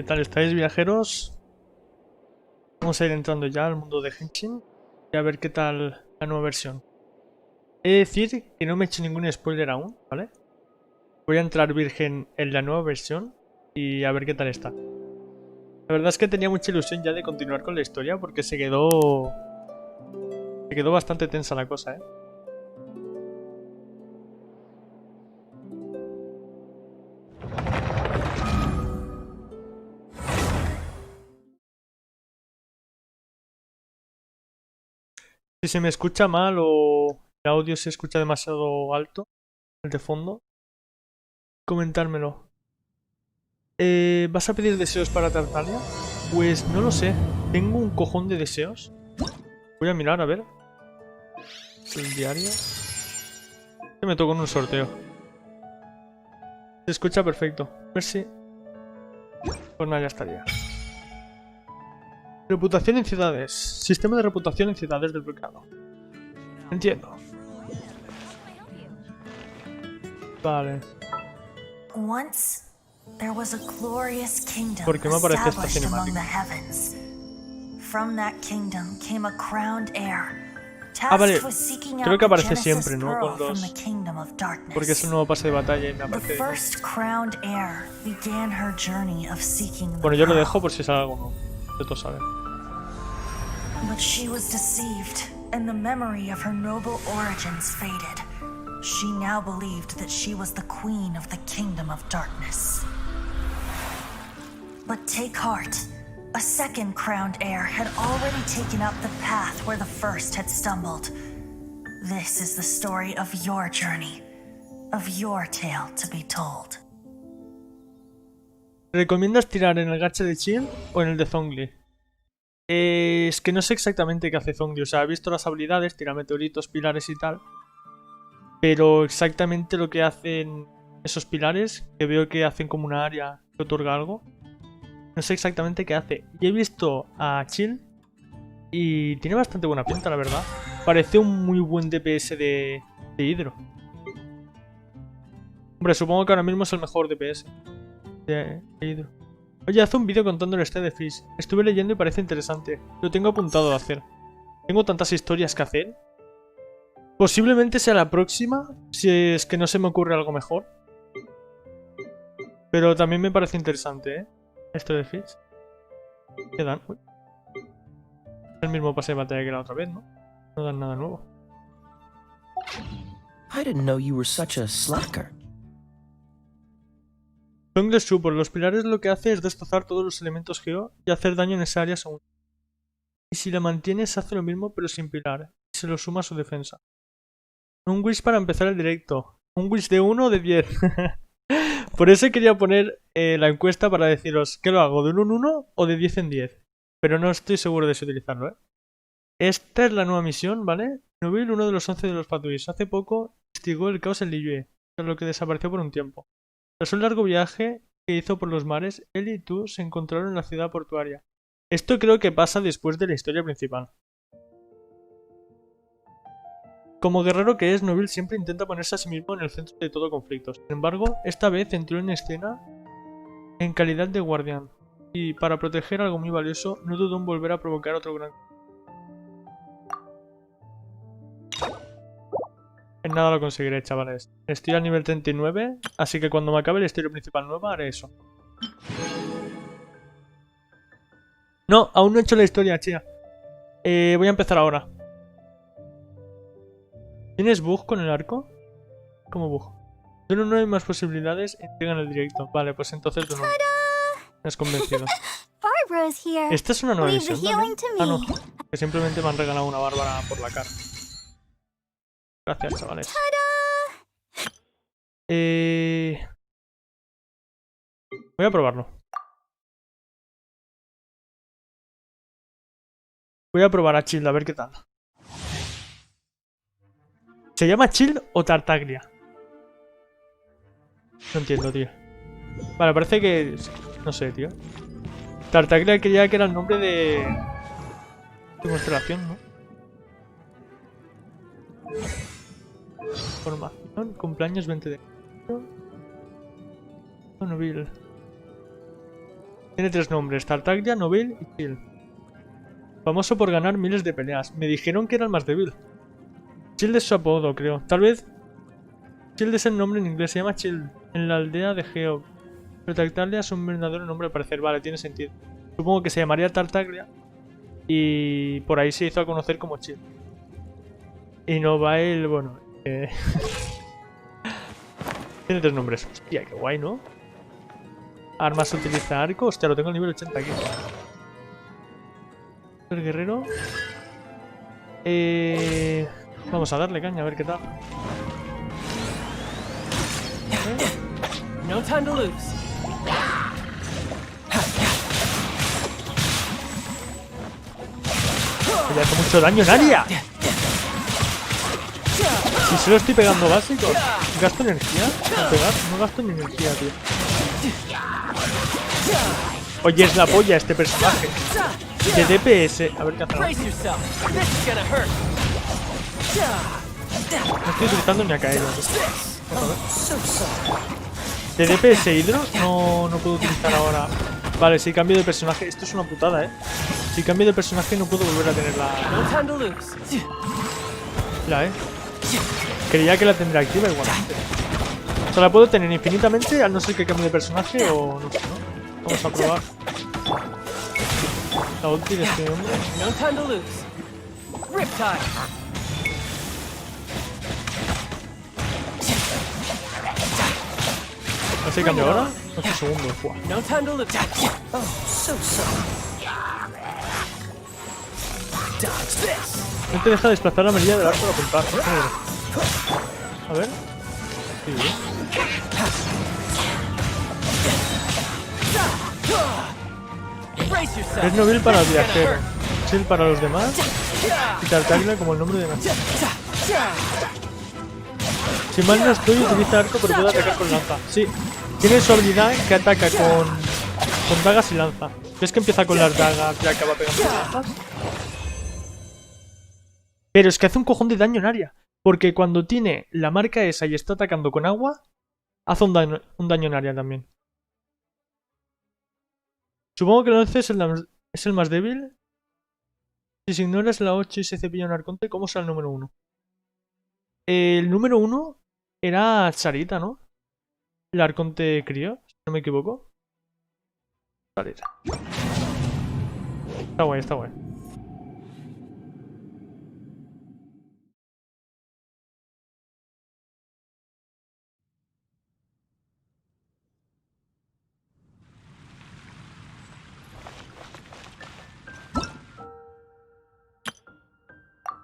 tal estáis, viajeros? Vamos a ir entrando ya al mundo de Genshin y a ver qué tal la nueva versión. He de decir que no me he hecho ningún spoiler aún, ¿vale? Voy a entrar virgen en la nueva versión y a ver qué tal está. La verdad es que tenía mucha ilusión ya de continuar con la historia porque se quedó bastante tensa la cosa, ¿eh? Si se me escucha mal o el audio se escucha demasiado alto, el de fondo, comentármelo. ¿Vas a pedir deseos para Tartaglia? Pues no lo sé. Tengo un cojón de deseos. Voy a mirar, a ver. El diario. Que me tocó en un sorteo. Se escucha perfecto. A ver si... Pues nada, ya estaría. Reputación en ciudades. Sistema de reputación en ciudades desbloqueado. Entiendo. Vale. ¿Por qué me aparece esta cinemática? Ah, vale. Creo que aparece siempre, ¿no? Con los... Porque es un nuevo pase de batalla y me aparece... Bueno, yo lo dejo por si sale algo nuevo. De todo saber. But she was deceived, and the memory of her noble origins faded. She now believed that she was the queen of the kingdom of darkness. But take heart. A second crowned heir had already taken up the path where the first had stumbled. This is the story of your journey, of your tale to be told. ¿Recomiendas tirar en el gacha de Chill o en el de Zhongli? Es que no sé exactamente qué hace Zhongli. O sea, he visto las habilidades, tira meteoritos, pilares y tal. Pero exactamente lo que hacen esos pilares, que veo que hacen como una área que otorga algo. No sé exactamente qué hace. Y he visto a Chill y tiene bastante buena pinta, la verdad. Parece un muy buen DPS de Hydro. Hombre, supongo que ahora mismo es el mejor DPS de Hydro. Oye, haz un vídeo contando el estado de Fish. Estuve leyendo y parece interesante. Lo tengo apuntado a hacer. Tengo tantas historias que hacer. Posiblemente sea la próxima, si es que no se me ocurre algo mejor. Pero también me parece interesante, ¿eh? Esto de Fish. ¿Qué dan? Uy. El mismo pase de batalla que la otra vez, ¿no? No dan nada nuevo. I didn't know you were such a slacker. Jungle Support. Los pilares lo que hace es destrozar todos los elementos geo y hacer daño en esa área según. Y si la mantienes hace lo mismo pero sin pilar. Y se lo suma a su defensa. Un wish para empezar el directo. Un wish de 1 o de 10. Por eso quería poner la encuesta para deciros que lo hago de 1 en 1 o de 10 en 10. Pero no estoy seguro de si utilizarlo, ¿eh? Esta es la nueva misión, ¿vale? Nuevil, uno de los 11 de los Patuis. Hace poco instigó el caos en Liyue, lo que desapareció por un tiempo. Tras un largo viaje que hizo por los mares, él y tú se encontraron en la ciudad portuaria. Esto creo que pasa después de la historia principal. Como guerrero que es, Nuevil siempre intenta ponerse a sí mismo en el centro de todo conflicto. Sin embargo, esta vez entró en escena en calidad de guardián. Y para proteger algo muy valioso, no dudó en volver a provocar otro gran... En nada lo conseguiré, chavales. Estoy al nivel 39, así que cuando me acabe la historia principal nueva haré eso. No, aún no he hecho la historia, chía. Voy a empezar ahora. ¿Tienes bug con el arco? ¿Cómo bug? Solo no hay más posibilidades, entregan el directo. Vale, pues entonces tú no. Me has convencido. ¿Esta es una nueva misión también? Ah, no. Que simplemente me han regalado una bárbara por la cara. Gracias, chavales. Voy a probarlo. Voy a probar a Chill, a ver qué tal. ¿Se llama Chill o Tartaglia? No entiendo, tío. Vale, parece que... No sé, tío. Tartaglia creía que era el nombre de constelación, ¿no? Formación, cumpleaños 20 de... Nuevil. Tiene 3 nombres: Tartaglia, Nobil y Chill. Famoso por ganar miles de peleas. Me dijeron que era el más débil. Chill es su apodo, creo. Tal vez Chill es el nombre en inglés. Se llama Chill en la aldea de Geo. Pero Tartaglia es un verdadero nombre al parecer. Vale, tiene sentido. Supongo que se llamaría Tartaglia y por ahí se hizo a conocer como Chill. Y Novael, bueno... Tiene 3 nombres. Hostia, qué guay, ¿no? Armas utiliza arco. Hostia, lo tengo al nivel 80 aquí. El guerrero. Vamos a darle caña, a ver qué tal. No time to lose. Le hace mucho daño en área. Si se lo estoy pegando básico. ¿Gasto energía? ¿Para pegar? No gasto ni energía, tío. Oye, es la polla este personaje. De DPS. A ver qué hace. Brace yourself. This is gonna hurt. No estoy utilizando ni a caer. De DPS hidro no puedo utilizar ahora. Vale, si cambio de personaje. Esto es una putada, Si cambio de personaje no puedo volver a tener No time to lose. la Creía que la tendría activa igualmente. O sea, la puedo tener infinitamente al no ser que cambie de personaje o no sé, ¿no? Vamos a probar. La ulti de este hombre. No time to lose. Riptide. No sé, cambio ahora. 8 segundos. Buah. No time to lose. Oh, so Dodge this. No te deja desplazar la medida del arco al apuntar. A ver. Sí, Brace yourself. es Nobil para el viajero, Chill para los demás y Tartaglia como el nombre de nación. Si mal no estoy, utiliza arco pero puede atacar con lanza. Sí, tiene su habilidad que ataca con dagas y lanza. ¿Ves que empieza con las dagas y acaba pegando con lanzas? Pero es que hace un cojón de daño en área. Porque cuando tiene la marca esa y está atacando con agua, hace un daño en área también. Supongo que el 11 es el más débil. Si se ignoras la 8 y se cepilla un arconte, ¿cómo será el número 1? El número 1 era Sarita, ¿no? El arconte crío, si no me equivoco. Sarita. Está guay, está guay.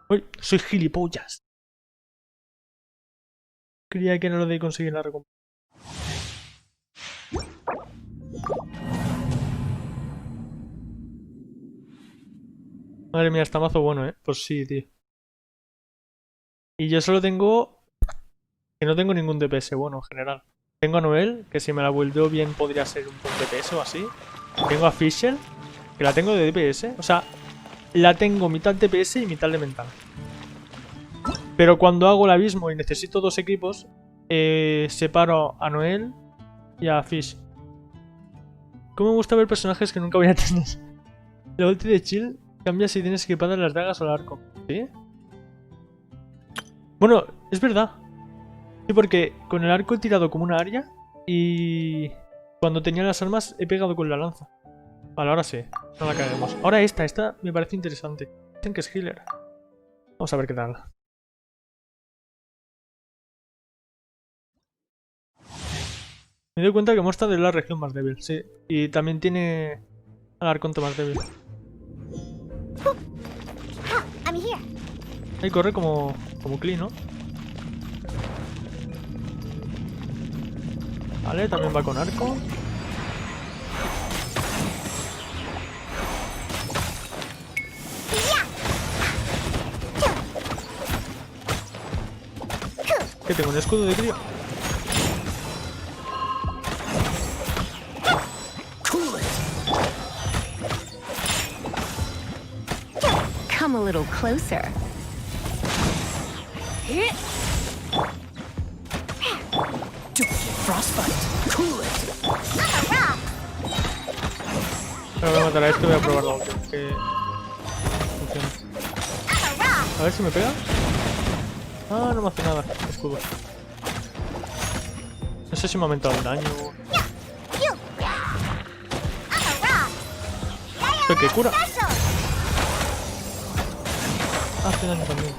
Uy, soy gilipollas. Creía que era lo de conseguir la recompensa. Madre mía, está mazo bueno, Pues sí, tío. Y yo solo tengo... Que no tengo ningún DPS bueno en general. Tengo a Noel, que si me la vuelvo bien podría ser un buen DPS o así. Tengo a Fisher, que la tengo de DPS. O sea, la tengo mitad DPS y mitad elemental. Pero cuando hago el abismo y necesito 2 equipos, separo a Noel y a Fish. Cómo me gusta ver personajes que nunca voy a tener. La ulti de Chill cambia si tienes equipadas las dagas o el arco. ¿Sí? Bueno, es verdad. Sí, porque con el arco he tirado como una área y cuando tenía las armas he pegado con la lanza. Vale, ahora sí. No la caguemos. Ahora esta me parece interesante. Dicen que es healer. Vamos a ver qué tal. Me doy cuenta que Mostad es la región más débil, sí. Y también tiene al arconte más débil. Ahí corre como Klee, ¿no? Vale, también va con arco. ¿Qué tengo? ¿Un escudo de crío? Come a little closer. Don't get frostbite. Cool it. Ahora voy a matar a este y voy a probar la última. Que funciona. A ver si me pega. Ah, no me hace nada. Escudo. No sé si me ha aumentado el daño. ¿Esto qué cura? Hace daño también.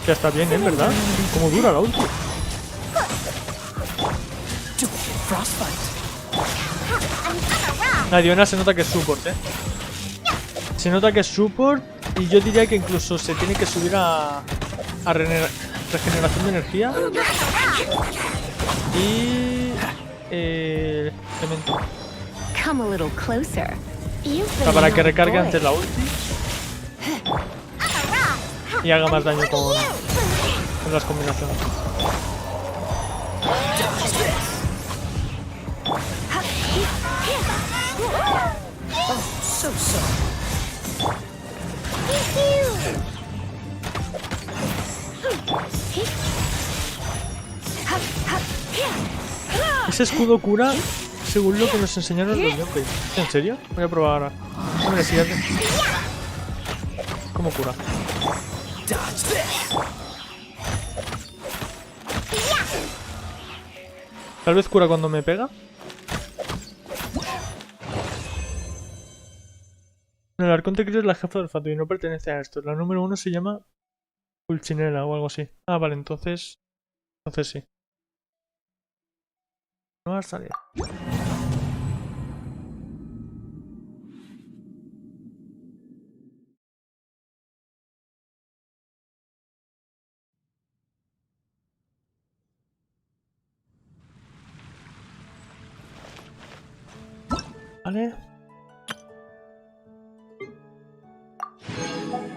Ya está bien, ¿eh? ¿Verdad? ¿Cómo dura la ulti? La Diona se nota que es support, ¿eh? Se nota que es support y yo diría que incluso se tiene que subir a regeneración de energía y cemento. Come a little closer. O sea, para que recargue antes la ulti y haga más daño con las combinaciones. Ese escudo cura según lo que nos enseñaron los gameplays. ¿En serio? Voy a probar ahora. Hombre, siguiente. ¿Cómo cura? Tal vez cura cuando me pega. El arconte Cris es la jefa del fato y no pertenece a esto. La número 1 se llama Pulchinela o algo así. Ah, vale, entonces sí. No va a salir. Vale.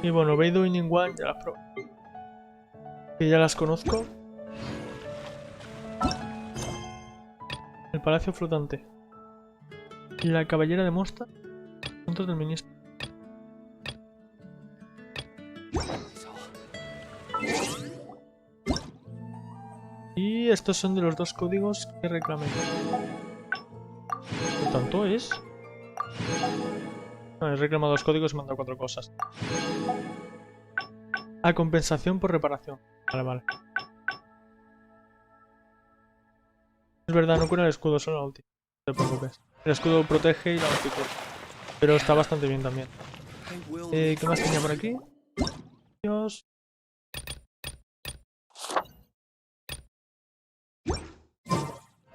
Y bueno, Beidou y Ningguang ya las probé. Que ya las conozco. El palacio flotante. Y la caballera de Mosta. Juntos del ministro. Y estos son de los dos códigos que reclamé. Por tanto es... No, he reclamado dos códigos y me han dado 4 cosas. A compensación por reparación. Vale. Es verdad, no cura el escudo, solo la ulti. No te preocupes. El escudo protege y la ulti cura. Pero está bastante bien también. ¿Qué más tenía por aquí? Dios.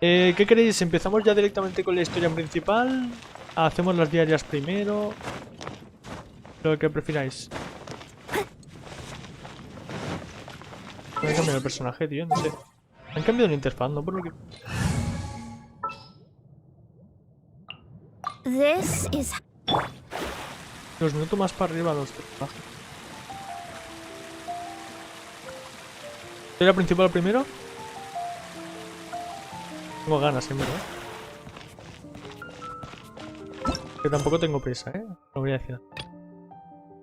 ¿Qué queréis? ¿Empezamos ya directamente con la historia principal? ¿Hacemos las diarias primero? Lo que prefiráis. Voy a cambiar el personaje, tío, no sé. Han cambiado la interfaz, ¿no? Por lo que... Los noto más para arriba los personajes. ¿Historia principal primero? Tengo ganas, en verdad. Que tampoco tengo prisa, no voy a decir nada.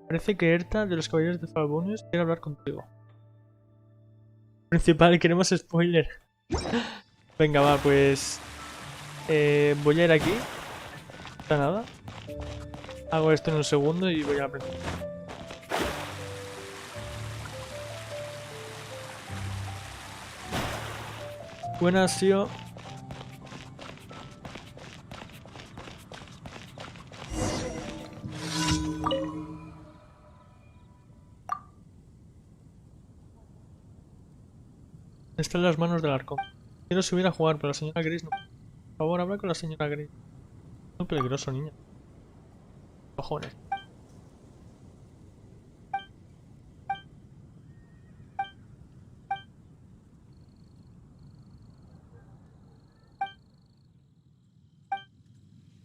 Parece que Erta, de los caballeros de Falbonius, quiere hablar contigo. Principal, queremos spoiler. Venga, va, pues... voy a ir aquí. No está nada. Hago esto en un segundo y voy a aprender. Buenas, tío. Está en las manos del arcón. Quiero subir a jugar, pero la señora Gris no. Por favor, habla con la señora Gris. Es muy peligroso, niña. Cojones.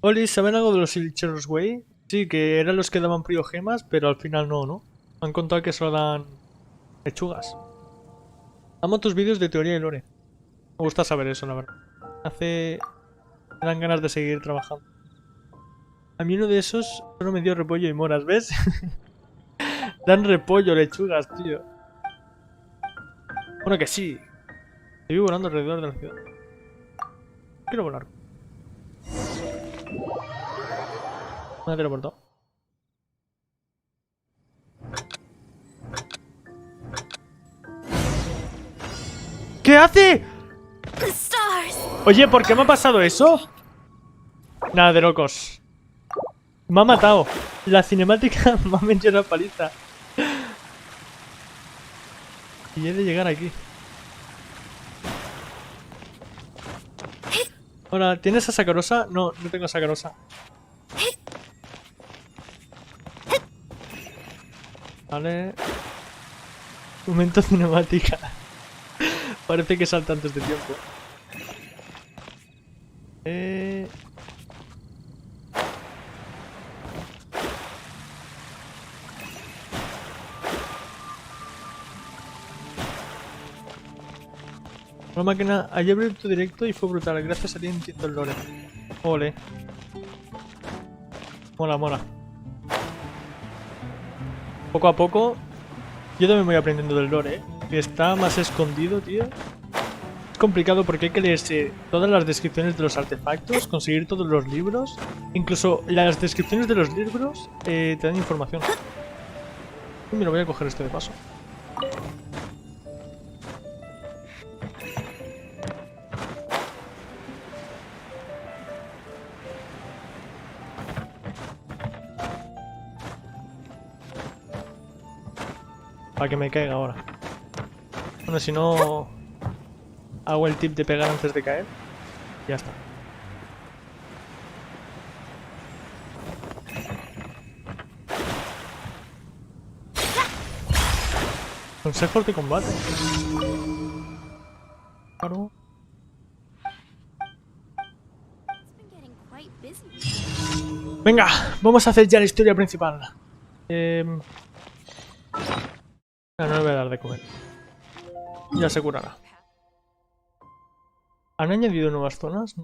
Oli, ¿saben algo de los Illicheros Way? Sí, que eran los que daban priogemas, pero al final no, ¿no? Me han contado que solo dan lechugas. Amo tus vídeos de teoría y lore. Me gusta saber eso, la verdad. Me dan ganas de seguir trabajando. A mí uno de esos solo me dio repollo y moras, ¿ves? Dan repollo, lechugas, tío. Bueno, que sí. Estoy volando alrededor de la ciudad. Quiero volar. Me ha teleportado. ¿Qué hace? The stars! Oye, ¿por qué me ha pasado eso? Nada de locos. Me ha matado. La cinemática me ha metido una paliza. Y he de llegar aquí. Hola, ¿tienes a Sacarosa? No, no tengo a Sacarosa. Vale. Momento cinemática. Parece que salta antes de tiempo. La máquina, ayer abrí tu directo y fue brutal. Gracias a ti entiendo el lore. Ole. Mola, mola. Poco a poco, yo también voy aprendiendo del lore, que está más escondido, tío. Es complicado porque hay que leerse todas las descripciones de los artefactos, conseguir todos los libros. Incluso las descripciones de los libros te dan información. Y mira, voy a coger este de paso. Para que me caiga ahora. Bueno, si no hago el tip de pegar antes de caer, ya está. Consejos de combate. Claro. Venga, vamos a hacer ya la historia principal. No, no le voy a dar de comer. Ya se curará. ¿Han añadido nuevas zonas?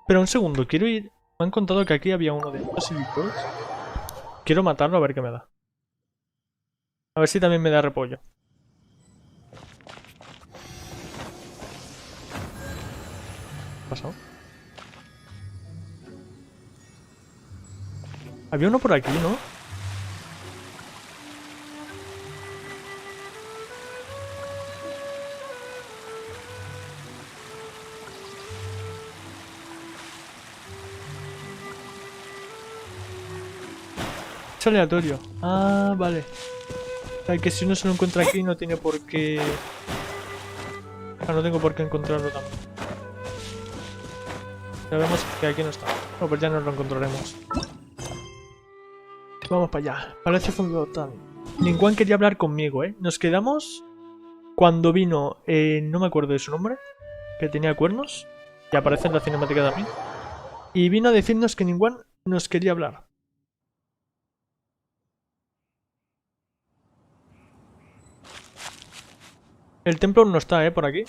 Pero un segundo, quiero ir... Me han contado que aquí había uno de estos silicos. Quiero matarlo a ver qué me da. A ver si también me da repollo. ¿Qué ha pasado? Había uno por aquí, ¿no? Es aleatorio. Ah, vale. O sea, que si uno se lo encuentra aquí no tiene por qué... Ah, no tengo por qué encontrarlo también. Ya vemos que aquí no está. No, pues ya nos lo encontraremos. Vamos para allá. Palacio Fundamental. Ningún quería hablar conmigo, ¿eh? Nos quedamos cuando vino... no me acuerdo de su nombre. Que tenía cuernos. Y aparece en la cinemática también. Y vino a decirnos que ningún nos quería hablar. El templo no está, por aquí.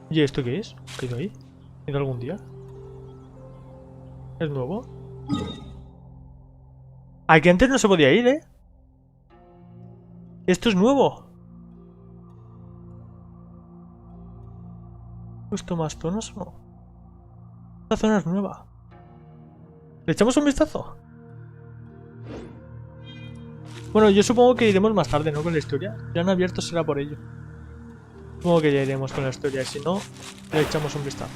¿Y esto qué es? ¿Qué ha ido ahí? ¿Ha ido algún día? ¿Es nuevo? Aquí antes no se podía ir, Esto es nuevo. ¿Puesto más zonas o no? Esta zona es nueva. ¿Le echamos un vistazo? Bueno, yo supongo que iremos más tarde, ¿no? Con la historia. Ya han abierto, será por ello. Supongo que ya iremos con la historia, y si no, le echamos un vistazo.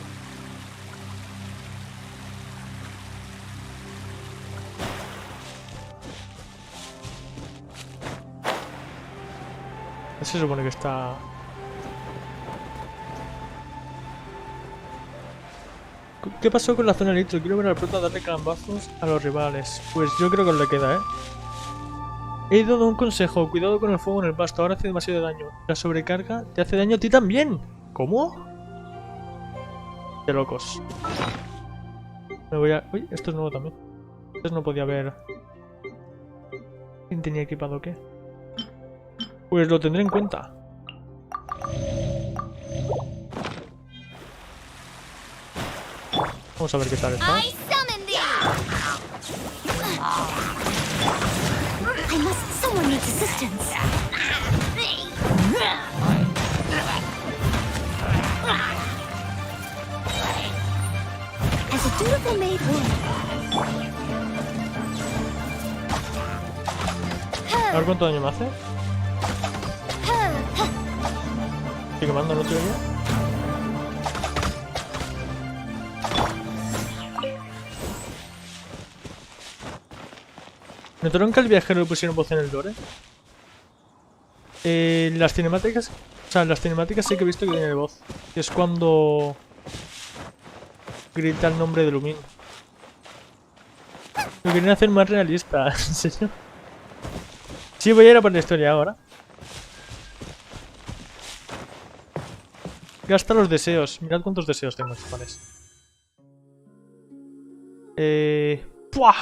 Se supone que está... ¿Qué pasó con la zona litro? Quiero ver al prota darle calambazos a los rivales. Pues yo creo que le queda, He dado un consejo, cuidado con el fuego en el pasto, ahora hace demasiado daño. La sobrecarga te hace daño a ti también. ¿Cómo? De locos. Me voy a... Uy, esto es nuevo también. Entonces no podía ver... ¿Quién tenía equipado qué? Pues lo tendré en cuenta. Vamos a ver qué tal está. Someone needs assistance. dutiful maid would. A ver cuánto daño me hace. Estoy quemando, ¿no te veía? ¿Notaron que al viajero le pusieron voz en el lore? Las cinemáticas... O sea, en las cinemáticas sí que he visto que tiene voz. Que es cuando... grita el nombre de Lumin. Lo quieren hacer más realista, ¿en serio? Sí, voy a ir a por la historia ahora. Gasta los deseos. Mirad cuántos deseos tengo, chavales. ¡Puah!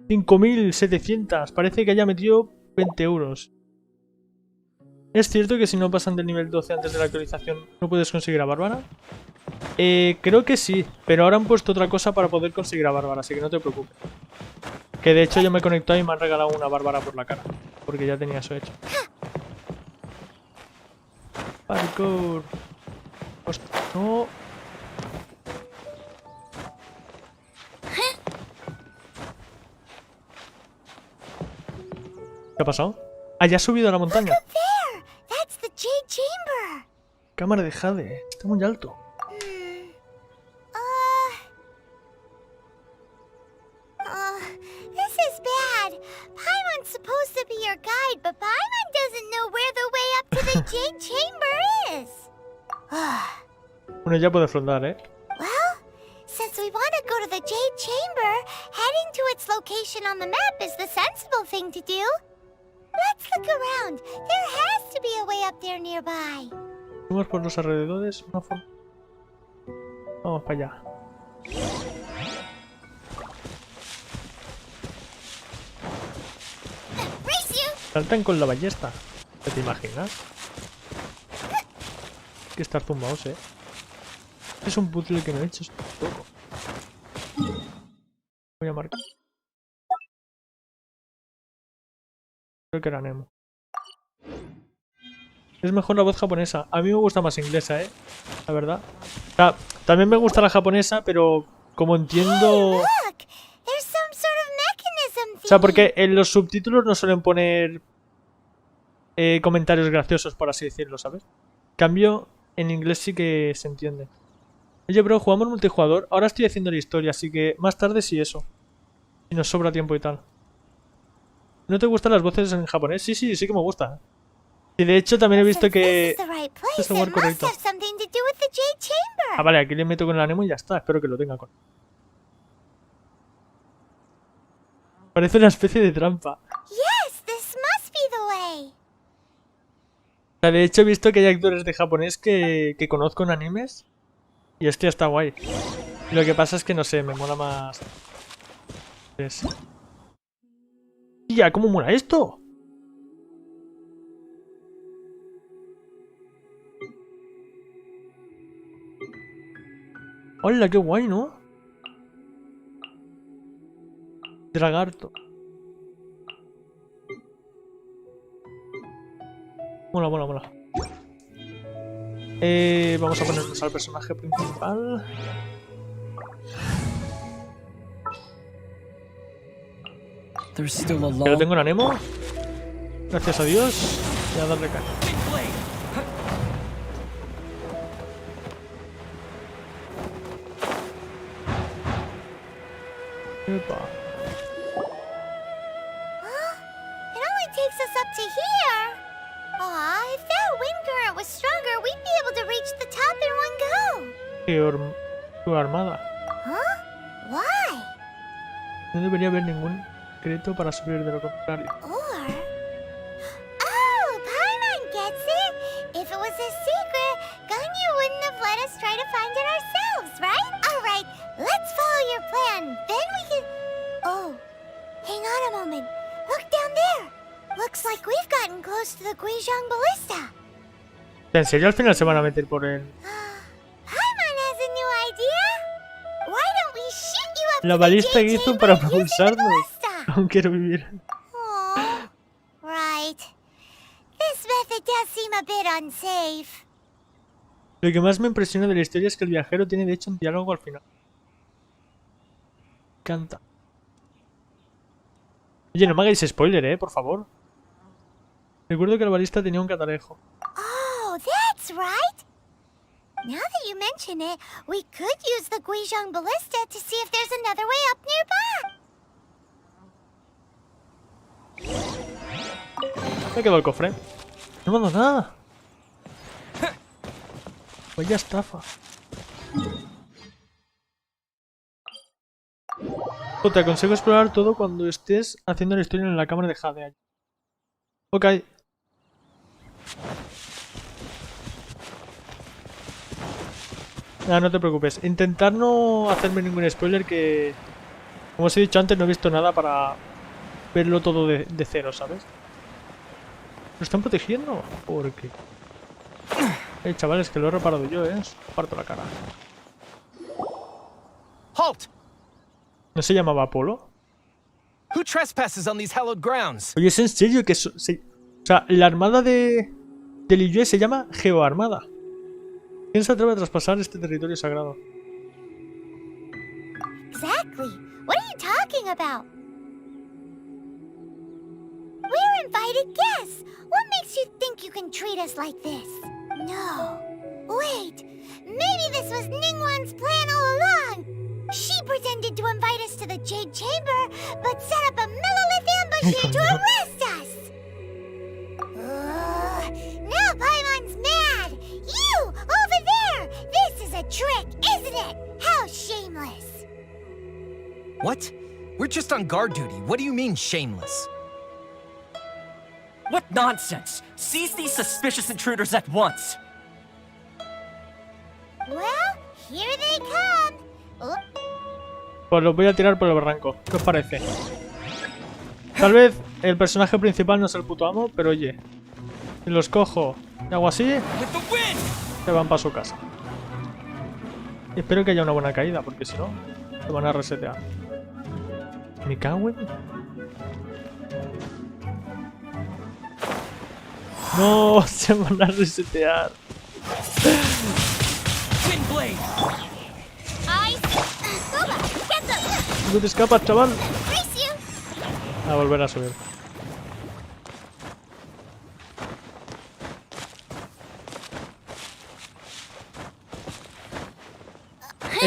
5.700. Parece que haya metido 20 euros. ¿Es cierto que si no pasan del nivel 12 antes de la actualización no puedes conseguir a Bárbara? Creo que sí, pero ahora han puesto otra cosa para poder conseguir a Bárbara, así que no te preocupes. Que de hecho yo me he conectado y me han regalado una Bárbara por la cara, porque ya tenía eso hecho. Parkour. Hostia, no. ¿Qué ha pasado? Ah, ya ha subido a la montaña. There! That's the Jade Chamber! Cámara de Jade. Está muy alto. This is bad. Paimon's supposed to be your guide, but Paimon doesn't know where the way up to the Jade Chamber is. Bueno, ya puede flondar, ¿eh? Well, since we want to go to the Jade Chamber, heading to its location on the map is the sensible thing to do. Let's look around. There has to be a way up there nearby. Vamos por los alrededores. Una forma. Vamos para allá. Race you! Saltan con la ballesta. ¿Te imaginas? Hay que estar zumbados, ¿eh? Es un puzzle que me he hecho. Es loco. Voy a marcar. Creo que era Nemo. Es mejor la voz japonesa. A mí me gusta más inglesa, la verdad. O sea, también me gusta la japonesa, pero como entiendo... Look! There's some sort of mechanism O sea, porque en los subtítulos no suelen poner comentarios graciosos, por así decirlo, ¿sabes? En cambio, en inglés sí que se entiende. Oye, bro, jugamos multijugador. Ahora estoy haciendo la historia, así que más tarde sí eso. Si nos sobra tiempo y tal. ¿No te gustan las voces en japonés? Sí, sí, sí que me gusta. Y de hecho también he visto que... Este es el lugar correcto. Ah, vale, aquí le meto con el Nemo y ya está. Espero que lo tenga con... Parece una especie de trampa. Yes, this must be the way. O sea, de hecho he visto que hay actores de japonés que conozco en animes. Y este está guay. Lo que pasa es que no sé, me mola más... ¡Ya! ¿Cómo mola esto? ¡Hola, qué guay!, ¿no? Dragarto. Mola, mola, mola. Vamos a ponernos al personaje principal. There's still a Ya lo long... tengo en Nemo. Gracias a Dios. Voy a darle caña. Epa. It only takes us up to here. Aw, if that wind current was stronger, we'd be able to reach the top in one go. Tu armada. Huh? Why? No debería haber ningún secreto para subir, de lo contrario. Or... Oh, Paimon gets it! If it was a secret, Ganyu wouldn't have let us try to find it ourselves, right? Alright, let's follow your plan. Then we can... Oh, hang on a moment. Look down there. Looks like we've gotten close to the Guizhong Ballista. ¿En serio al final se van a meter por el... Paimon has a new idea. Why don't we shoot you up La to the balista que Jade hizo Chamber para using the propulsarnos? ballista? Aún quiero vivir. Aw, right. This method does seem a bit unsafe. Lo que más me impresiona de la historia es que el viajero tiene de hecho un diálogo al final. Me encanta. Oye, no me hagáis spoiler, por favor. Recuerdo que el barista tenía un catalejo. Oh, that's right. Now that you mention it, we could use the Guizhong ballista to see if there's another way up nearby. Me quedó el cofre. No me ha dado nada. Vaya estafa. Te aconsejo explorar todo cuando estés haciendo la historia en la cámara de Jade. Ok. Nada, no te preocupes. Intentar no hacerme ningún spoiler que... Como os he dicho antes, no he visto nada para verlo todo de cero, ¿sabes? ¿Lo están protegiendo? ¿Por qué? Chavales, que lo he reparado yo, Os parto la cara. Halt! ¿No se llamaba Apolo? Who trespasses on these hallowed grounds? Oye, ¿es en serio que o sea, la armada de Liyue se llama Geoarmada? ¿Quién se atreve a traspasar este territorio sagrado? Exactly. What are you talking about? We're invited guests. What makes you think you can treat us like this? No. Wait. Maybe this was Ningguang's plan all along. She pretended to invite us to the Jade Chamber, but set up a Millilith ambush here to arrest us! Now Paimon's mad! You! Over there! This is a trick, isn't it? How shameless! What? We're just on guard duty. What do you mean, shameless? What nonsense! Seize these suspicious intruders at once! Well, here they come! Pues los voy a tirar por el barranco. ¿Qué os parece? Tal vez el personaje principal no es el puto amo, pero oye, si los cojo y hago así, se van para su casa. Y espero que haya una buena caída, porque si no, se van a resetear. ¿Me cago en...? No, se van a resetear. No te escapas, chaval. A volver a subir.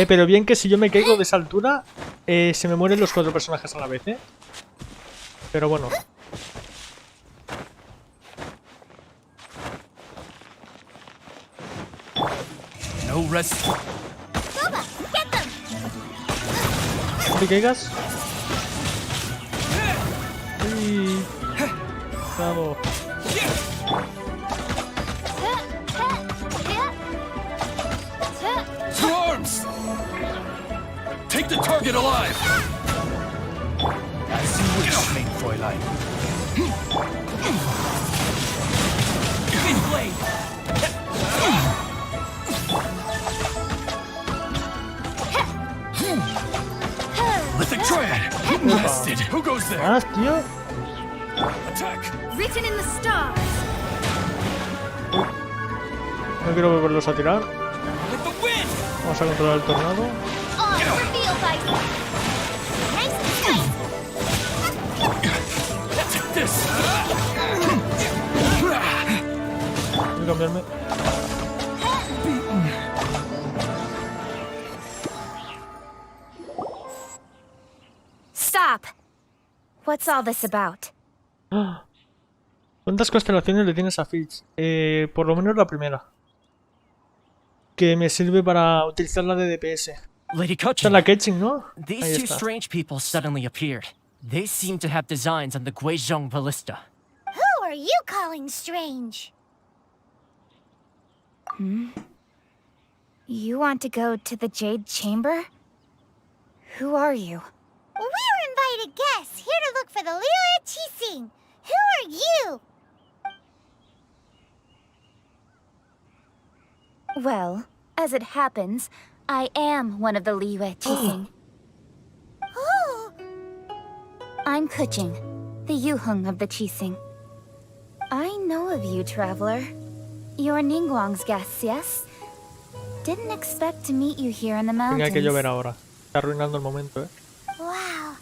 Pero bien que si yo me caigo de esa altura, se me mueren los 4 personajes a la vez, Pero bueno. No rest. ¿No te caigas? Sí. Bravo. To arms! Take the target alive! As you wish, mein Fräulein. Blade! Lithic Triad! Blasted! Who goes there? Más, tío. Attack! Written in the stars. No quiero volverlos a tirar. With the wind! Vamos a controlar el tornado. On reveal by nice and tight. Take this! Voy a cambiarme. Stop. What's all this about? ¿Cuántas constelaciones le tienes a Fitch? Por lo menos la primera. Que me sirve para utilizarla de DPS. Lady Esta es Kochin, la Ketching, ¿no? these Ahí two está. strange people suddenly appeared. They seem to have designs on the Guizhong ballista. Who are you calling strange? You want to go to the Jade Chamber? Who are you? We're invited guests here to look for the Liyue Qixing. Who are you? Well, as it happens, I am one of the Liyue Qixing. Oh, I'm Kuching, the Yuheng of the Qixing. I know of you, traveler. You're Ningguang's guests, yes? Didn't expect to meet you here in the Tenía que llover mountains. ahora. Está arruinando el momento, Wow.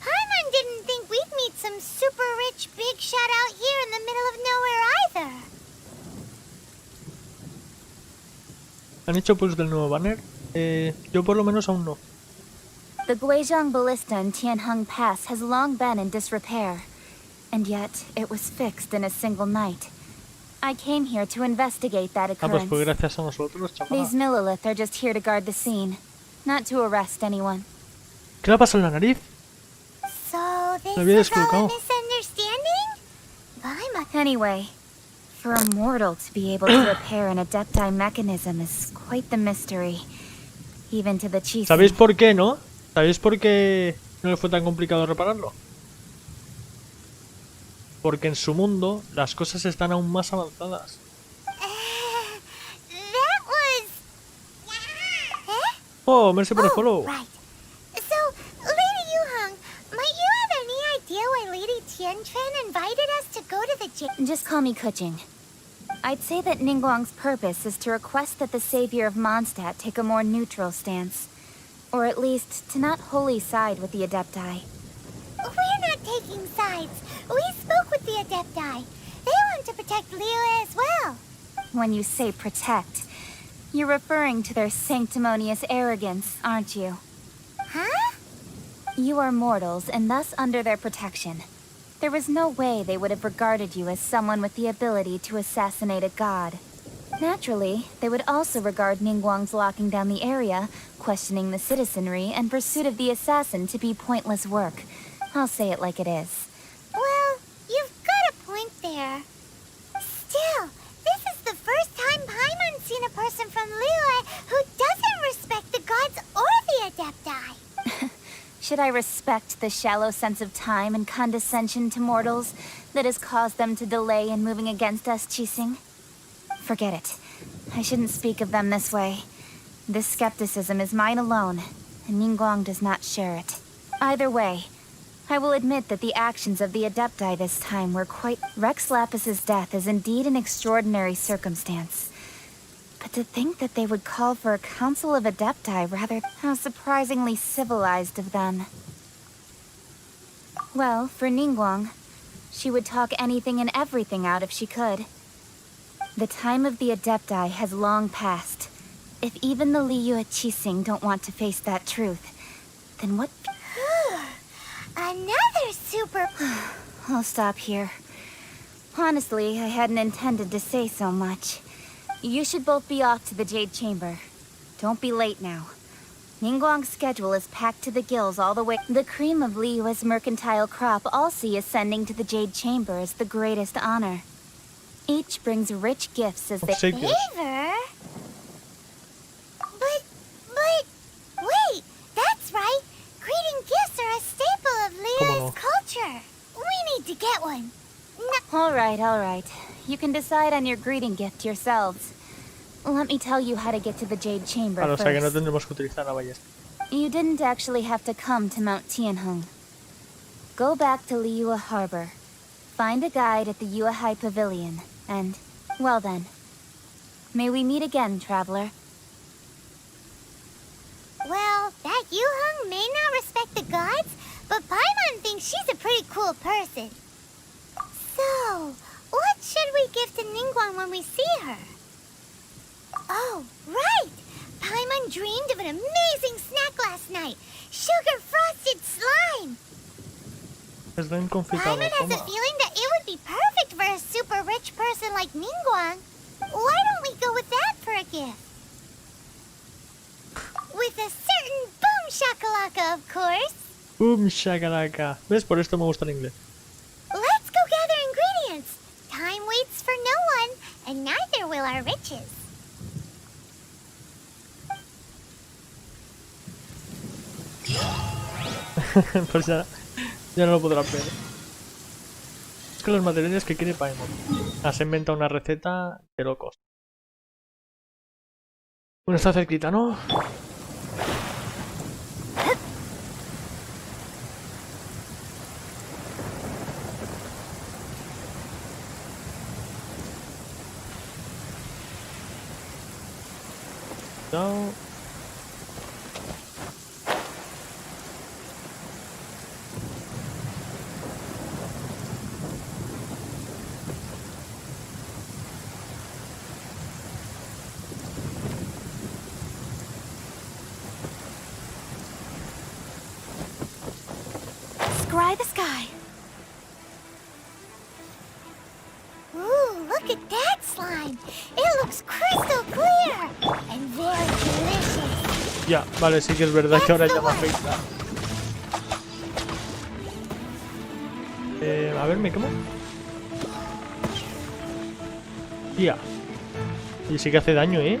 Paimon didn't think we'd meet some super rich big shot out here in the middle of nowhere either. ¿Han hecho push del nuevo banner? Yo por lo menos aún no. The Guizhong Ballista in Tianheng Pass has long been in disrepair, and yet it was fixed in a single night. I came here to investigate that Ah, pues fue occurrence. gracias a nosotros, These chaval. Millilith are just here to guard the scene, not to arrest anyone. ¿Qué le ha pasado en la nariz? So this Me había was all a descolocado. misunderstanding? Paimon. Anyway, for a mortal to be able to repair an Adepti mechanism is quite the mystery, even to the chief. ¿Sabéis por qué, no? ¿Sabéis por qué no le fue tan complicado repararlo? Porque en su mundo las cosas están aún más avanzadas. That was... Eh? Oh, merci por el follow. Right. So, Lady Yuhong, might you have any idea why Lady Tianchen invited us to go to the gym? Just call me Kuching. I'd say that Ningguang's purpose is to request that the savior of Mondstadt take a more neutral stance. Or at least, to not wholly side with the Adepti. We're not taking sides. We spoke with the Adepti. They want to protect Liyue as well. When you say protect, you're referring to their sanctimonious arrogance, aren't you? Huh? You are mortals, and thus under their protection. There was no way they would have regarded you as someone with the ability to assassinate a god. Naturally, they would also regard Ningguang's locking down the area, questioning the citizenry, and pursuit of the assassin to be pointless work. I'll say it like it is. Well, you've got a point there. Still, this is the first time Paimon's seen a person from Liyue who doesn't respect the gods or the Adepti. Should I respect the shallow sense of time and condescension to mortals that has caused them to delay in moving against us, Qixing? Forget it. I shouldn't speak of them this way. This skepticism is mine alone, and Ningguang does not share it. Either way, I will admit that the actions of the Adepti this time were quite... Rex Lapis's death is indeed an extraordinary circumstance. But to think that they would call for a council of Adepti rather... How surprisingly civilized of them. Well, for Ningguang, she would talk anything and everything out if she could. The time of the Adepti has long passed. If even the Liyue Qixing don't want to face that truth, then what... Another super... I'll stop here. Honestly, I hadn't intended to say so much. You should both be off to the Jade Chamber. Don't be late now. Ningguang's schedule is packed to the gills all the way. The cream of Liyue's mercantile crop all see ascending to the Jade Chamber as the greatest honor. Each brings rich gifts as they... Obsequios. Favor? But... Wait, that's right. Greeting gifts are a staple of Liyue's no? culture. We need to get one. No, All right. You can decide on your greeting gift yourselves. Let me tell you how to get to the Jade Chamber Claro, o sea que no first. tendremos que utilizar la ballesta. You didn't actually have to come to Mount Tianheng. Go back to Liyue Harbor. Find a guide at the Yuehai Pavilion, and, well then, may we meet again, traveler. well, that Yuhong may not respect the gods, but Paimon thinks she's a pretty cool person. So, what should we give to Ningguang when we see her? Oh, right! Paimon dreamed of an amazing snack last night. Sugar frosted slime! Slime confitado, Paimon has a toma. feeling that it would be perfect for a super rich person like Ningguang. Why don't we go with that for a gift? With a certain boom shakalaka, of course. Boom shakalaka. ¿Ves? Por esto me gusta el inglés. Let's go gather ingredients. Time waits for no one, and neither will our riches. Pues ya no lo podrás ver. Es que los materiales que quiere Paimon. Has inventado una receta de locos. Bueno, está cerquita, ¿no? Chao. Scry the sky. Ooh, look at that slime. It looks crystal clear and very delicious. Ya, vale, sí que es verdad que ahora ya me afecta. A ver, ¿me quemo? Tía. Y sí que hace daño, ¿eh?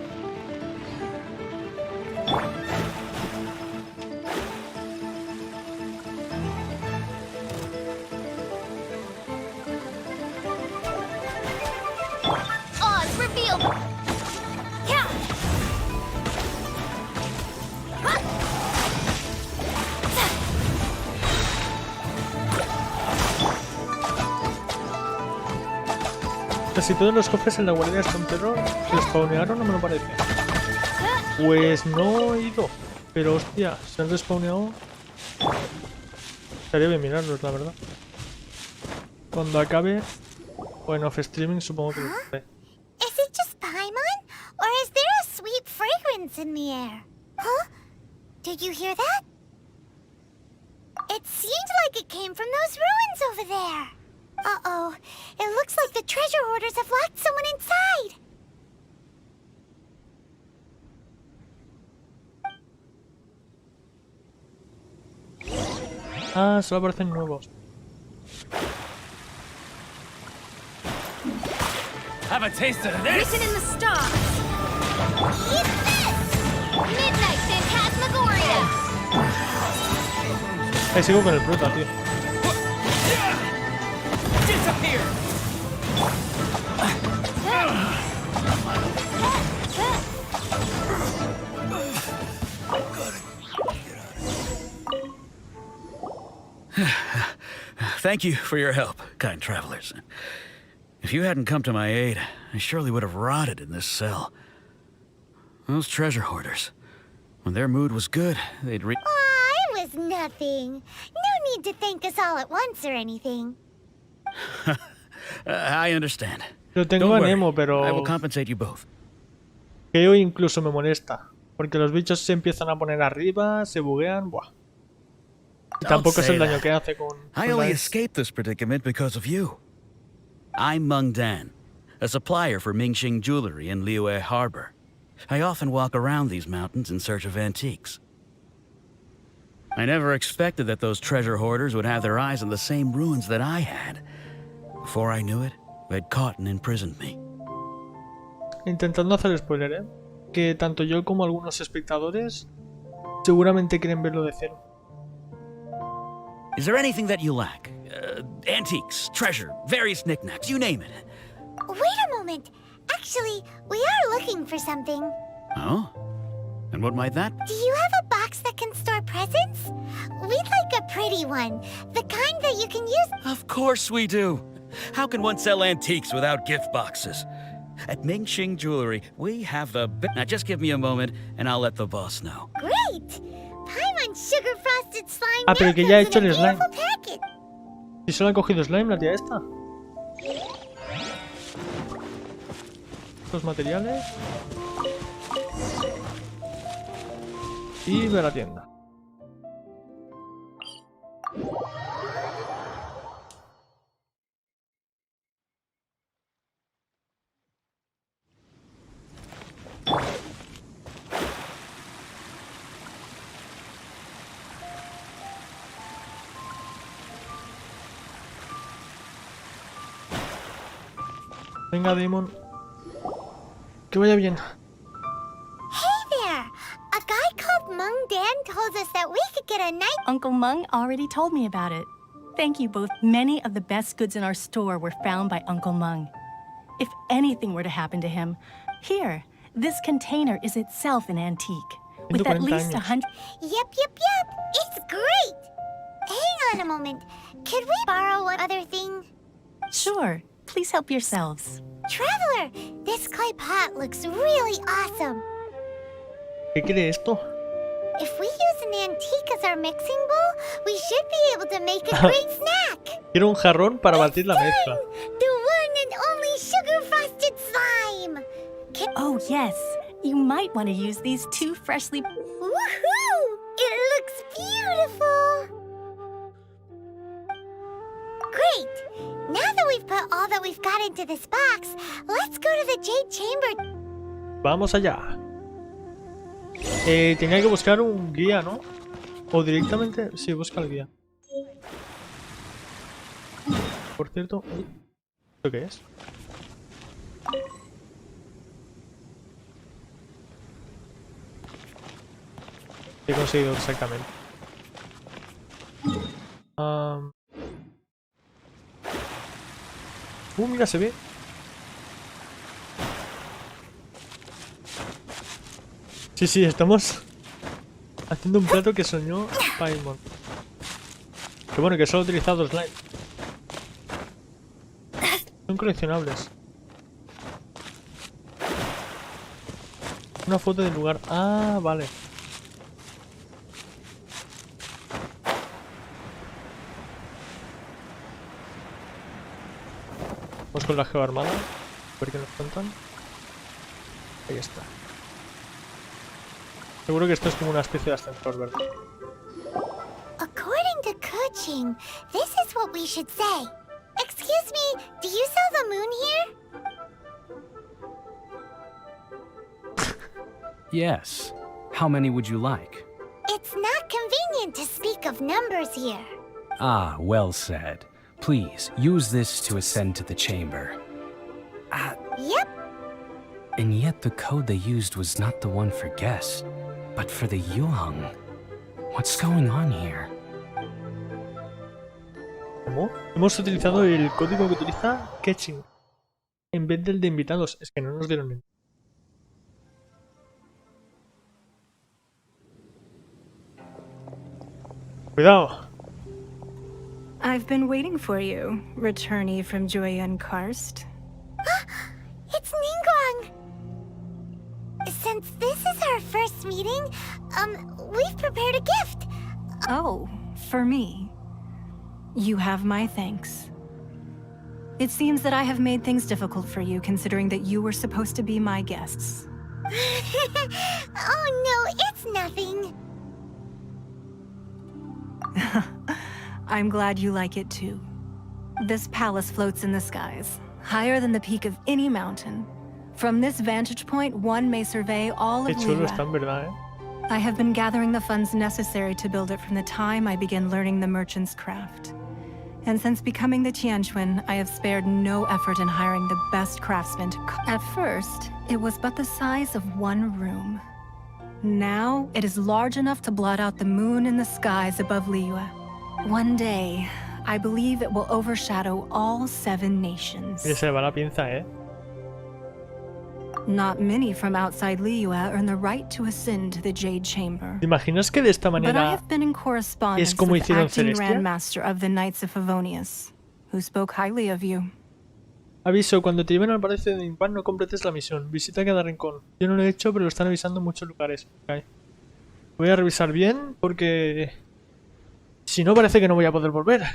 Oz revealed. Yeah. Casi todos los cofres en la guardia de Perro se spawnearon, no me lo parece. Pues no he ido. Pero hostia, se han respawneado. Estaría bien mirarlos, la verdad. Cuando acabe, bueno, off streaming supongo que lo haré. Is it just Paimon? Or is there a sweet fragrance in the air? Huh? Did you hear that? It seemed like it came from those ruins over there. Uh-oh. It looks like the treasure hoarders have locked someone inside. Ah, solo aparecen nuevos. Have a taste of this! Written in the stars. Eat this! Midnight Phantasmagoria! Sigo con el fruta, tío. Disappear! Thank you for your help, kind travelers. If you hadn't come to my aid, I surely would have rotted in this cell. Those treasure hoarders, when their mood was good, they'd Aw, it was nothing. No need to thank us all at once or anything. I understand. Lo tengo Don't a worry, Nemo, pero I will compensate you both. creo incluso me molesta. Porque los bichos se empiezan a poner arriba, se buguean, buah. Y tampoco es el daño que hace con I la only ex. escaped this predicament because of you. I'm Meng Dan, a supplier for Mingxing jewelry in Liyue Harbor. I often walk around these mountains in search of antiques. I never expected that those treasure hoarders would have their eyes on the same ruins that I had. Before I knew it, they'd caught and imprisoned me. Intentando hacer spoiler, ¿eh? Que tanto yo como algunos espectadores seguramente quieren verlo de cero. Is there anything that you lack? Antiques, treasure, various knickknacks, you name it. Wait a moment. Actually, we are looking for something. Oh? And what might that be? Do you have a box that can store presents? We'd like a pretty one. The kind that you can use. Of course we do. How can one sell antiques without gift boxes? At Mingxing Jewelry, we have the... Now just give me a moment, and I'll let the boss know. Great! Paimon sugar frosted slime Ah, pero que ya ha hecho el slime. packet. Si solo ha cogido slime la tía esta. Los materiales. Y ve a la tienda. Venga, Damon. Que vaya bien. Hey there! A guy called Meng Dan told us that we could get a night. Uncle Meng already told me about it. Thank you both. Many of the best goods in our store were found by Uncle Meng. If anything were to happen to him, here, this container is itself an antique. With at 140 least años. 100... Yep. It's great! Hang on a moment. Could we borrow one other thing? Sure, please help yourselves. Traveler, this clay pot looks really awesome. ¿Qué quiere esto? If we use an antique as our mixing bowl, we should be able to make a great snack. Quiero un jarrón para batir la mezcla. The one and only sugar-frosted slime. Oh, yes. You might want to use these two freshly... Woohoo! It looks beautiful. Great. Now that we've put all that we've got into this box, let's go to the Jade Chamber. Vamos allá. Tenía que buscar un guía, ¿no? O directamente... Sí, busca el guía. Por cierto... ¿Esto qué es? ¿Qué he conseguido exactamente? Mira, se ve. Sí, estamos haciendo un plato que soñó Paimon. Que bueno, que solo he utilizado slime. Son coleccionables. Una foto del lugar. Ah, vale. Vamos con la geoarmada. A ver qué nos cuentan. Ahí está. Seguro que esto es como una especie de ascensor, ¿verdad? According to Kuching, this is what we should say. Excuse me, do you sell the moon here? Yes. How many would you like? It's not convenient to speak of numbers here. Ah, well said. Please, use this to ascend to the chamber. Yep. And yet the code they used was not the one for guests, but for the Yuheng. What's going on here? ¿Cómo? Hemos utilizado el código que utiliza Ketching en vez del de invitados. Es que no nos dieron ni... Cuidado. I've been waiting for you, returnee from Joyun Karst. It's Ningguang! Since this is our first meeting, we've prepared a gift. Oh, for me. You have my thanks. It seems that I have made things difficult for you, considering that you were supposed to be my guests. Oh no, it's nothing. I'm glad you like it too. This palace floats in the skies, higher than the peak of any mountain. From this vantage point, one may survey all of Qué chulo Liyue. está en verdad, ¿eh? I have been gathering the funds necessary to build it from the time I began learning the merchant's craft. And since becoming the Tianquan, I have spared no effort in hiring the best craftsmen to At first, it was but the size of one room. Now, it is large enough to blot out the moon in the skies above Liyue. One day, I believe it will overshadow all 7 nations. Mira, se le va la pinza, ¿eh? Not many from outside Liyue earn the right to ascend to the Jade Chamber. ¿Te imaginas que de esta But I manera have been in correspondence como with the hicieron acting Celestia? Grand Master of the Knights of Favonius, who spoke highly of you. Aviso, cuando te lleven al palacio de Ningguang no completes la misión. Visita cada rincón. Yo no lo he hecho, pero lo están avisando en muchos lugares. Okay. Voy a revisar bien, porque... si no, parece que no voy a poder volver.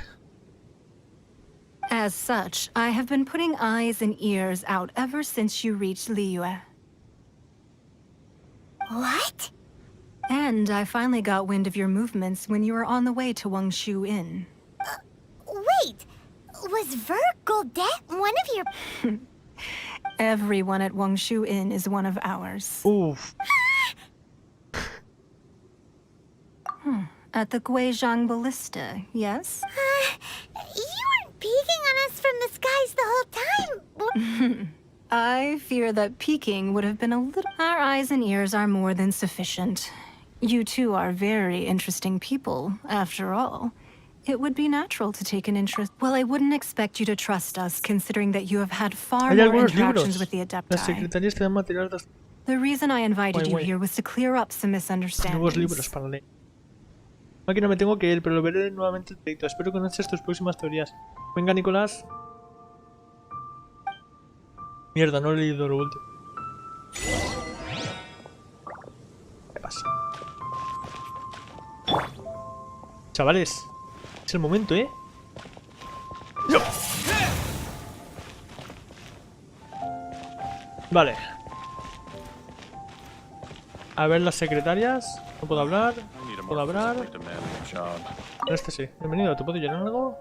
As such, I have been putting eyes and ears out ever since you reached Liyue. What? And I finally got wind of your movements when you were on the way to Wangshu Inn. Wait! Was Ver Goldet one of your... Everyone at Wangshu Inn is one of ours. Uf. At the Guizhang Ballista, yes? You weren't peeking on us from the skies the whole time. I fear that peeking would have been a little... Our eyes and ears are more than sufficient. You two are very interesting people, after all. It would be natural to take an interest. Well, I wouldn't expect you to trust us, considering that you have had far Hay more algunos interactions libros. with the Las Adepti. secretarias te dan material de The reason I invited you Wait. here was to clear up some nuevos libros misunderstandings. para leer. Máquina, me tengo que ir, pero lo veré nuevamente el directo. Espero que conoces tus próximas teorías. Venga, Nicolás. Mierda, no he leído lo último. pasa. Chavales, es el momento, ¿eh? ¡No! Vale. A ver las secretarias. No puedo hablar. No puedo hablar. Este sí. Bienvenido. ¿Te puedo llenar algo?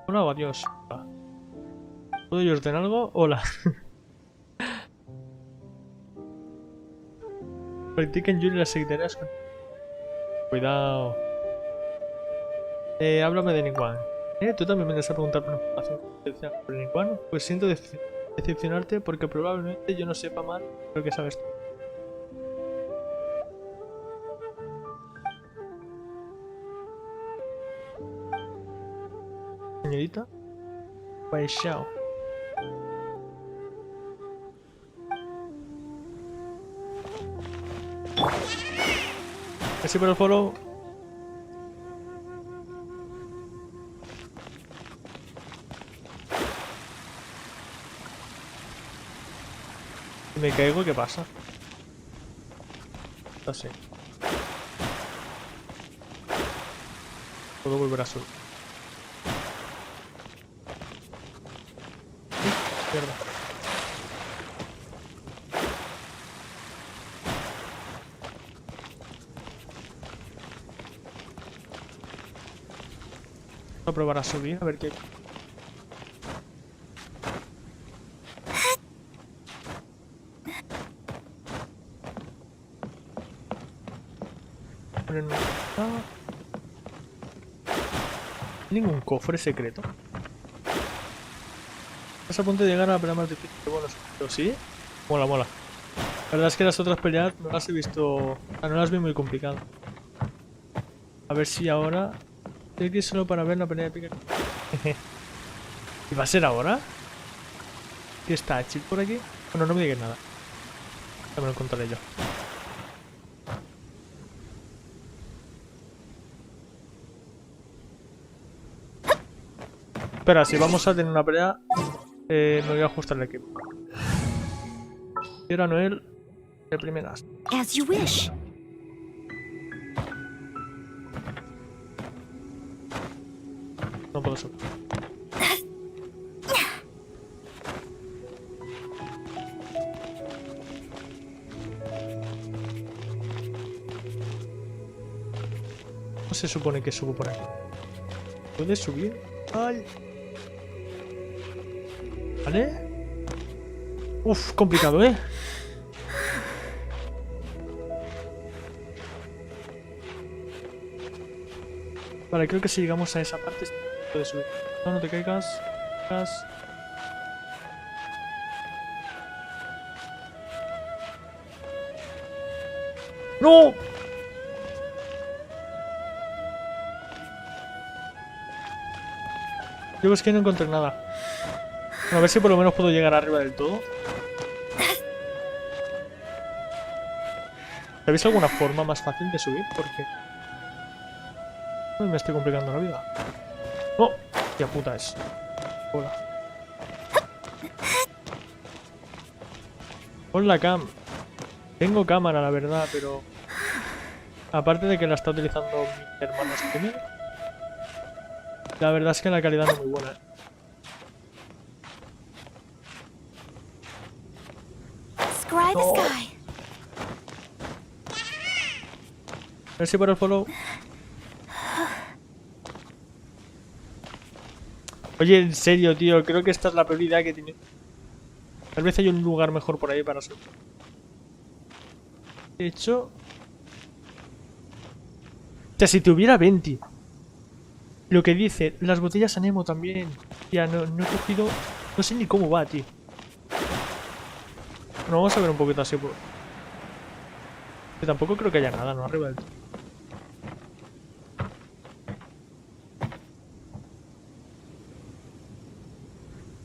Hola o adiós. ¿Puedo yo ordenar algo? Hola. Practiquen Yuri las secretarias. Cuidado. Háblame de Ningguang. ¿Tú también vienes a preguntar por información sobre Ningguang? Pues siento decepcionarte porque probablemente yo no sepa mal lo que sabes tú. Señorita. Wei Xiao. Gracias por el follow. Si me caigo, ¿qué pasa? Así. Puedo volver a subir. Mierda. Voy a probar a subir, a ver qué. Ningún cofre secreto. Estás a punto de llegar a la pelea más difícil. Bueno, pero sí. Mola, mola. La verdad es que las otras peleas no las he visto. No las vi muy complicadas. A ver si ahora. Tengo que ir solo para ver la pelea de pica. ¿Y va a ser ahora? ¿Qué está? ¿Chip por aquí? Bueno, no me digas nada. Ya me lo contaré yo. Espera, si vamos a tener una pelea, me voy a ajustar el equipo. Y ahora Noel, de primeras. As you wish. No puedo subir. ¿Cómo se supone que subo por aquí? ¿Puedes subir? ¡Ay! ¿Vale? Uf, complicado, ¿eh? Vale, creo que si llegamos a esa parte puedes subir. No, no te caigas. ¡No! Yo es que no encontré nada. Bueno, a ver si por lo menos puedo llegar arriba del todo. ¿Sabéis alguna forma más fácil de subir? Porque me estoy complicando la vida. ¡No! ¡Qué puta es! Hola. Hola, Cam. Tengo cámara, la verdad, pero... Aparte de que la está utilizando mi hermano streamer, la verdad es que la calidad no es muy buena, ¿eh? No. Gracias por el follow. Oye, en serio, tío, creo que esta es la prioridad que tiene. Tal vez hay un lugar mejor por ahí para subir. De hecho... O sea, si tuviera 20. Lo que dice, las botellas Anemo también. Ya, no he cogido... No sé ni cómo va, tío. Bueno, vamos a ver un poquito así. Que tampoco creo que haya nada, ¿no? Arriba del todo.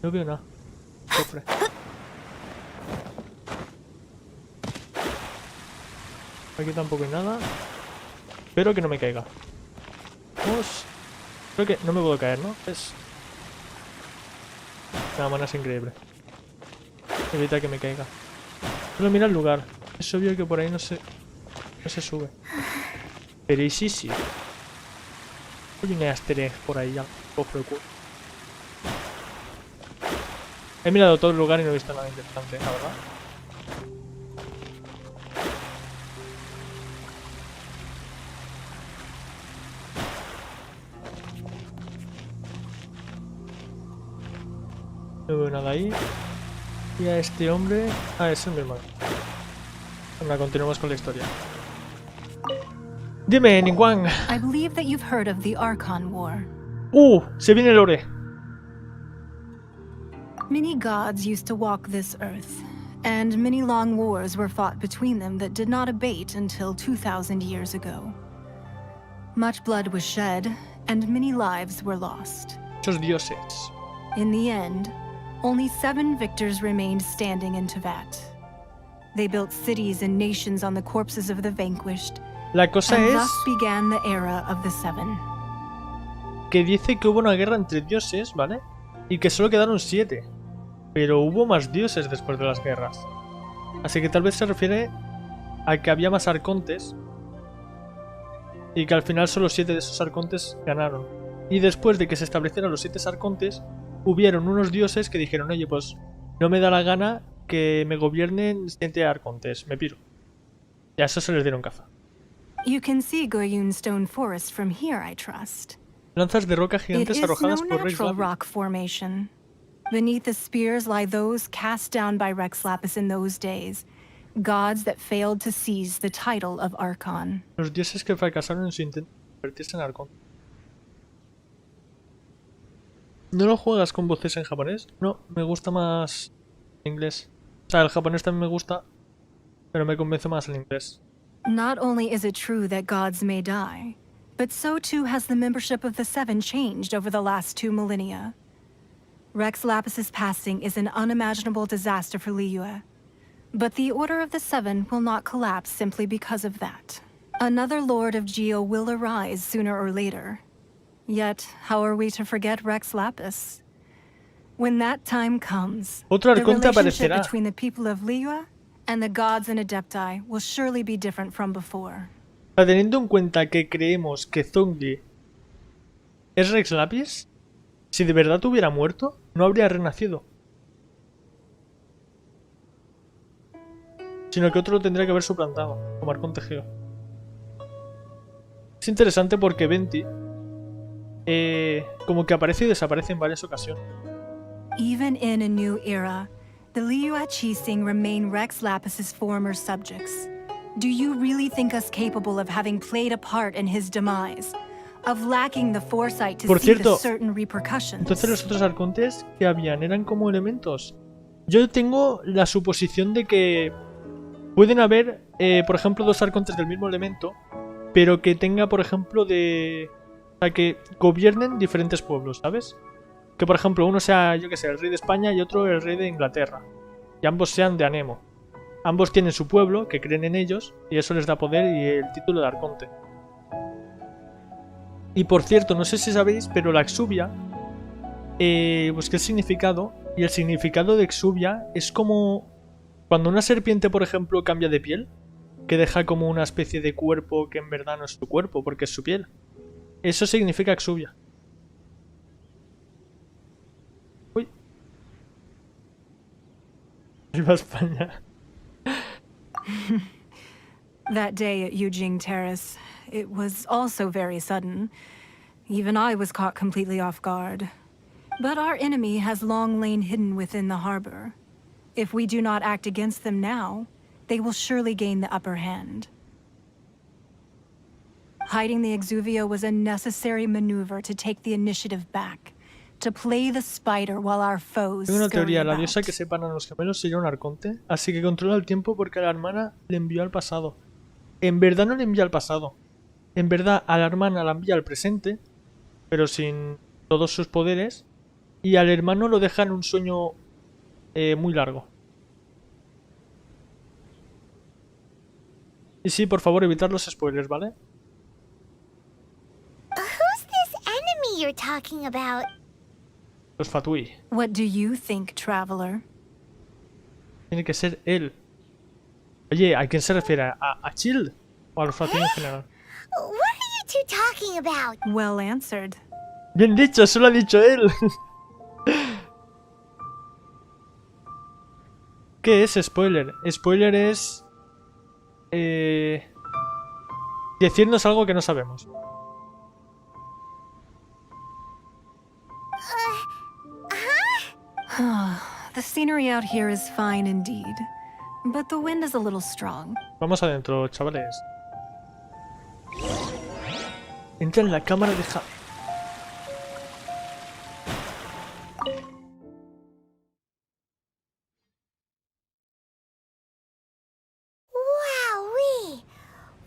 No veo nada. Cofre. Aquí tampoco hay nada. Espero que no me caiga. Vamos. Creo que no me puedo caer, ¿no? Es... La mana es increíble. Evita que me caiga. Solo mira el lugar. Es obvio que por ahí no sé... No se sube. Pero ¿y sí? Hay un easter egg por ahí ya. Cofre oculto. He mirado todo el lugar y no he visto nada interesante, la verdad. No veo nada ahí. Y a este hombre... Ah, es el mismo. Venga, continuamos con la historia. Dime, Ningguang. I believe that you've heard of the Archon War. Se viene el ore. Many gods used to walk this earth, and many long wars were fought between them that did not abate until 2,000 years ago. Much blood was shed, and many lives were lost. Muchos dioses. In the end, only 7 victors remained standing in Tevat. They built cities and nations on the corpses of the vanquished, La cosa and es thus began the era of the 7. que dice que hubo una guerra entre dioses, ¿vale? Y que solo quedaron 7. Pero hubo más dioses después de las guerras. Así que tal vez se refiere a que había más arcontes y que al final solo 7 de esos arcontes ganaron. Y después de que se establecieran los 7 arcontes, hubieron unos dioses que dijeron: oye, pues no me da la gana que me gobiernen 7 arcontes, me piro. Y a eso se les dieron caza. You can see Goyun Stone Forest from here, I trust. Lanzas de roca It gigantes is arrojadas no por Rex natural Lapis. rock formation. Beneath the spears lie those cast down by Rex Lapis in those days, gods that failed to seize the title of Archon. Los dioses que fracasaron en su intento de convertirse en arconte. ¿No lo juegas con voces en japonés? No, me gusta más en inglés. O sea, el japonés también me gusta, pero me convence más el inglés. Not only is it true that gods may die, but so too has the membership of the 7 changed over the last 2 millennia. Rex Lapis's passing is an unimaginable disaster for Liyue, but the Order of the 7 will not collapse simply because of that. Another Lord of Geo will arise sooner or later. Yet, how are we to forget Rex Lapis? When that time comes, Otro the arconte relationship aparecerá. between the people of Liyue and the gods and Adepti will surely be different from before. Teniendo en cuenta que creemos que Zhongli es Rex Lapis, si de verdad hubiera muerto, no habría renacido. Sino que otro lo tendría que haber suplantado, como arconte Geo. Es interesante porque Venti como que aparece y desaparece en varias ocasiones. Even in a new era, the Liyue Qixing remain Rex Lapis's former subjects. Do you really think us capable of having played a part in his demise? Of lacking the foresight to Por see the cierto, certain repercussions? Entonces los otros arcontes que habían eran como elementos. Yo tengo la suposición de que pueden haber, por ejemplo, 2 arcontes del mismo elemento, pero que tenga, por ejemplo, o sea, que gobiernen diferentes pueblos, ¿sabes? Que, por ejemplo, uno sea, yo que sé, el rey de España y otro el rey de Inglaterra. Y ambos sean de Anemo. Ambos tienen su pueblo, que creen en ellos, y eso les da poder y el título de arconte. Y por cierto, no sé si sabéis, pero la Exuvia, busqué el significado, y el significado de Exuvia es como cuando una serpiente, por ejemplo, cambia de piel, que deja como una especie de cuerpo que en verdad no es su cuerpo, porque es su piel. Eso significa Exuvia. Uy. Viva España. That day at Yujing Terrace, it was also very sudden. Even I was caught completely off guard. But our enemy has long lain hidden within the harbor. If we do not act against them now, they will surely gain the upper hand. Hiding the Exuvia was a necessary maneuver to take the initiative back, to play the spider while our foes Tengo una scurry teoría, la about. diosa que separan a los gemelos sería un arconte, así que controla el tiempo porque a la hermana le envió al pasado. En verdad no le envía al pasado. En verdad a la hermana la envía al presente, pero sin todos sus poderes, y al hermano lo deja en un sueño muy largo. Y sí, por favor, evitar los spoilers, ¿vale? Who's this enemy you're talking about? Los Fatui. What do you think, traveler? Tiene que ser él. Oye, ¿a quién se refiere? ¿A Child? O a los Fatih en general. What are you two talking about? Well answered. Bien dicho, eso lo ha dicho él. ¿Qué es spoiler? Spoiler es... decirnos algo que no sabemos. The scenery out here is fine indeed, but the wind is a little strong. Vamos adentro, chavales. Entra en la cámara de Jade. Wowee!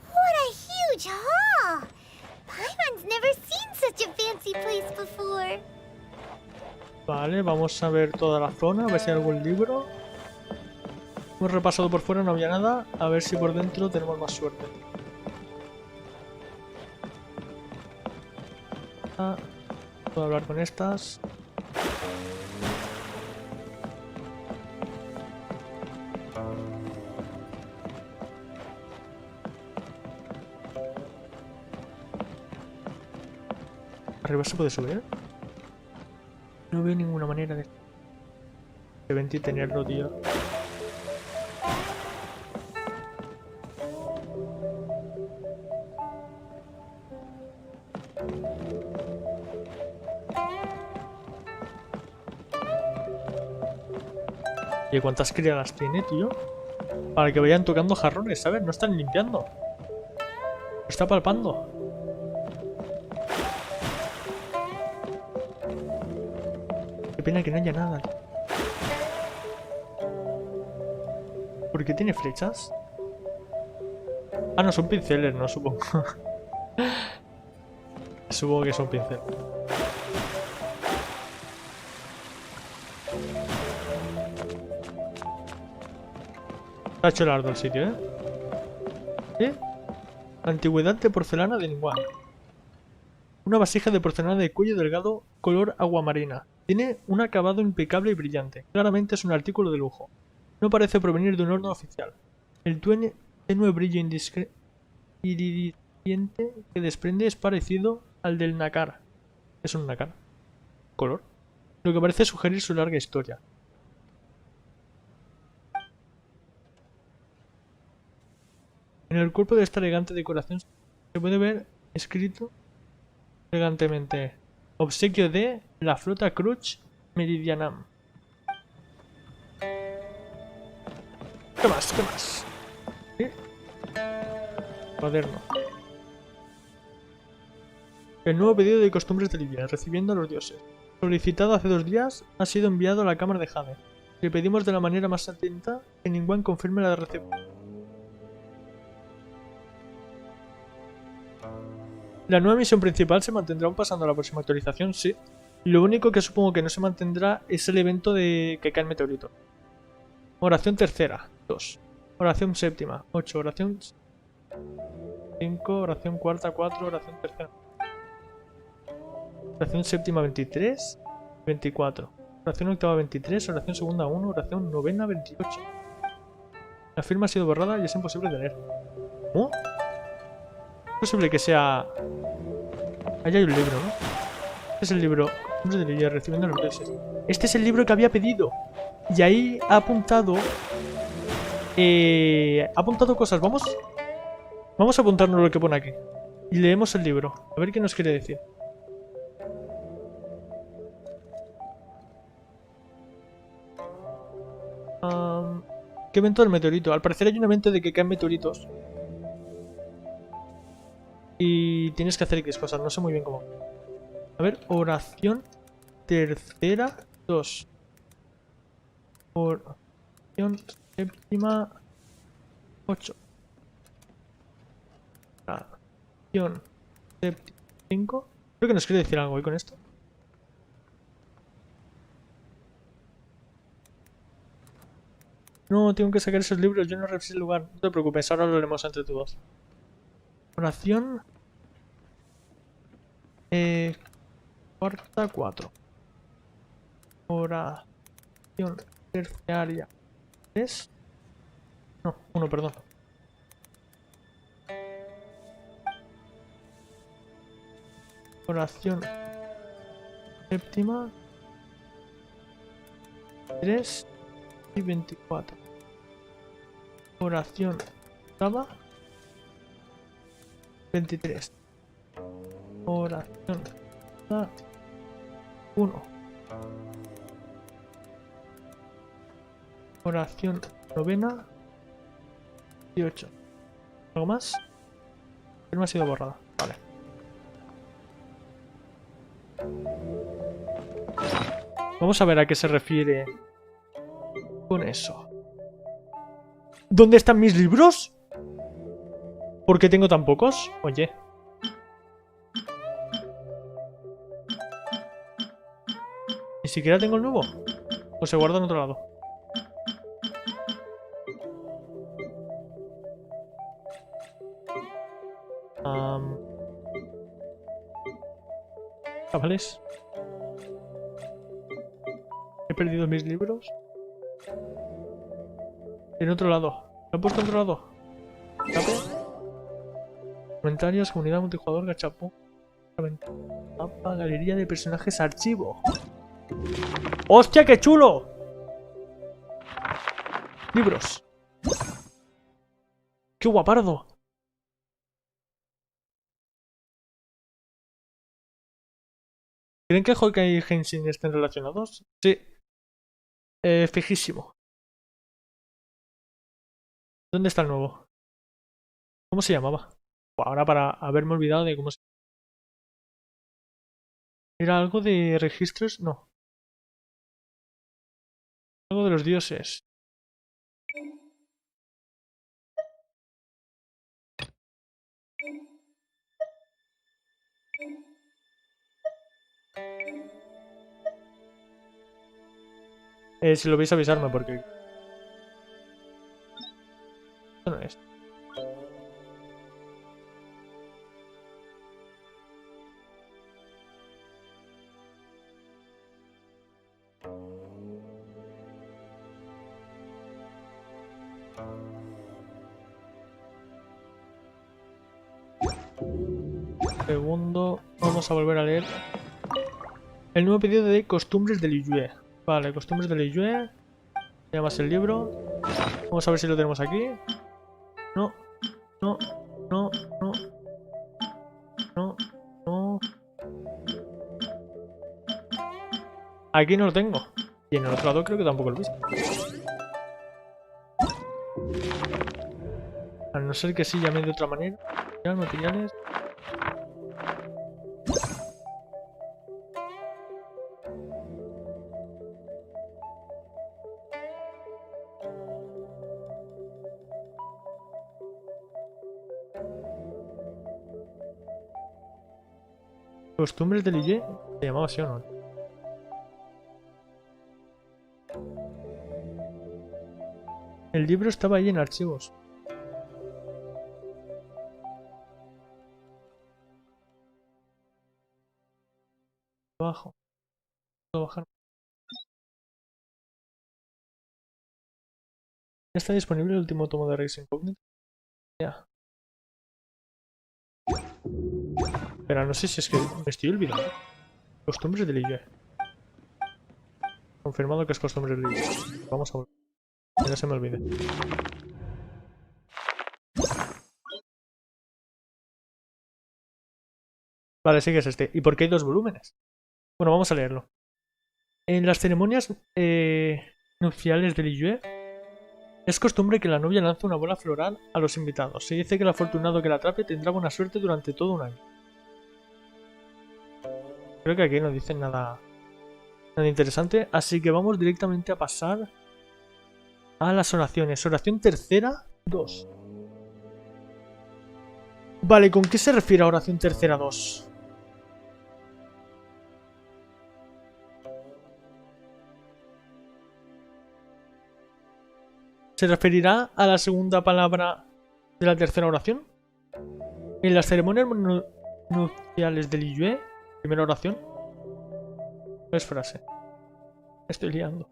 What a huge hall! Paimon's never seen such a fancy place before. Vale, vamos a ver toda la zona, a ver si hay algún libro. Hemos repasado por fuera, no había nada. A ver si por dentro tenemos más suerte. Puedo hablar con estas. ¿Arriba se puede subir? No veo ninguna manera de vente y tenerlo, tío. ¿Y cuántas criadas tiene, tío? Para que vayan tocando jarrones, ¿sabes? No están limpiando. Está palpando. Qué pena que no haya nada. ¿Por qué tiene flechas? Ah, no, son pinceles, no, supongo. Supongo que son pinceles. Está hecho largo el sitio, ¿eh? ¿Eh? Antigüedad de porcelana de Ningguang. Una vasija de porcelana de cuello delgado color aguamarina. Tiene un acabado impecable y brillante. Claramente es un artículo de lujo. No parece provenir de un horno oficial. El tenue brillo iridiscente que desprende es parecido al del nácar. ¿Es un nácar? ¿Color? Lo que parece sugerir su larga historia. En el cuerpo de esta elegante decoración se puede ver escrito elegantemente: obsequio de la flota Crutch Meridianam. ¿Qué más? ¿Qué más? ¿Sí? Cuaderno. El nuevo pedido de costumbres de Lidia, recibiendo a los dioses. Solicitado hace 2 días, ha sido enviado a la cámara de Jade. Le pedimos de la manera más atenta que Ningguang confirme la recepción. La nueva misión principal se mantendrá aún pasando a la próxima actualización, sí. Lo único que supongo que no se mantendrá es el evento de que cae el meteorito. Oración tercera, 2. Oración séptima, 8. Oración 5. Oración cuarta, 4. Oración tercera. Oración séptima, 23. 24. Oración octava, 23. Oración segunda, 1. Oración novena, 28. La firma ha sido borrada y es imposible de leer. ¿Cómo? Es posible que sea... Ahí hay un libro, ¿no? Este es el libro. No se debería recibiendo los dioses. Este es el libro que había pedido. Y ahí ha apuntado... ha apuntado cosas. Vamos a apuntarnos lo que pone aquí. Y leemos el libro. A ver qué nos quiere decir. ¿Qué evento del meteorito? Al parecer hay un evento de que caen meteoritos. Y tienes que hacer X cosas, no sé muy bien cómo. A ver, oración tercera, 2. Oración séptima, 8. Oración séptima, 5. Creo que nos quiere decir algo, ¿y con esto? No, tengo que sacar esos libros, yo no revisé el lugar. No te preocupes, ahora lo leemos entre todos. Oración... cuarta, 4. Oración terciaria 3. No, 1, perdón. Oración séptima. 3 y 24. Oración octava. 23. Oración 1. Oración novena. 18. ¿Algo más? No me ha sido borrada. Vale. Vamos a ver a qué se refiere con eso. ¿Dónde están mis libros? ¿Por qué tengo tan pocos? Oye. Ni siquiera tengo el nuevo. O se guarda en otro lado. Chavales. He perdido mis libros. En otro lado. ¿Lo he puesto en otro lado? ¿Cape? Comentarios, comunidad, multijugador, gachapón. Mapa, galería de personajes, archivo. ¡Hostia, qué chulo! Libros. ¡Qué guapardo! ¿Creen que Hulk y Genshin estén relacionados? Sí. Fijísimo. ¿Dónde está el nuevo? ¿Cómo se llamaba? Ahora para haberme olvidado de cómo se... ¿Era algo de registros? No. Algo de los dioses. Si lo veis avisarme porque... Esto no es. Segundo, vamos a volver a leer el nuevo pedido de costumbres de Liyue. Vale, costumbres de Liyue. Llamas el libro. Vamos a ver si lo tenemos aquí. No, no, no, no. No, no. Aquí no lo tengo. Y en el otro lado creo que tampoco lo he visto. A no ser que sí llame de otra manera. Ya, materiales. Costumbres de Liyue. ¿Se llamaba así o no? El libro estaba ahí en archivos. Abajo. Puedo bajar. Ya está disponible el último tomo de Rex Incógnito. Ya. Pero no sé si es que me estoy olvidando. Costumbres de Liyue. Confirmado que es costumbres de Liyue. Vamos a volver. Que no se me olvide. Vale, sí que es este. ¿Y por qué hay dos volúmenes? Bueno, vamos a leerlo. En las ceremonias nupciales de Liyue es costumbre que la novia lance una bola floral a los invitados. Se dice que el afortunado que la atrape tendrá buena suerte durante todo un año. Creo que aquí no dicen nada interesante, así que vamos directamente a pasar a las oraciones. Oración tercera 2. Vale, ¿con qué se refiere a oración tercera 2? ¿Se referirá a la segunda palabra de la tercera oración? En las ceremonias nupciales de Liyue, primera oración. No es frase. Estoy liando.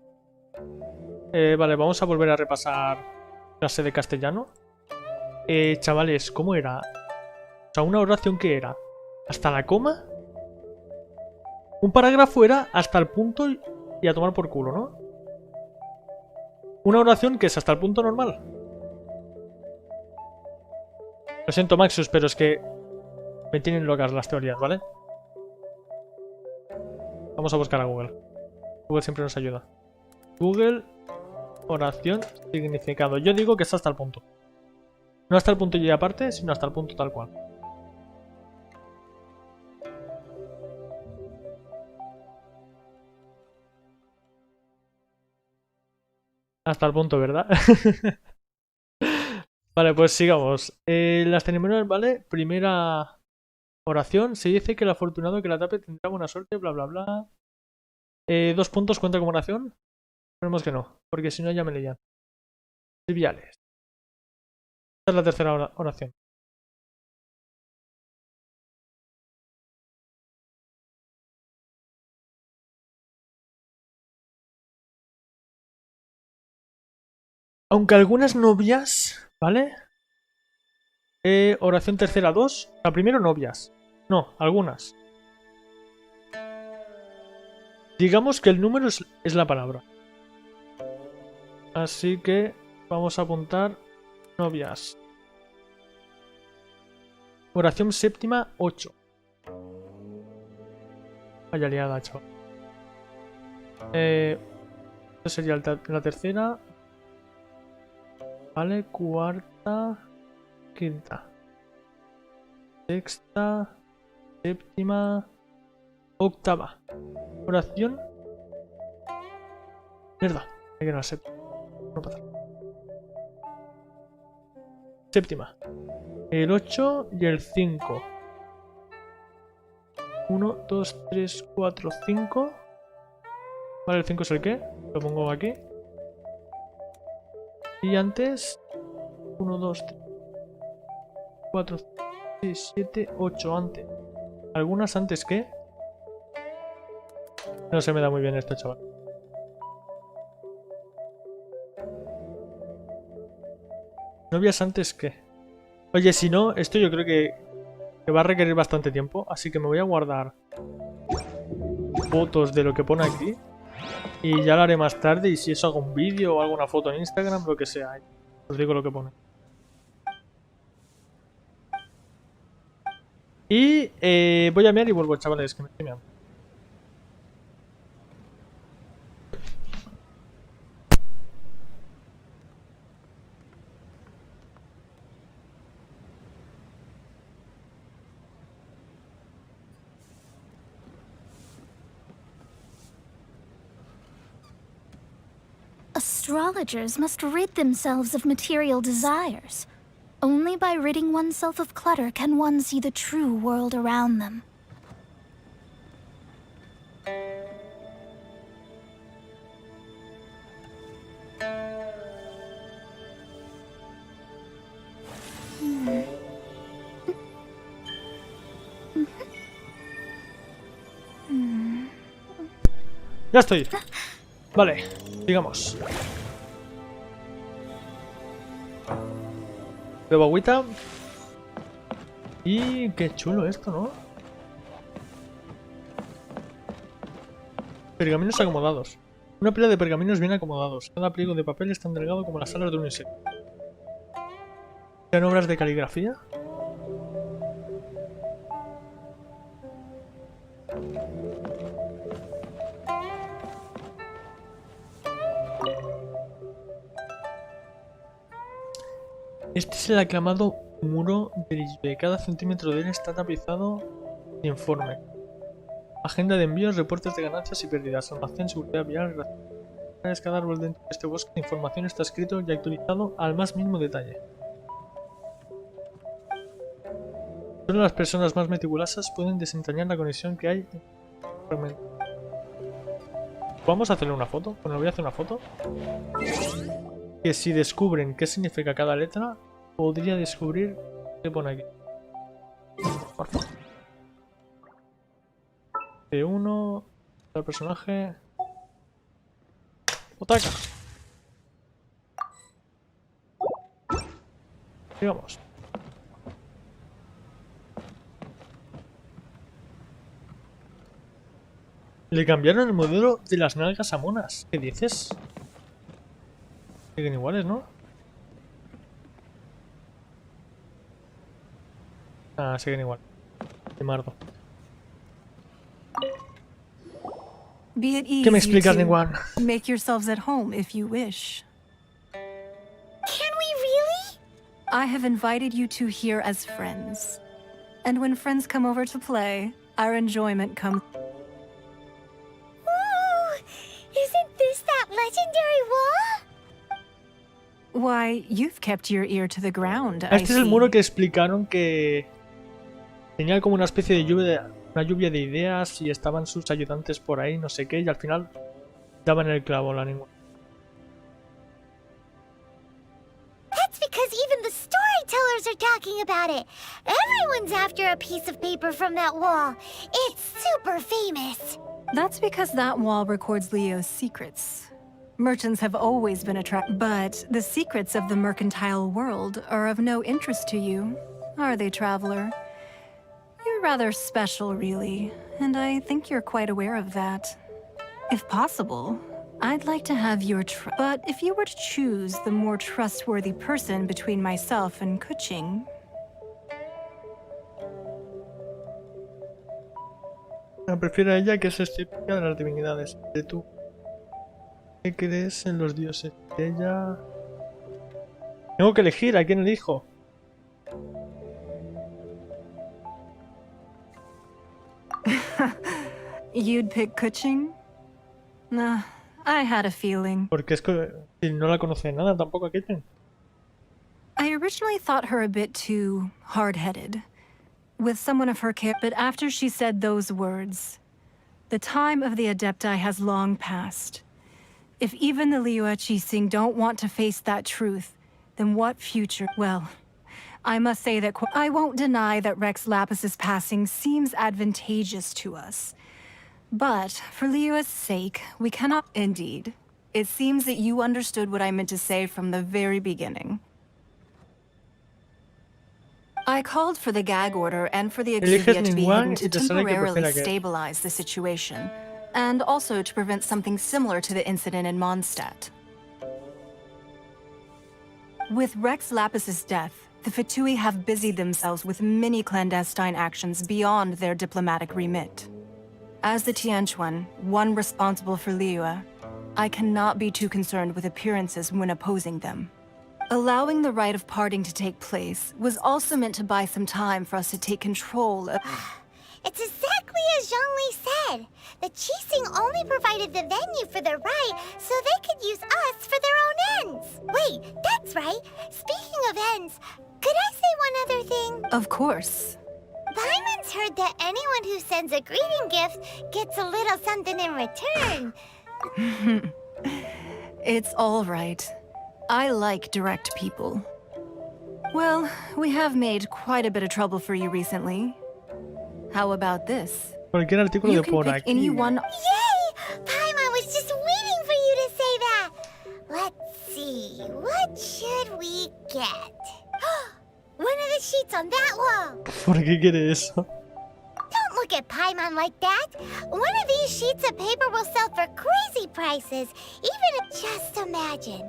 Vale, vamos a volver a repasar clase de castellano. Chavales, ¿cómo era? O sea, una oración que era hasta la coma Un parágrafo era hasta el punto y a tomar por culo, ¿no? Una oración que es hasta el punto normal. Lo siento, Maxus, pero es que me tienen locas las teorías, ¿vale? Vamos a buscar a Google. Google siempre nos ayuda. Google, oración, significado. Yo digo que es hasta el punto. No hasta el punto y aparte, sino hasta el punto tal cual. Hasta el punto, ¿verdad? Vale, pues sigamos. Las ceremonias, ¿vale? Primera oración. Se dice que el afortunado que la tape tendrá buena suerte, bla, bla, bla. 2 puntos cuenta como oración. Esperemos que no, porque si no ya me leían. Triviales. Esta es la tercera oración. Aunque algunas novias, ¿vale? Oración tercera 2. La primera novias. No, algunas. Digamos que el número es la palabra. Así que vamos a apuntar novias. Oración séptima 8. Vaya liada, chaval. Esta sería la tercera. Vale, cuarta, quinta, sexta, séptima, octava. Oración. Mierda, hay que no la séptima. No pasa. Séptima. El 8 y el 5. 1, 2, 3, 4, 5. Vale, el 5 es el que. Lo pongo aquí. Y antes 1, 2, 3, 4, 6, 7, 8 antes. ¿Algunas antes que? No se me da muy bien esto, chaval. Novias antes que. Oye, si no, esto yo creo que va a requerir bastante tiempo. Así que me voy a guardar fotos de lo que pone aquí. Y ya lo haré más tarde. Y si eso hago un vídeo o alguna foto en Instagram, lo que sea. Os digo lo que pone. Y voy a mear y vuelvo, chavales, que me estoy meando. Astrologers must rid themselves of material desires. Only by ridding oneself of clutter can one see the true world around them. Ya estoy. Vale, digamos. Bebo agüita. Y qué chulo esto, ¿no? Pergaminos acomodados. Una pila de pergaminos bien acomodados. Cada pliego de papel es tan delgado como las alas de un insecto. ¿Sean obras de caligrafía? Este es el aclamado muro de Lisbeth. Cada centímetro de él está tapizado de informe. Agenda de envíos, reportes de ganancias y pérdidas, almacén, seguridad vial, gracias. Cada árbol dentro de este bosque de información está escrito y actualizado al más mínimo detalle. Solo las personas más meticulosas pueden desentrañar la conexión que hay en el fragmento. Vamos a hacerle una foto. Bueno, voy a hacer una foto. Que si descubren qué significa cada letra, podría descubrir qué pone aquí. Por favor. C1, el personaje. Otaka. Digamos. Le cambiaron el modelo de las nalgas a monas. ¿Qué dices? Siguen iguales, ¿no? Ah, siguen igual. De mardo. Be at ease, ¿Qué me you explicas, two. Ningguan? Make yourselves at home if you wish. Can we really? I have invited you two here as friends. And when friends come over to play, our enjoyment comes. Ooh, isn't this that legendary wall? Why, you've kept your ear to the ground, I Este es el see. muro que explicaron que tenía como una especie de una lluvia de ideas y estaban sus ayudantes por ahí, no sé qué, y al final daban el clavo la Ningguan. That's because even the storytellers are talking about it. Everyone's after a piece of paper from that wall. It's super famous. That's because that wall records Leo's secrets. Merchants have always been attracted, but the secrets of the mercantile world are of no interest to you, are they, traveler? You're rather special, really, and I think you're quite aware of that. If possible, I'd like to have your but if you were to choose the more trustworthy person between myself and Kuching... Prefiero a ella, que es escéptica de las divinidades. De tú, ¿qué crees en los dioses? Ella... Tengo que elegir a quién elijo. You'd pick Kuching? Nah, I had a feeling. Porque es que si no la conoce de nada tampoco a Caitlyn. I originally thought her a bit too hard-headed, with someone of her care, but after she said those words, the time of the Adepti has long passed. If even the Liyue Qixing don't want to face that truth, then what future? Well, I must say that I won't deny that Rex Lapis's passing seems advantageous to us. But for Liyue's sake, we cannot... Indeed. It seems that you understood what I meant to say from the very beginning. I called for the gag order and for the Exuvia to be hidden to temporarily stabilize the situation, and also to prevent something similar to the incident in Mondstadt. With Rex Lapis's death, the Fatui have busied themselves with many clandestine actions beyond their diplomatic remit. As the Tianquan, one responsible for Liyue, I cannot be too concerned with appearances when opposing them. Allowing the rite of parting to take place was also meant to buy some time for us to take control of... It's exactly as Zhongli said. The Qixing only provided the venue for their rite so they could use us for their own ends. Wait, that's right. Speaking of ends, could I say one other thing? Of course. Paimon's heard that anyone who sends a greeting gift gets a little something in return. It's all right. I like direct people. Well, we have made quite a bit of trouble for you recently. How about this? Cualquier artículo You de por can pick aquí. anyone... Yay! Paimon was just waiting for you to say that. Let's see, what should we get? One of the sheets on that wall. ¿Por qué quiere eso? Don't look at Paimon like that. One of these sheets of paper will sell for crazy prices. Even if, just imagine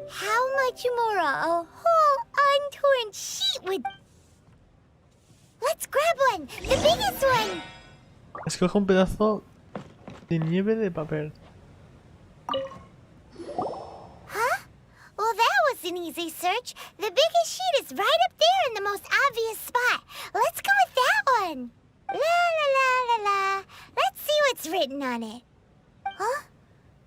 how much more a whole untorn sheet would... Let's grab one, the biggest one. Escoge un pedazo de nieve de papel. Huh? Well, that was an easy search. The biggest sheet is right up there in the most obvious spot. Let's go with that one. La la la la la. Let's see what's written on it. Huh?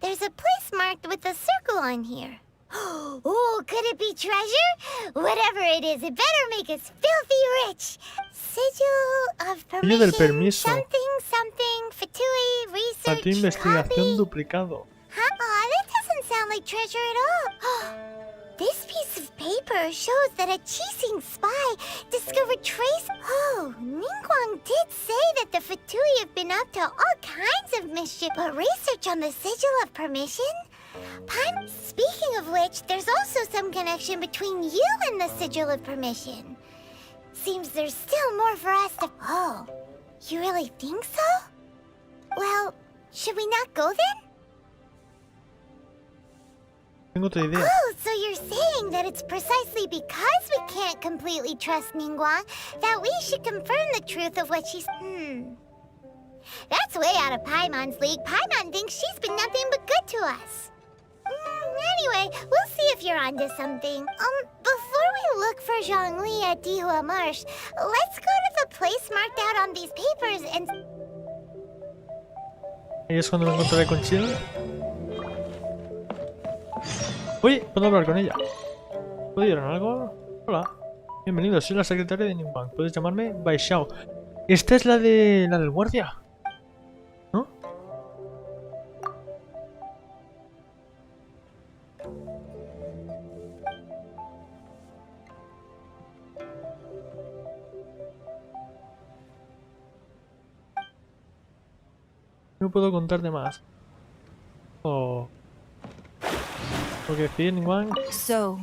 There's a place marked with a circle on here. Oh, could it be treasure? Whatever it is, it better make us filthy rich. Sigil of Sello del permission, permiso. something, Fatui, research, Fatui investigación hobby. duplicado. Huh? Aw, that doesn't sound like treasure at all. This piece of paper shows that a Qixing spy discovered trace... Oh, Ningguang did say that the Fatui have been up to all kinds of mischief, but research on the Sigil of Permission? Speaking of which, there's also some connection between you and the Sigil of Permission. Seems there's still more for us to... Oh, you really think so? Well, Should we not go then? Tengo otra idea. Oh, so you're saying that it's precisely because we can't completely trust Ningguang that we should confirm the truth of what she's... That's way out of Paimon's league. Paimon thinks she's been nothing but good to us. Anyway, we'll see if you're onto something. Before we look for Zhongli at Dihua Marsh, let's go to the place marked out on these papers and... Ahí es cuando me encontraré con Chill. Uy, puedo hablar con ella. ¿Pudieron algo? Hola. Bienvenido, soy la secretaria de Ningguang. Puedes llamarme Bai Xiao. Esta es la del guardia, ¿no? No puedo contarte más. Oh. ¿Por qué decir, Ningguang? So,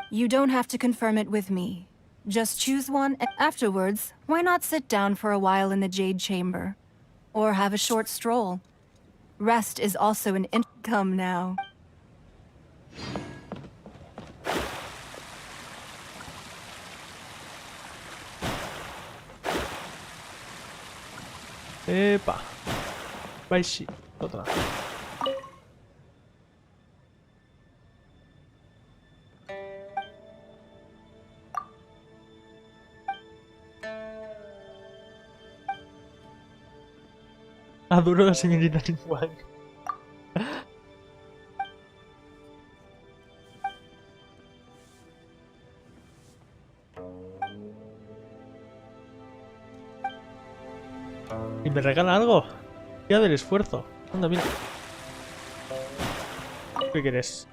you don't have to confirm it with me. Just choose one, and afterwards, why not sit down for a while in the Jade Chamber? Or have a short stroll. Rest is also an income now. Epa. Baishi. Otra. Adoro a la señorita Ningguang. ¿Y me regala algo? Día del esfuerzo. Anda, mira. ¿Qué quieres?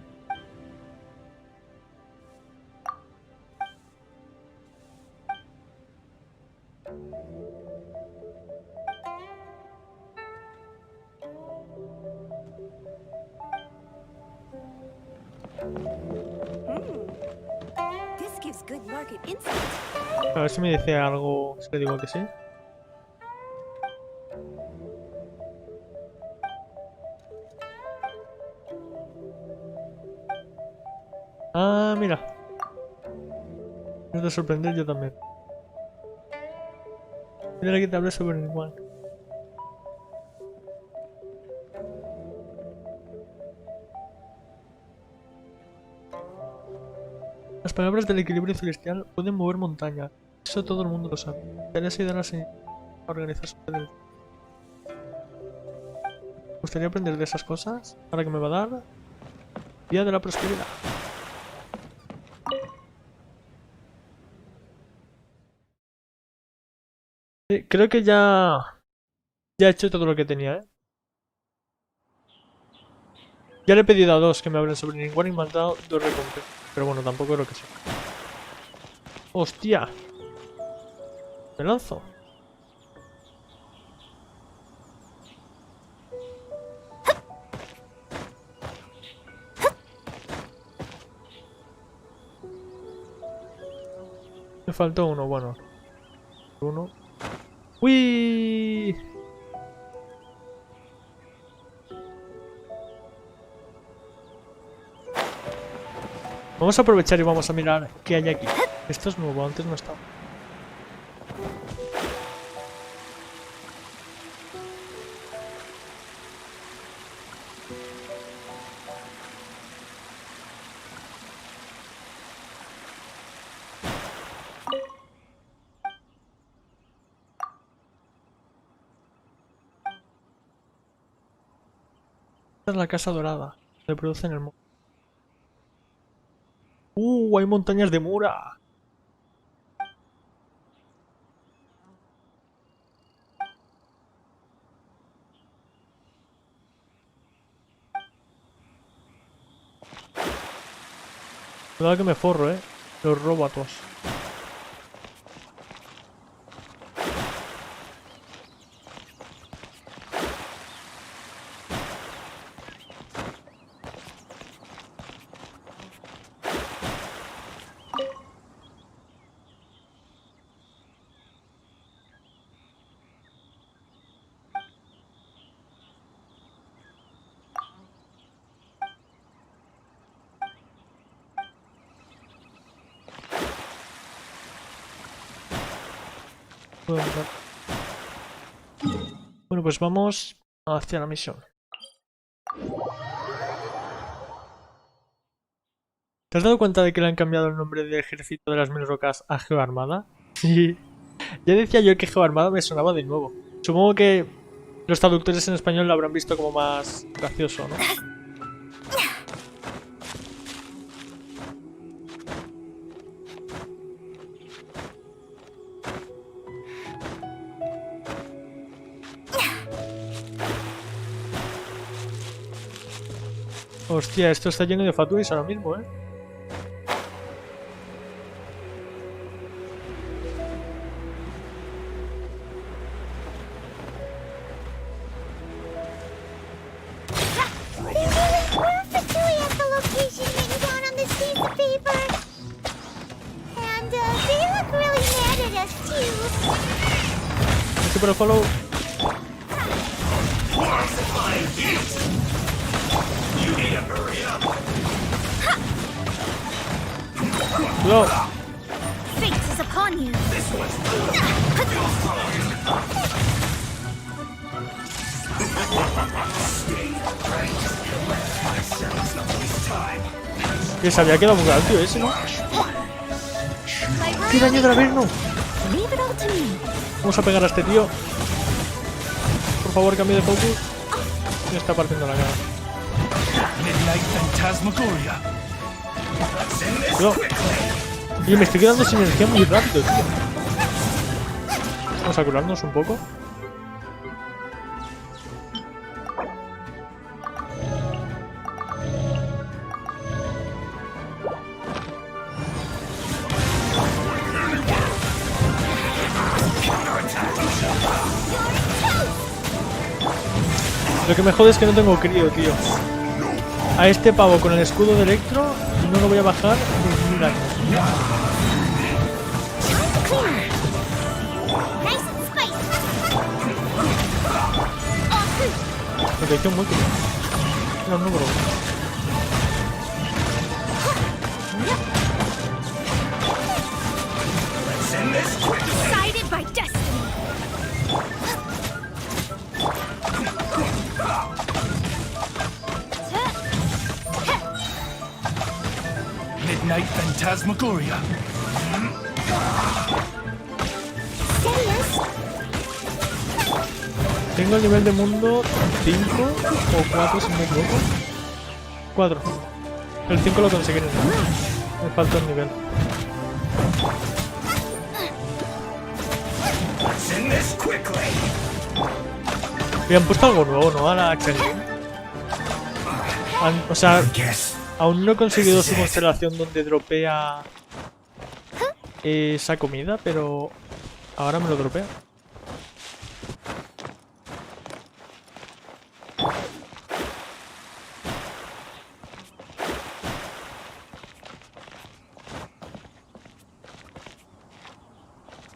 A ver si me dice algo. Si le digo que sí. Ah, mira. No te sorprender, yo también. Mira que te hablé sobre el igual. Las palabras del equilibrio celestial pueden mover montañas. Eso todo el mundo lo sabe. Tareas y darás a organizar su poder. ¿Me gustaría aprender de esas cosas? ¿Ahora que me va a dar? Día de la prosperidad. Sí, creo que ya he hecho todo lo que tenía, ¿eh? Ya le he pedido a dos que me hablen sobre Ningguang y me han dado dos recompensas. Pero bueno, tampoco es lo que sé. ¡Hostia! Me lanzo. Me faltó uno, bueno. Uno. ¡Uy! Vamos a aprovechar y vamos a mirar qué hay aquí. Esto es nuevo, antes no estaba. Esta es la casa dorada. Se produce en el mundo. Hay montañas de Mura. Cuidado que me forro, los robo a todos. Puedo entrar. Bueno, pues vamos hacia la misión. ¿Te has dado cuenta de que le han cambiado el nombre del ejército de las mil rocas a Geoarmada? Sí. Ya decía yo que Geoarmada me sonaba de nuevo. Supongo que los traductores en español lo habrán visto como más gracioso, ¿no? Hostia, esto está lleno de fatuis ahora mismo, ¿eh? Por el follow. Cuidado. Fate is upon you. Que se había quedado muy alto ese, ¿no? ¡Qué daño del averno! Vamos a pegar a este tío. Por favor, cambie de focus. Me está partiendo la cara. Cuidado. Y me estoy quedando sin energía muy rápido, tío. Vamos a curarnos un poco. Lo que me jode es que no tengo crío, tío. A este pavo con el escudo de Electro no lo voy a bajar ni 1000 años. Protección múltiple. No, no, bro. Decided by destiny. Midnight Phantasmagoria. Tengo el nivel de mundo 5 o 4 si no me equivoco. 4. El 5 lo conseguiré. Me falta un nivel. Me han puesto algo nuevo, ¿no? A la Genshin. O sea, aún no he conseguido su constelación donde dropea esa comida, pero ahora me lo dropea.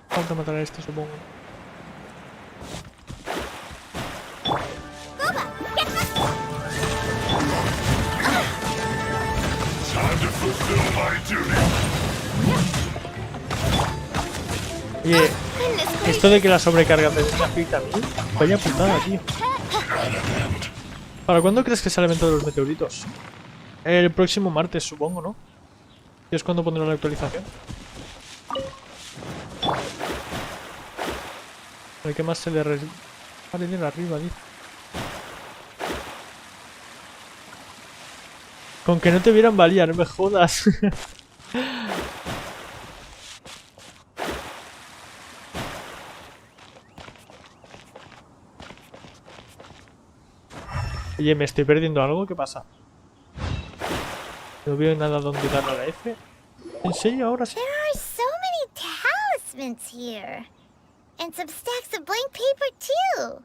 Falta matar a este, supongo. Oye, esto de que la sobrecarga me afecta a mí, vaya putada, tío. ¿Para cuándo crees que sale el evento de los meteoritos? El próximo martes, supongo, ¿no? Y es cuando pondrán la actualización. ¿Qué más se le vale de arriba, dice? Con que no te vieran valía, no me jodas. Oye, ¿me estoy perdiendo algo? ¿Qué pasa? No veo nada donde darle a la F. ¿En serio? Ahora sí. There are so many talismans here. And some stacks of blank paper too.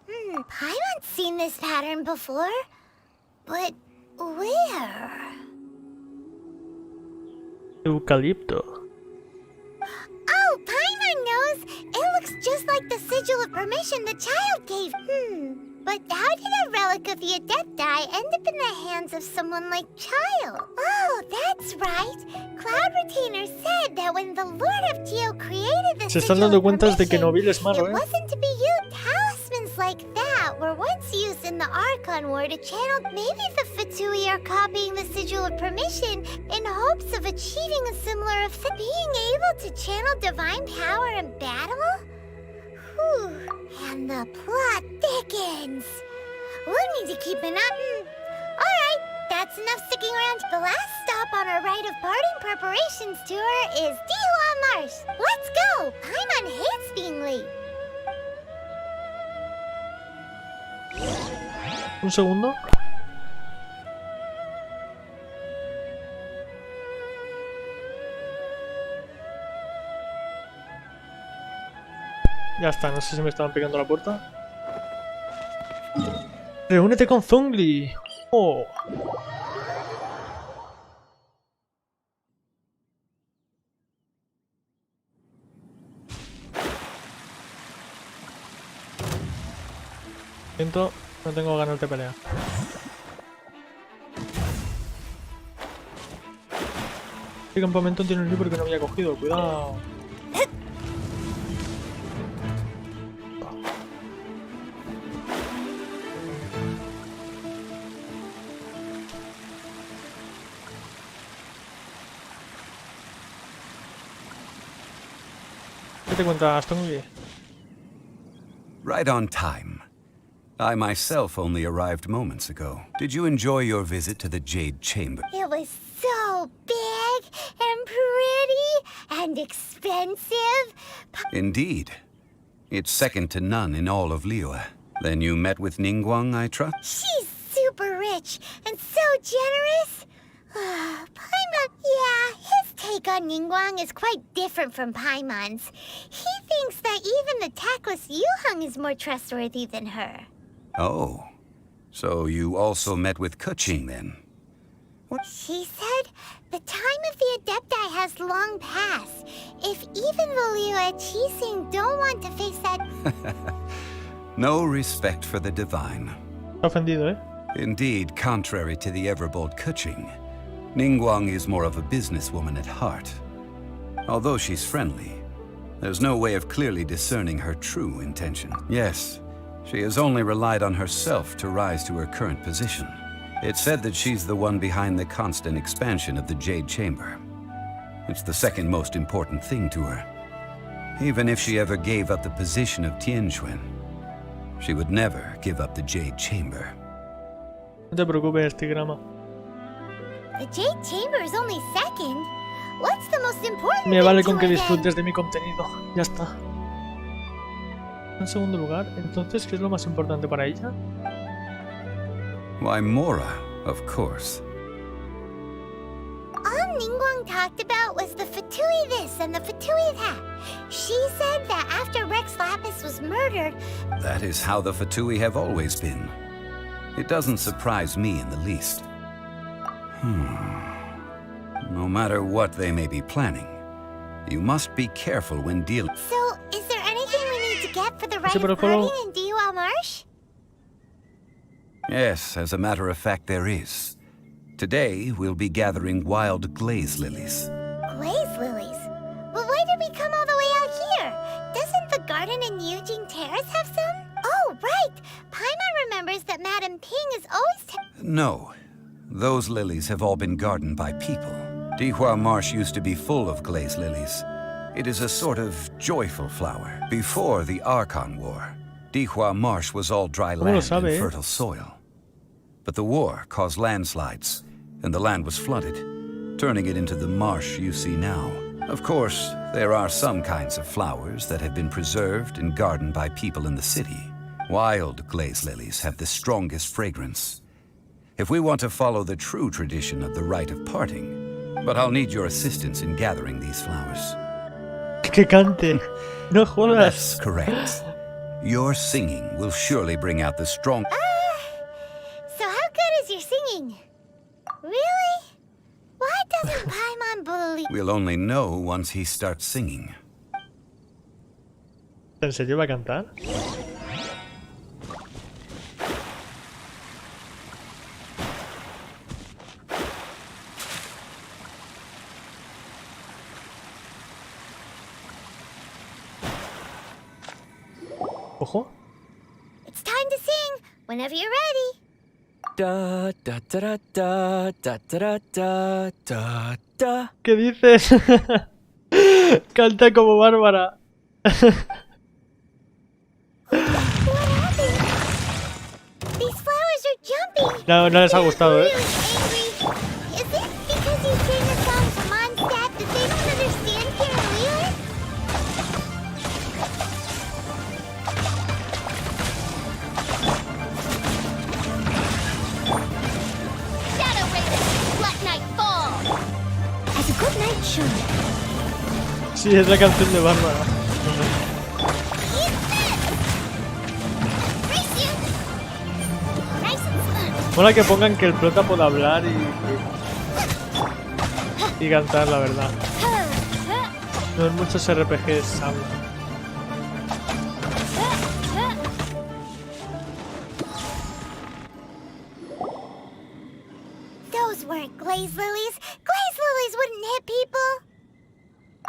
I haven't seen this pattern before. But where? Eucalipto. Oh, Paimon knows! It looks just like the sigil of permission the child gave. But how did a relic of the Adepti end up in the hands of someone like Child? Oh, that's right. Cloud Retainer said that when the Lord of Geo created the Se están dando cuenta de que Noville es malo, It wasn't to be you. Talismans like that were once used in the Archon War to channel. Maybe the Fatui are copying the Sigil of Permission in hopes of achieving a similar effect. Being able to channel divine power in battle? Whew. And the plot thickens. We'll need to keep an eye. Alright, that's enough sticking around. The last stop on our rite of parting preparations tour is Dihua Marsh. Let's go! Paimon hates being late. Un segundo. Ya está, no sé si me estaban pegando la puerta. Reúnete con Zhongli. Oh. Siento, no tengo ganas de pelear. Este campamento tiene un libro que no había cogido, cuidado. ¿Qué te cuentas, Zhongli? Right on time. I myself only arrived moments ago. Did you enjoy your visit to the Jade Chamber? It was so big and pretty and expensive. Indeed. It's second to none in all of Liyue. Then you met with Ningguang, I trust? She's super rich and so generous. Paimon, yeah, his take on Ningguang is quite different from Paimon's. He thinks that even the tactless Yuheng is more trustworthy than her. Oh. So you also met with Keqing then? What? She said the time of the Adepti has long passed. If even the Liyue Qixing don't want to face that... No respect for the divine. Ofendido, ¿eh? Indeed, contrary to the ever-bold Keqing, Ningguang is more of a businesswoman at heart. Although she's friendly, there's no way of clearly discerning her true intention. Yes, she has only relied on herself to rise to her current position. It's said that she's the one behind the constant expansion of the Jade Chamber. It's the second most important thing to her. Even if she ever gave up the position of Tianquan, she would never give up the Jade Chamber. No te preocupes, Tigrama. The Jade Chamber is only second. What's the most important Me vale thing con to que her then? disfrutes de mi contenido. Ya está. En segundo lugar, entonces, ¿qué es lo más importante para ella? Why, Mora, of course. All Ningguang talked about was the Fatui this and the Fatui that. She said that after Rex Lapis was murdered... That is how the Fatui have always been. It doesn't surprise me in the least. No matter what they may be planning, you must be careful when dealing... So, is there anything we need to get for the rite pero of parting follow- in Dihua Marsh? Yes, as a matter of fact, there is. Today, we'll be gathering wild glaze lilies. Glaze lilies? But why did we come all the way out here? Doesn't the garden in Eugene Terrace have some? Oh, right! Paimon remembers that Madame Ping is always... No, those lilies have all been gardened by people. Dihua Marsh used to be full of glaze lilies. It is a sort of joyful flower. Before the Archon War, Dihua Marsh was all dry ¿Cómo lo land sabe, and eh? fertile soil. But the war caused landslides, and the land was flooded, turning it into the marsh you see now. Of course, there are some kinds of flowers that have been preserved and gardened by people in the city. Wild glaze lilies have the strongest fragrance. If we want to follow the true tradition of the rite of parting, but I'll need your assistance in gathering these flowers. Que cante. No jodas. That's correct. Your singing will surely bring out the strong... So how good is your singing? Really? Why doesn't Paimon believe... We'll only know once he starts singing. ¿En serio va a cantar? Ojo. It's time to sing whenever you're ready. Da da da da da da da da da. ¿Qué dices? Canta como Bárbara. These flowers are jumping. No les ha gustado, Really angry. Is it because you sing a song to Mondstadt that they don't understand Carolina? Shadow Raven, let night fall. As a good night should. Sí, es la canción de Bárbara. Mola que pongan que el prota pueda hablar y cantar, la verdad. No en muchos RPGs hablan. Those weren't glaze lilies. Glaze lilies wouldn't hit people.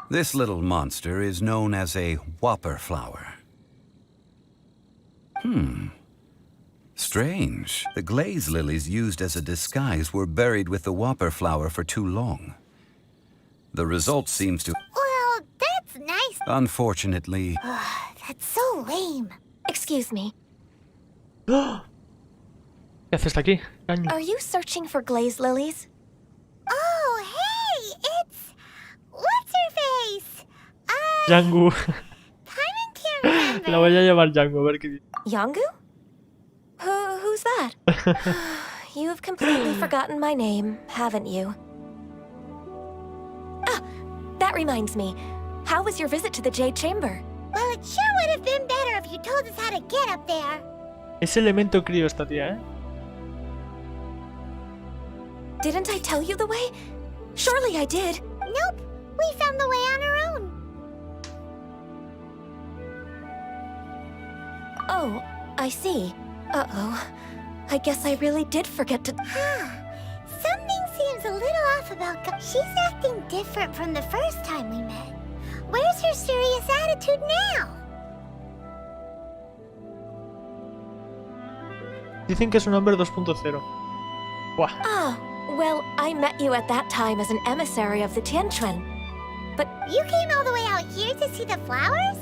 This little monster is known as a whopper flower. Strange. The glaze lilies used as a disguise were buried with the whopper flower for too long. The result seems to... Well, that's nice. Unfortunately... That's so lame. Excuse me. ¿Qué haces aquí? Caño. Are you searching for glaze lilies? Oh, hey, it's... What's her face? Yangu. Paimon can't remember. La voy a llevar Yangu, a ver qué dice. Yangu? Who's that? You've completely forgotten my name, haven't you? Ah, that reminds me. How was your visit to the Jade Chamber? Well, it sure would have been better if you told us how to get up there. Es elemento crío esta tía, ¿eh? Didn't I tell you the way? Surely I did. Nope, we found the way on our own. Oh, I see. Uh-oh. I guess I really did forget to... Something seems a little off about... She's acting different from the first time we met. Where's her serious attitude now? Dicen que es un hombre 2.0. Buah. Ah, well, I met you at that time as an emissary of the Tianquan. But you came all the way out here to see the flowers?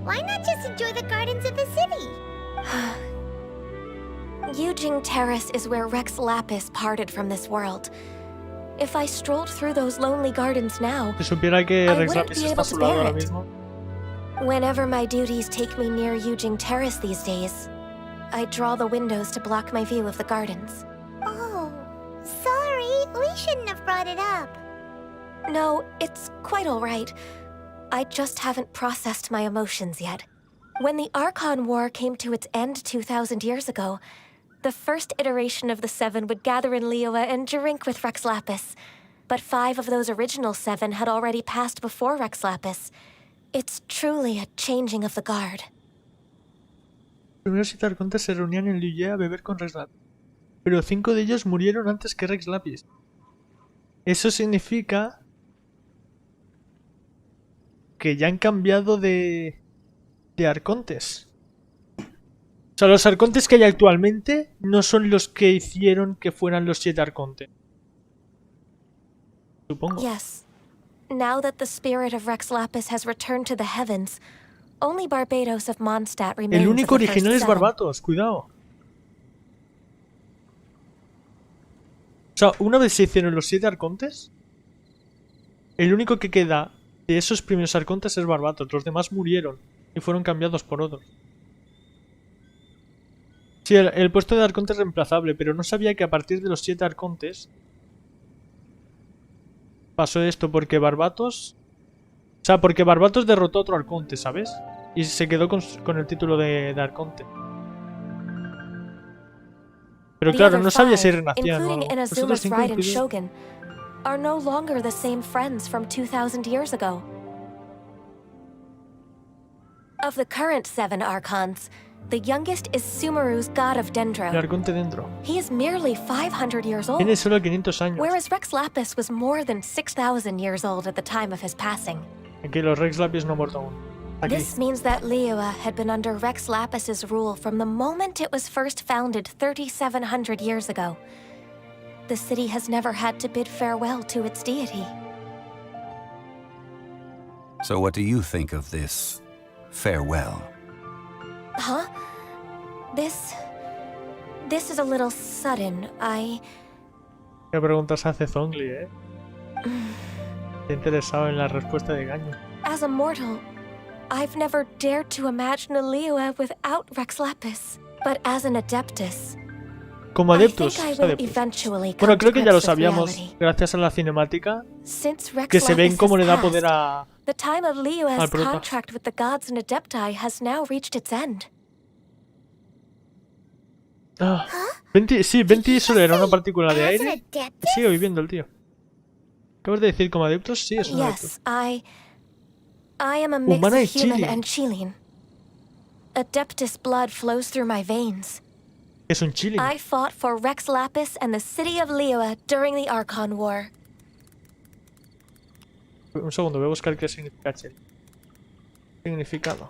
Why not just enjoy the gardens of the city? Yujing Terrace is where Rex Lapis parted from this world. If I strolled through those lonely gardens now, Si supiera que I Rex wouldn't Lapis be está able a su to lado bear ahora it. mismo. Whenever my duties take me near Yujing Terrace these days, I draw the windows to block my view of the gardens. Oh, sorry. We shouldn't have brought it up. No, it's quite all right. I just haven't processed my emotions yet. When the Archon War came to its end 2,000 years ago, the first iteration of the Seven would gather in Liyue and drink with Rex Lapis. But 5 of those original 7 had already passed before Rex Lapis. It's truly a changing of the guard. Los primeros 7 arcontes se reunían en Liyue a beber con Rex Lapis, pero 5 de ellos murieron antes que Rex Lapis. Eso significa que ya han cambiado de arcontes. O sea, los arcontes que hay actualmente no son los que hicieron que fueran los 7 arcontes. Supongo. Yes. Now that the spirit of Rex Lapis has returned to the heavens, only Barbados of Mondstadt remains. El único of the original first es 7. Barbatos, cuidado. O sea, una vez se hicieron los 7 arcontes, el único que queda de esos primeros arcontes es Barbatos. Los demás murieron y fueron cambiados por otros. Sí, el puesto de arconte es reemplazable, pero no sabía que a partir de los 7 arcontes pasó esto, porque Barbatos... O sea, porque Barbatos derrotó a otro arconte, ¿sabes? Y se quedó con el título de arconte. Pero claro, no sabía si renacían o algo. Los otros 5 Ride and incluidos. Shogun are no longer the same friends from 2,000 years ago. Of the current 7 Archons, the youngest is Sumeru's god of El Dendro. arconte dentro. He is merely 500 years old, Tiene solo 500 años. whereas Rex Lapis was more than 6,000 years old at the time of his passing. Aquí los Rex Lapis no ha muerto aún. Aquí. This means that Liyue had been under Rex Lapis's rule from the moment it was first founded 3,700 years ago. The city has never had to bid farewell to its deity. So what do you think of this farewell? Huh? This is a little sudden. ¿Qué preguntas hace Zhongli, eh? Estoy interesado en la respuesta de Gaño. As a mortal, I've never dared to imagine a Liyue without Rex Lapis. But as an Adeptus, Como adeptos, I think I will eventually come bueno, creo to que ya lo grips with sabíamos reality. gracias a la cinemática, Since Rex que se ven Lapis cómo le has da poder passed, a... the time of al Liyue's prota. contract with the gods and Adepti has now reached its end. Ah, sí, 20 solo era una partícula de aire y sigue viviendo el tío. ¿Acabas de decir como adeptos? Sí, es un adepto. Yes, I am a mix Humana y of human Chilean. and Chilean. Adeptus blood flows through my veins. Es un chilling. I fought for Rex Lapis and the city of Liyue during the Archon War. Un segundo, voy a buscar qué significa chilling. Significado.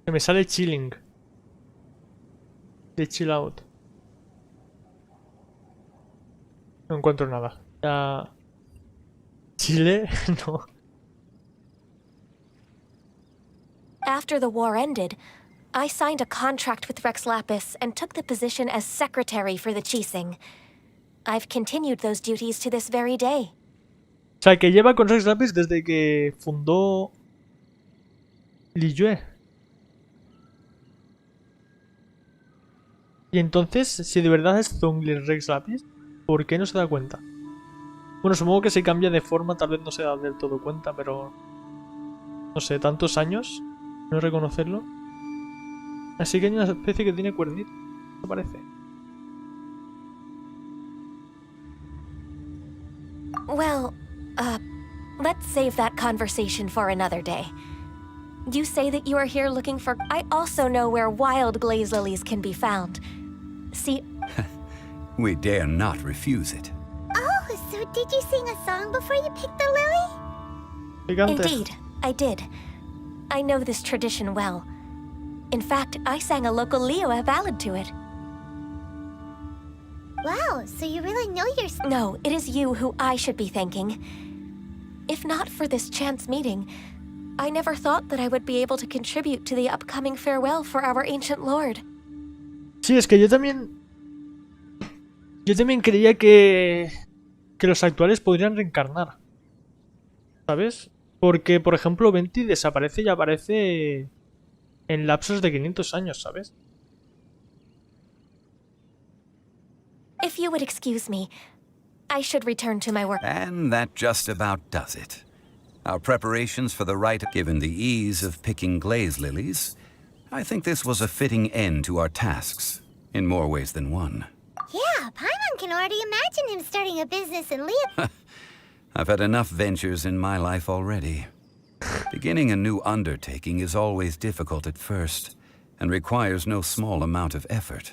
Se me sale chilling. De chill out. No encuentro nada. Ya... Chile, no. After the war ended, I signed a contract with Rex Lapis and took the position as secretary for the Qixing. I've continued those duties to this very day. O sea, que lleva con Rex Lapis desde que fundó Liyue. Y entonces, si de verdad es Zhongli Rex Lapis, ¿por qué no se da cuenta? Bueno, supongo que si cambia de forma tal vez no se da del todo cuenta, pero... No sé, tantos años, no reconocerlo. Así que hay una especie que tiene cuernito, me parece. Well, let's save that conversation for another day. You say that you are here looking for... I also know where wild glaze lilies can be found. See... We dare not refuse it. Oh, so did you sing a song before you picked the lily? Indeed, I did. I know this tradition well. In fact, I sang a local Liyue ballad to it. Wow, so you really know your... No, it is you who I should be thanking. If not for this chance meeting, I never thought that I would be able to contribute to the upcoming farewell for our ancient lord. Sí, es que yo también creía que los actuales podrían reencarnar. ¿Sabes? Porque, por ejemplo, Venti desaparece y aparece en lapsos de 500 años, ¿sabes? If you would excuse me, I should return to my work. And that just about does it. Our preparations for the rite, given the ease of picking glaze lilies, I think this was a fitting end to our tasks, in more ways than one. Yeah, Paimon can already imagine him starting a business in Liyue. I've had enough ventures in my life already. Beginning a new undertaking is always difficult at first, and requires no small amount of effort.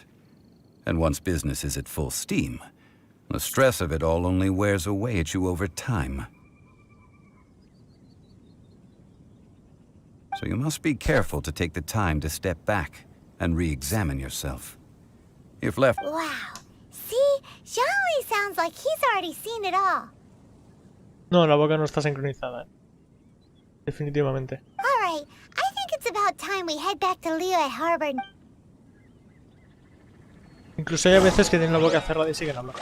And once business is at full steam, the stress of it all only wears away at you over time. So you must be careful to take the time to step back and re-examine yourself. If left... Wow. See? Zhongli sounds like he's already seen it all. No, la boca no está sincronizada. Definitivamente. Alright, I think it's about time we head back to Liyue Harbor. Incluso hay a veces que tienen la boca cerrada y siguen hablando.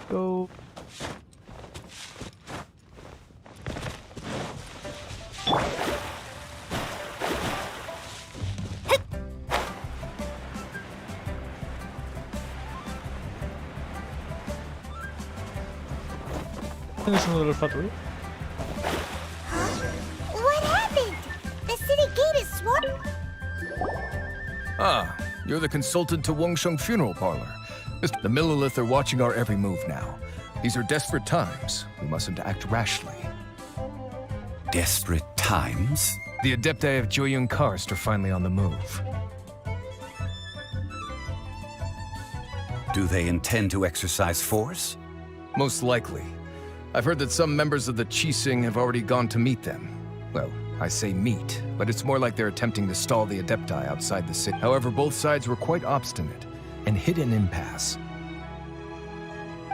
Go. Es uno de los patrullos. What happened? The city gate is swarmed. Ah, you're the consultant to Wangsheng Funeral Parlor. The Millilith are watching our every move now. These are desperate times. We mustn't act rashly. Desperate times? The Adepti of Joyun Karst are finally on the move. Do they intend to exercise force? Most likely. I've heard that some members of the Qixing have already gone to meet them. Well, I say meet, but it's more like they're attempting to stall the Adepti outside the city. However, both sides were quite obstinate and hit an impasse.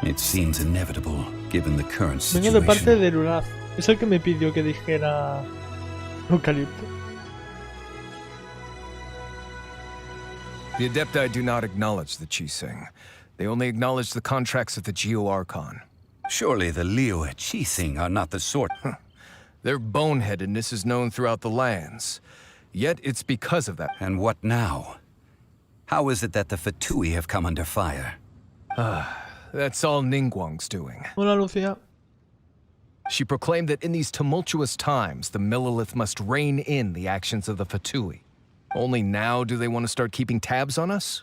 It seems inevitable, given the current Vengo situation. de parte de Luraz. Es el que me pidió que dijera Eucalipto. The Adepti do not acknowledge the Qixing. They only acknowledge the contracts of the Geo-Archon. Surely the Liyue Qixing are not the sort... Their boneheadedness is known throughout the lands. Yet it's because of that. And what now? How is it that the Fatui have come under fire? That's all Ningguang's doing. Hola, Lucia. She proclaimed that in these tumultuous times, the Millelith must rein in the actions of the Fatui. Only now do they want to start keeping tabs on us?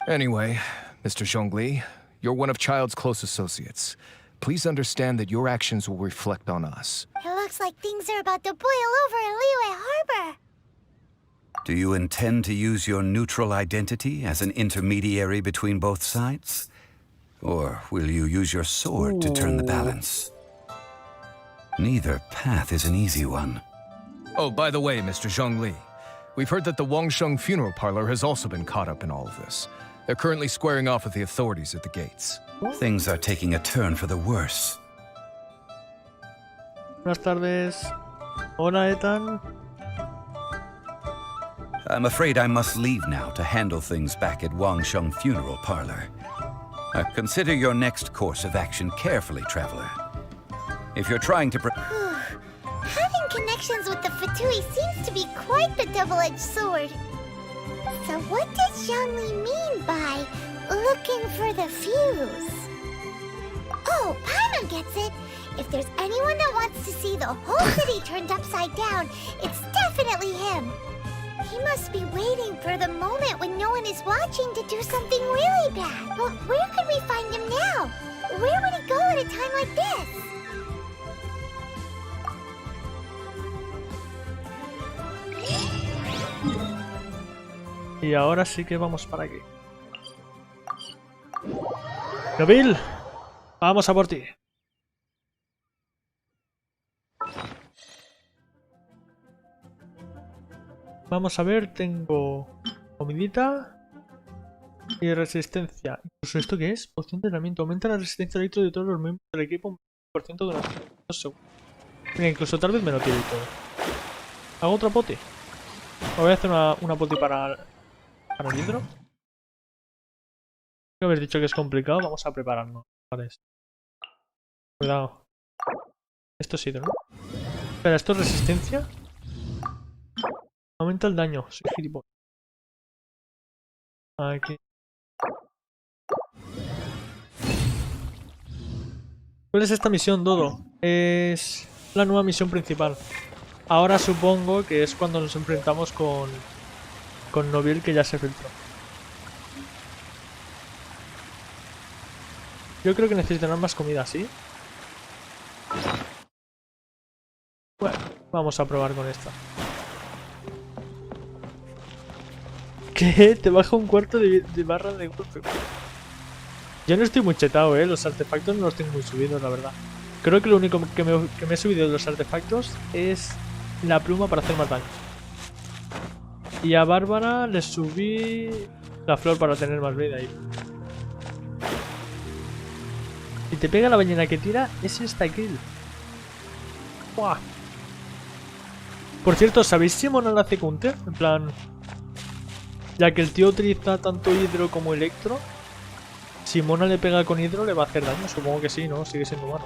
Anyway, Mr. Zhongli, you're one of Child's close associates. Please understand that your actions will reflect on us. It looks like things are about to boil over in Liyue Harbor. Do you intend to use your neutral identity as an intermediary between both sides? Or will you use your sword to turn the balance? Neither path is an easy one. Oh, by the way, Mr. Zhongli, we've heard that the Wangsheng funeral parlor has also been caught up in all of this. They're currently squaring off with the authorities at the gates. Things are taking a turn for the worse. Buenas tardes. Hola, Ethan. I'm afraid I must leave now to handle things back at Wangsheng funeral parlor. Consider your next course of action carefully, traveler. If you're trying to Having connections with the Fatui seems to be quite the double-edged sword. So what does Zhongli mean by looking for the fuse? Oh, Paimon gets it! If there's anyone that wants to see the whole city turned upside down, it's definitely him! He must be waiting for the moment when no one is watching to do something really bad. But where could we find him now? Where would he go at a time like this? Y ahora sí que vamos para aquí. ¡Nabil! ¡Vamos a por ti! Vamos a ver, tengo comidita y resistencia. ¿Incluso esto qué es? Poción de entrenamiento. Aumenta la resistencia electro de todos los miembros del equipo un 1% durante 2 segundos. Mira, incluso tal vez me lo tire y todo. ¿Hago otra poti? O voy a hacer una poti para el hidro. ¿Qué habéis dicho que es complicado? Vamos a prepararnos para esto. Cuidado. Esto es hidro, ¿no? Espera, ¿esto es resistencia? Aumenta el daño. Soy gilipollas. Aquí. ¿Cuál es esta misión, Dodo? Es la nueva misión principal. Ahora supongo que es cuando nos enfrentamos con Nobil, que ya se filtró. Yo creo que necesitarán más comida, ¿sí? Bueno, vamos a probar con esta. ¿Qué? Te baja un cuarto de barra de golpe. Yo no estoy muy chetado, los artefactos no los tengo muy subidos, la verdad. Creo que lo único que me he subido de los artefactos es la pluma para hacer más daño. Y a Bárbara le subí la flor para tener más vida ahí. Si te pega la ballena que tira, es esta kill. ¡Buah! Por cierto, ¿sabéis si Mona la hace counter? En plan, ya que el tío utiliza tanto hidro como electro, si Mona le pega con hidro le va a hacer daño. Supongo que sí, ¿no? Sigue siendo humano.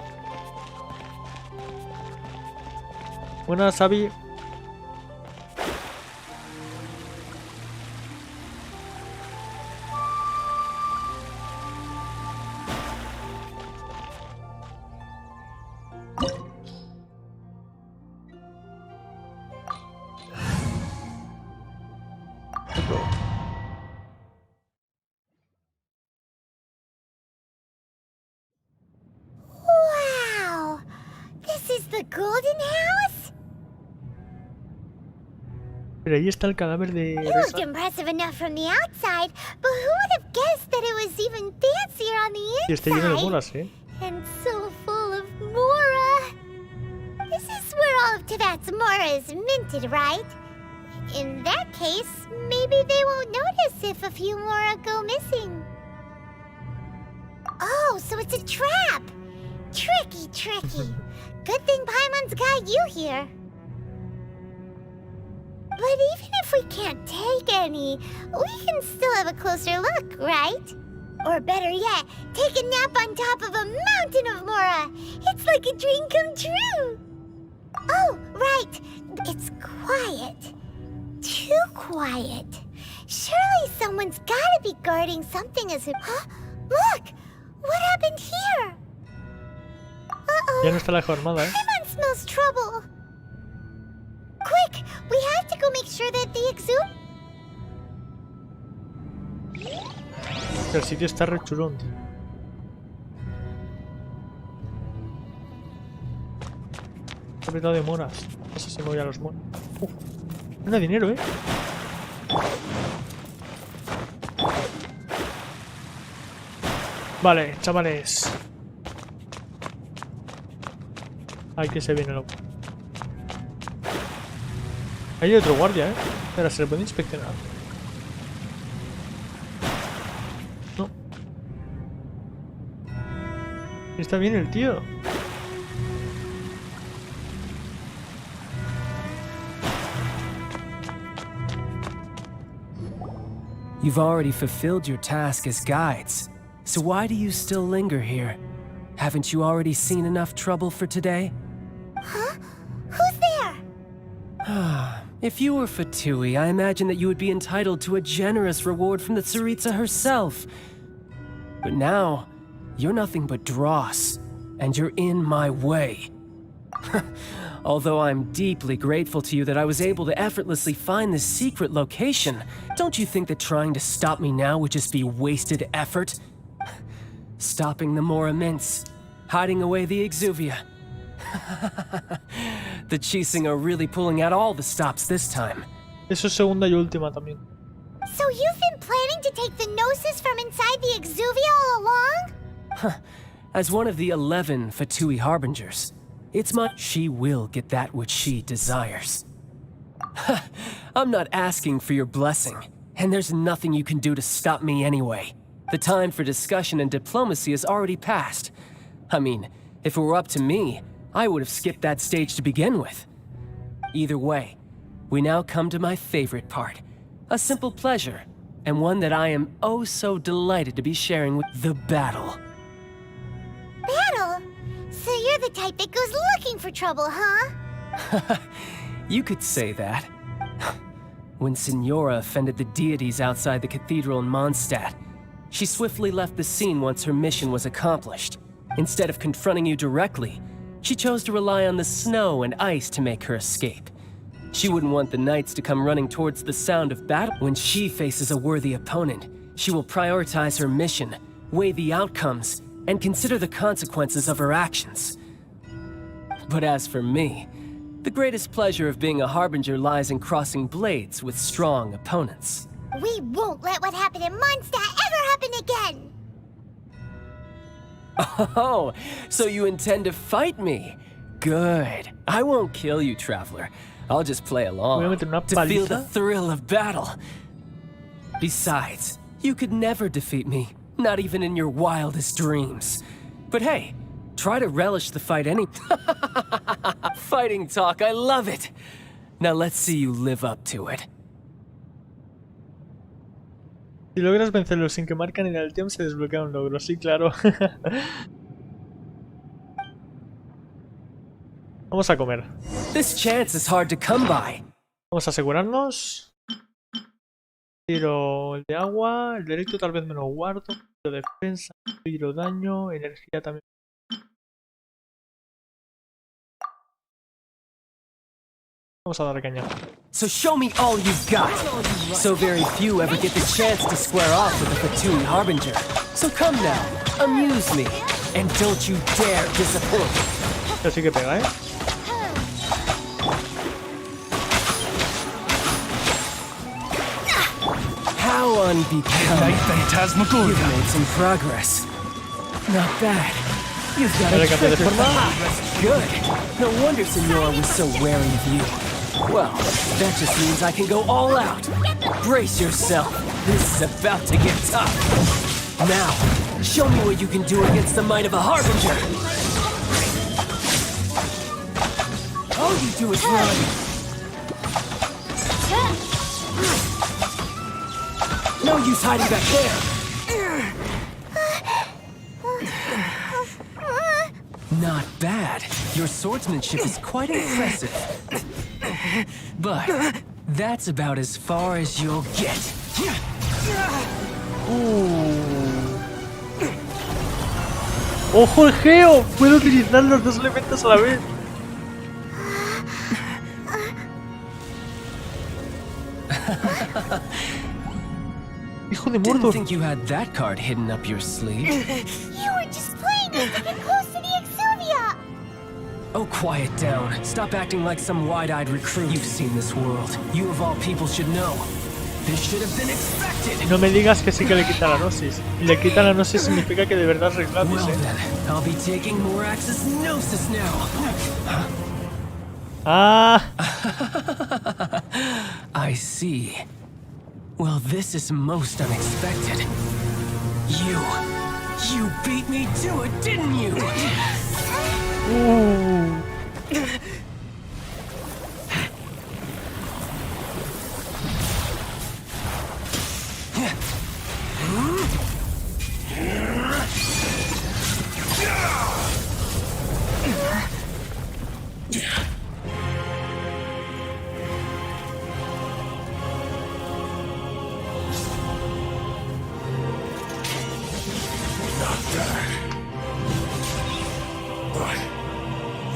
Buenas, Abby. Wow! This is the Golden House? Pero ahí está el cadáver de... It looked impressive enough from the outside, but who would have guessed that it was even fancier on the Y está lleno de inside? moras, ¿eh? And so full of mora. This is where all of Tibet's mora is minted, right? In that case, maybe they won't notice if a few mora go missing. Oh, so it's a trap! Tricky, tricky. Good thing Paimon's got you here. But even if we can't take any, we can still have a closer look, right? Or better yet, take a nap on top of a mountain of mora. It's like a dream come true. Oh, right. It's quiet. Too quiet. Surely someone's gotta be guarding something as if... Huh? Look! What happened here? Uh-oh. Ya no está la jornada, ¿eh? Paimon smells trouble. Quick! We have to go make sure that the exude... El sitio está re chulón, tío. Está apretado de moras. No sé si me voy a los monos. No hay dinero, ¿eh? Vale, chavales. Ay, que se viene loco. Hay otro guardia, ¿eh? Espera, ¿se le puede inspeccionar? No. Está bien el tío. You've already fulfilled your task as guides, so why do you still linger here? Haven't you already seen enough trouble for today? Huh? Who's there? If you were Fatui, I imagine that you would be entitled to a generous reward from the Tsaritsa herself. But now, you're nothing but dross, and you're in my way. Although I'm deeply grateful to you that I was able to effortlessly find this secret location, don't you think that trying to stop me now would just be wasted effort? Stopping the Mora Mints, hiding away the Exuvia. The Chising are really pulling out all the stops this time. Eso es segunda y última también. So you've been planning to take the Gnosis from inside the Exuvia all along? As one of the 11 Fatui Harbingers, it's she will get that which she desires. I'm not asking for your blessing, and there's nothing you can do to stop me anyway. The time for discussion and diplomacy has already passed. I mean, if it were up to me, I would have skipped that stage to begin with. Either way, we now come to my favorite part. A simple pleasure, and one that I am oh so delighted to be sharing with the battle. Battle? So you're the type that goes looking for trouble, huh? You could say that. When Signora offended the deities outside the cathedral in Mondstadt, she swiftly left the scene once her mission was accomplished. Instead of confronting you directly, she chose to rely on the snow and ice to make her escape. She wouldn't want the knights to come running towards the sound of battle. When she faces a worthy opponent, she will prioritize her mission, weigh the outcomes, and consider the consequences of her actions. But as for me, the greatest pleasure of being a Harbinger lies in crossing blades with strong opponents. We won't let what happened in Mondstadt ever happen again! Oh, so you intend to fight me? Good. I won't kill you, Traveler. I'll just play along, to feel the thrill of battle. Besides, you could never defeat me, not even in your wildest dreams. But hey, try to relish the fight any... Fighting talk, I love it! Now let's see you live up to it. Si logras vencerlos sin que marquen en el tiempo, se desbloquea un logro. Sí, claro. Vamos a comer. This chance is hard to come by. Vamos a asegurarnos. Tiro el de agua, el directo tal vez me lo guardo. Tiro defensa, tiro daño, energía también. Vamos a darle caña. So show me all you've got. So very few ever get the chance to square off with the Fatui Harbinger. So come now, amuse me, and don't you dare disappoint. Esto sí que pega, ¿eh? unbecoming. You've made some progress. Not bad. You've got a trick or two. Good. No wonder Senora was so wary of you. Well, that just means I can go all out. Brace yourself. This is about to get tough. Now, show me what you can do against the might of a Harbinger. All you do is run. No use hiding back there. Not bad. Your swordsmanship is quite impressive. But that's about as far as you'll get. ¡Ojo el geo! Puedo utilizar los dos elementos a la vez. Hijo de Didn't Mordor. think you had that card hidden up your sleeve. You were just playing it to get close to the Exuvia! Oh, quiet down. Stop acting like some wide-eyed recruit. You've seen this world. You of all people should know. This should have been expected. No me digas que sí que le quita la gnosis. Y le quita la gnosis significa que de verdad es gratis, Well then, I'll be taking Morax's gnosis now. Ah. I see. Well, this is most unexpected. You beat me to it, didn't you?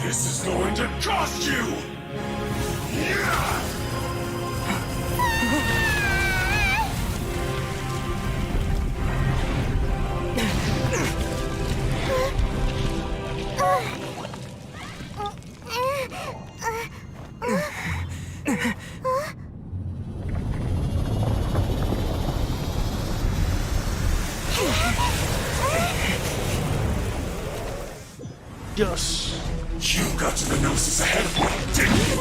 This is going to cost you! Dios. You got to the Gnosis ahead of me, didn't you?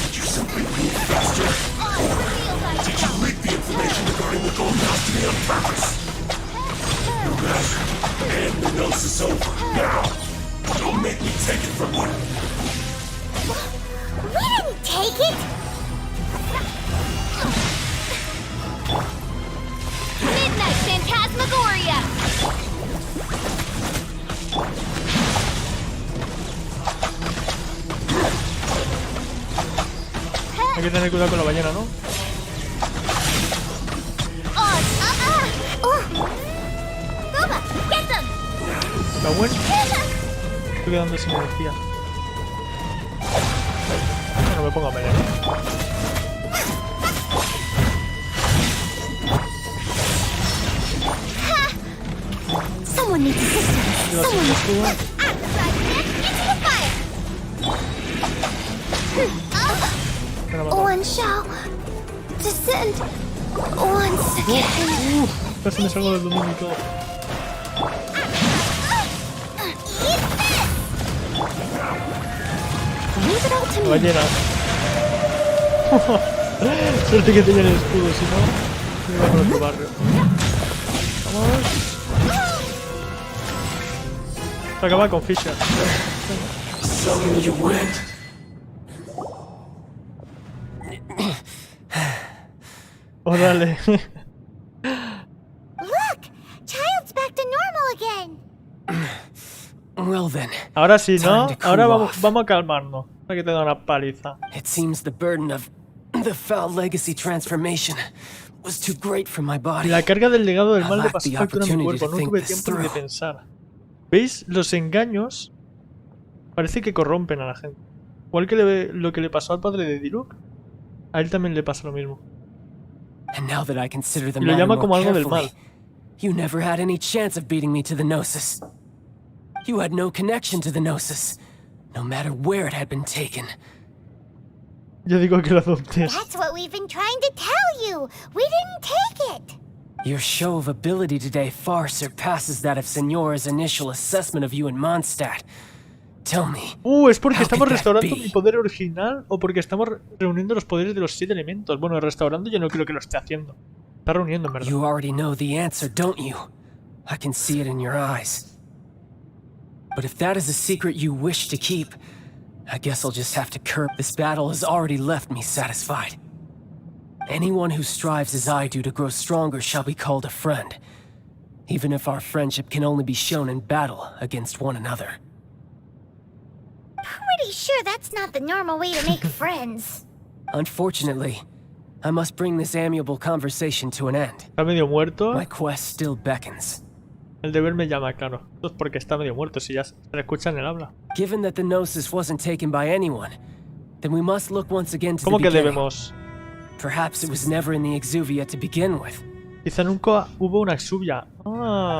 Did you simply move faster? Or did you leak the information regarding the gold dust to me on purpose? No matter. Hand the Gnosis over, now! Don't make me take it from you! We didn't take it! Midnight Phantasmagoria! Hay que tener cuidado con la ballena, ¿no? Booba, get them! ¿Está bueno? Estoy quedando sin energía. No me pongo a pelear. Someone needs assistance. Someone needs to work. One shall descend once again. Casi me salgo del dominio y todo. Leave it all to me. Ballena. Suerte que tenía el escudo, si no, me iba por otro barrio. Vamos. Se acaba con Fisher. Oh, dale. Look! Child's back to normal again. Well then. Ahora sí, ¿no? Ahora vamos a calmarnos. Para que te da una paliza. It seems the burden of the foul legacy transformation was too great for my body. La carga del legado del mal le pasó factura a mi cuerpo. No tuve tiempo ni de pensar. ¿Veis? Los engaños parece que corrompen a la gente. Igual que lo que le pasó al padre de Diluc, a él también le pasa lo mismo. And now that I consider the Y lo llama como algo del carefully, mal. you never had any chance of beating me to the Gnosis. You had no connection to the Gnosis, no matter where it had been taken. Yo digo que lo adoptes. That's what we've been trying to tell you. We didn't take it. Your show of ability today far surpasses that of Senora's initial assessment of you in Mondstadt. Tell me, ¿Es porque how estamos could that restaurando be? mi poder original o porque estamos reuniendo los poderes de los 7 elementos? Bueno, restaurando yo no creo que lo esté haciendo. Está reuniendo, en verdad. You already know the answer, don't you? I can see it in your eyes. But if that is a secret you wish to keep, I guess I'll just have to curb. This battle has already left me satisfied. Anyone who strives as I do to grow stronger shall be called a friend, even if our friendship can only be shown in battle against one another. Pretty sure that's not the normal way to make friends. Unfortunately, I must bring this amiable conversation to an end. Está medio muerto. My quest still beckons. El deber me llama, claro. Esto es porque está medio muerto, si ya se le escucha en el habla. Given that the Gnosis wasn't taken by anyone, then we must look once again to the ¿Cómo que beginning. debemos? Perhaps it was never in the Exuvia to begin with. Quizá nunca hubo una Exuvia.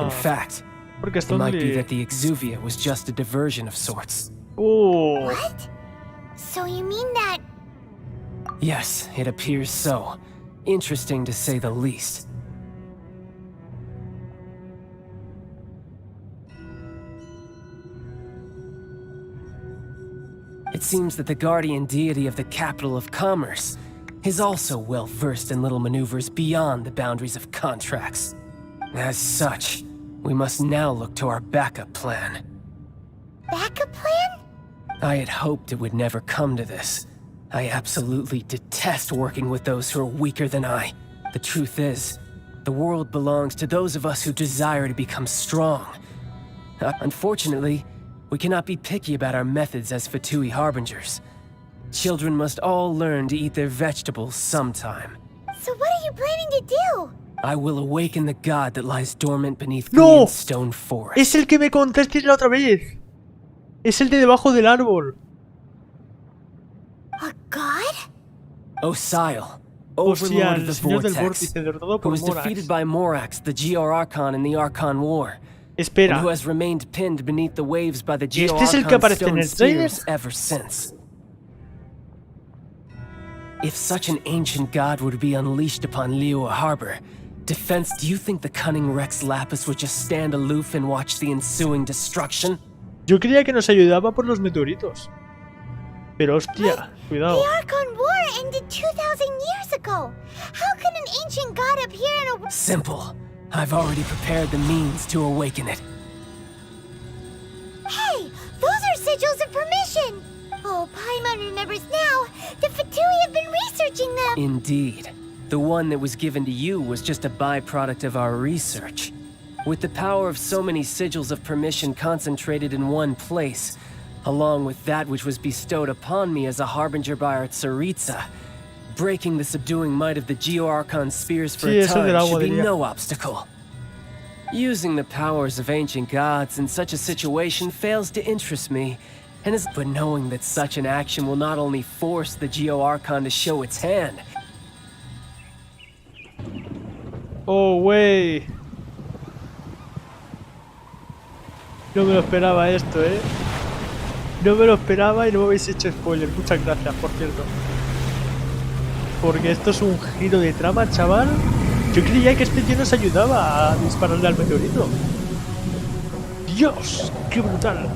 In fact, porque it esto might be that the Exuvia was just a diversion of sorts. What? So you mean that... Yes, it appears so. Interesting to say the least. It seems that the guardian deity of the capital of commerce is also well versed in little maneuvers beyond the boundaries of contracts. As such, we must now look to our backup plan. Backup plan? I had hoped it would never come to this. I absolutely detest working with those who are weaker than I. The truth is, the world belongs to those of us who desire to become strong. Unfortunately, we cannot be picky about our methods as Fatui Harbingers. Children must all learn to eat their vegetables sometime. So what are you planning to do? I will awaken the god that lies dormant beneath ¡No! Greenstone Forest. Es el que me contaste la otra vez. Es el de debajo del árbol. A god? Osial, Overlord of the señor del Vortex, vórtice, derrotado who por was Morax. defeated by Morax, the Geo Archon in the Archon War. Espera. And who has remained pinned beneath the waves by the ¿Y Geo este es el que Archon aparece en stone el trailer? spears ever since. If such an ancient god were to be unleashed upon Liyue Harbor, defense, do you think the cunning Rex Lapis would just stand aloof and watch the ensuing destruction? Yo creía que nos ayudaba por los meteoritos. Pero hostia, cuidado. The Archon War ended 2,000 years ago. How can an ancient god appear in a... Simple. I've already prepared the means to awaken it. Hey, those are sigils of permission. Oh, Paimon remembers now. The Fatui have been researching them. Indeed. The one that was given to you was just a byproduct of our research. With the power of so many sigils of permission concentrated in one place, along with that which was bestowed upon me as a harbinger by our Tsaritsa, breaking the subduing might of the Geo-Archon spears for a time should be no obstacle. Using the powers of ancient gods in such a situation fails to interest me, but knowing that such an action will not only force the Geo-Archon to show its hand. Oh, wey. No me lo esperaba esto, No me lo esperaba y no me habéis hecho spoiler. Muchas gracias, por cierto. Porque esto es un giro de trama, chaval. Yo creía que este tío nos ayudaba a dispararle al meteorito. ¡Dios! ¡Qué brutal!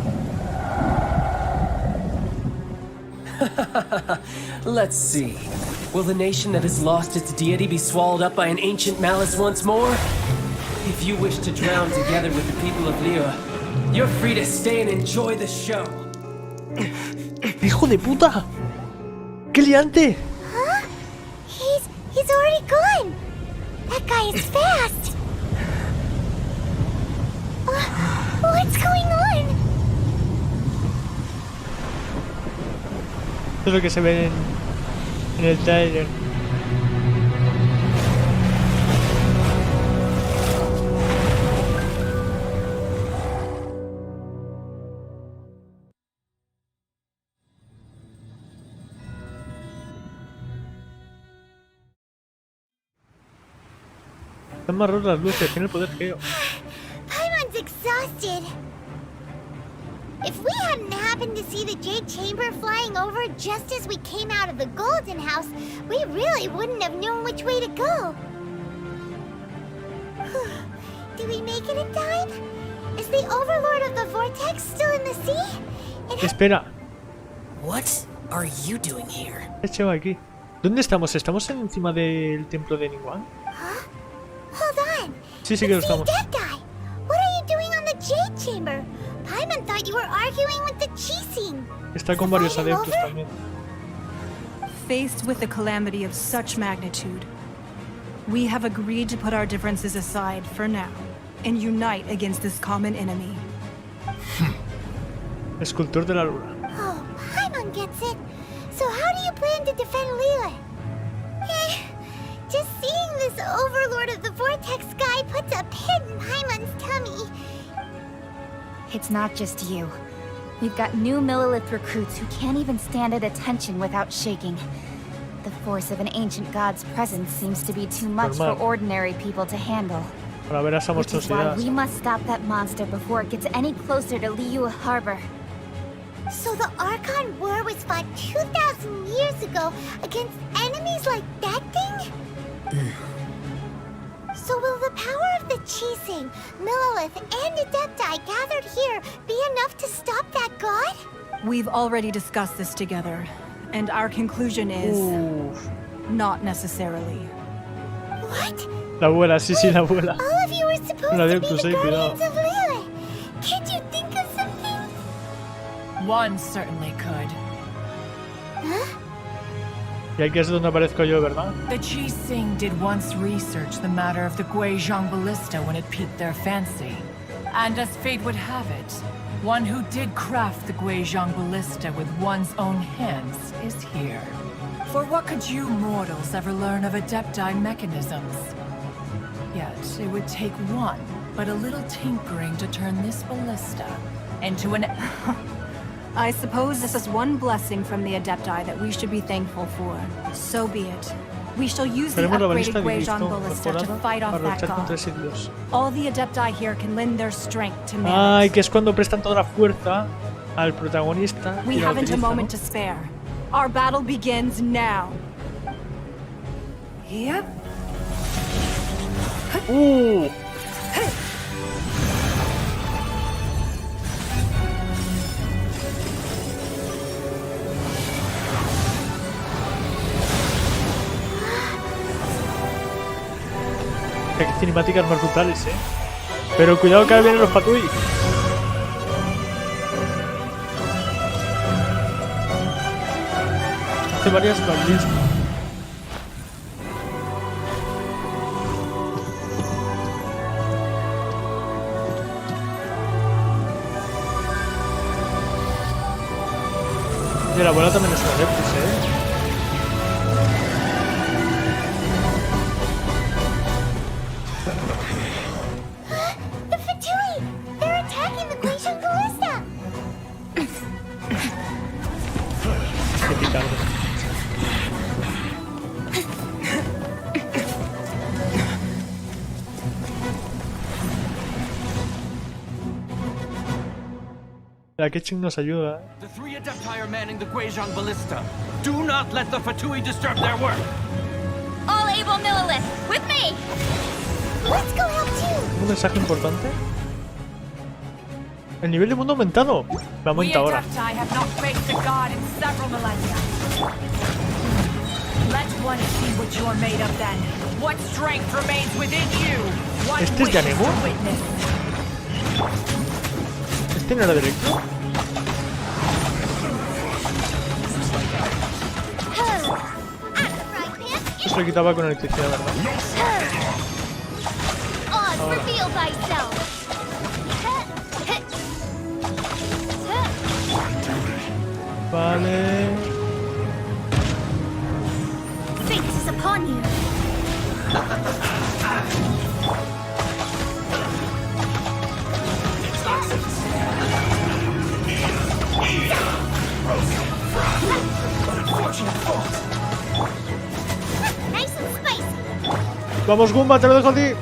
Let's see. Will the nation that has lost its deity be swallowed up by an ancient malice once more? If you wish to drown together with the people of Liyue, you're free to stay and enjoy the show. ¡Hijo de puta! ¡Qué liante! Huh? He's already gone. That guy is fast. What's going on? Esto es lo que se ve en el trailer. Están más rotas las luces, tiene el poder Geo. Paimon's exhausted. If we hadn't had happened to see the Jade Chamber flying over just as we came out of the Golden House, we really wouldn't have known which way to go. Did we make it in time? Is the Overlord of the Vortex still in the sea? Espera. What are you doing here? ¿Qué lleva aquí? ¿Dónde estamos? ¿Estamos encima del templo de Ningguang? Hold on. Sí, sí que lo estamos. What are you doing on the Jade Chamber? Paimon thought you were arguing with the Qixing. Está con varios adeptos también. Faced with a calamity of such magnitude, we have agreed to put our differences aside for now and unite against this common enemy. Escultor de la luna. Oh, Paimon gets it. So how do you plan to defend Lila? Just seeing this Overlord of the Vortex guy puts a pit in Paimon's tummy. It's not just you. We've got new Millelith recruits who can't even stand at attention without shaking. The force of an ancient god's presence seems to be too much for ordinary people to handle. Which is why we must stop that monster before it gets any closer to Liyue Harbor. So the Archon War was fought 2,000 years ago against enemies like that thing? So will the power of the Qixing, Millelith, and Adepti gathered here be enough to stop that god? We've already discussed this together, and our conclusion is not necessarily. What? La abuela, sí, sí, la abuela. All of you were supposed to be the guardians of Lila. Can't you think of something? One certainly could. Huh? Y aquí es donde aparezco yo, ¿verdad? The Qixing did once research the matter of the Guizhong ballista when it piqued their fancy. And as fate would have it, one who did craft the Guizhong ballista with one's own hands is here. For what could you mortals ever learn of Adepti mechanisms? Yet it would take one, but a little tinkering to turn this ballista into an... I suppose this is one blessing from the Adepti that we should be thankful for. So be it. We shall use the upgraded Guizhong ballista to fight off that god. All the Adepti here can lend their strength to manage. Ay, que es cuando prestan toda la fuerza al protagonista. We haven't a moment to spare. Our battle begins now. Yep. Qué cinemáticas más brutales, Pero cuidado que ahora vienen los Patui. Hace varias balistas. Y la abuela también es una adeptus, The Fatui! They're attacking the Guizhong ballista! Qué picante. La Ketching nos ayuda. The three Adepti are manning the Guizhong ballista. Do not let the Fatui disturb their work. All able Millelith, with me! Let's go help too! Un mensaje importante. El nivel de mundo ha aumentado. Me aumenta ahora. Adepti have not faced a god in several millennia. Let one see what you're made of then. What strength remains within you? One ¿Este es Yanemo? to witness. ¿Este no era directo? Esto se quitaba con electricidad, ¿verdad? Oz, reveal thyself! Vale. Fate is upon you! Nice and spicy! Vamos, Goomba, te lo dejo a ti.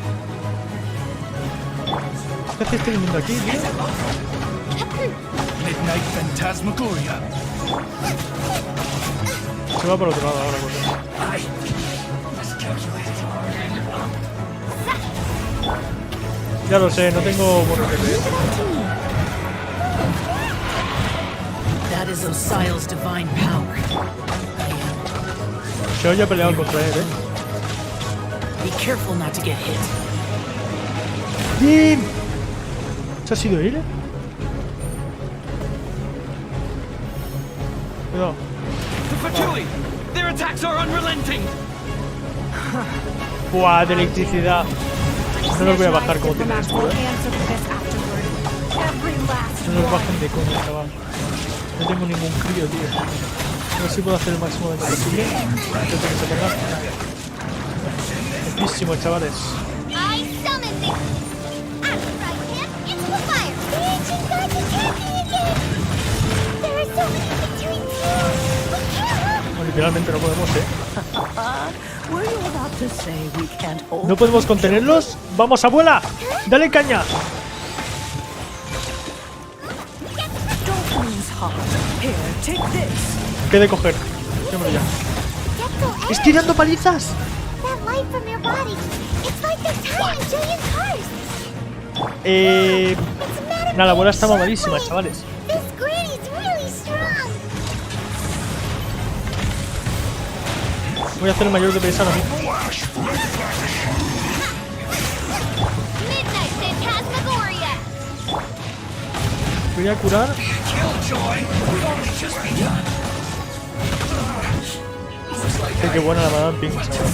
¿Qué haces este mundo aquí, tío? Midnight Phantasmagoria. Se va por otro lado ahora, cosa. Ya lo sé, no tengo buenos que That is Osial's divine power. Se oye peleado contra él, Be careful not to get hit. ¡Bien! ¿Se ha sido él? Cuidado. The Fatui! Their attacks are unrelenting! Buah, de electricidad. No los voy a bajar como tienen esto, No los bajen de coña, chaval. No tengo ningún crío, tío. A ver si puedo hacer el máximo daño posible. Antes de que se ponga. Buenísimo, chavales. I summoned it! After I hit, it's the fire! Genshin got to catch me again! There are so many victories too! We can't! No, literalmente no podemos, Were you about to say we can't hold? ¿No podemos contenerlos? ¡Vamos, abuela! ¡Dale caña! Here, take this. ¿Qué de coger? Démoslo ya. ¡Estoy dando palizas! That light from your body, it's like the time in Julian's cars! Nada, la abuela está mamadísima, chavales. This granny's really strong! Voy a hacer el mayor DPS ahora mismo. Midnight Phantasmagoria! Voy a curar. Qué buena la Madame Pink, chaval.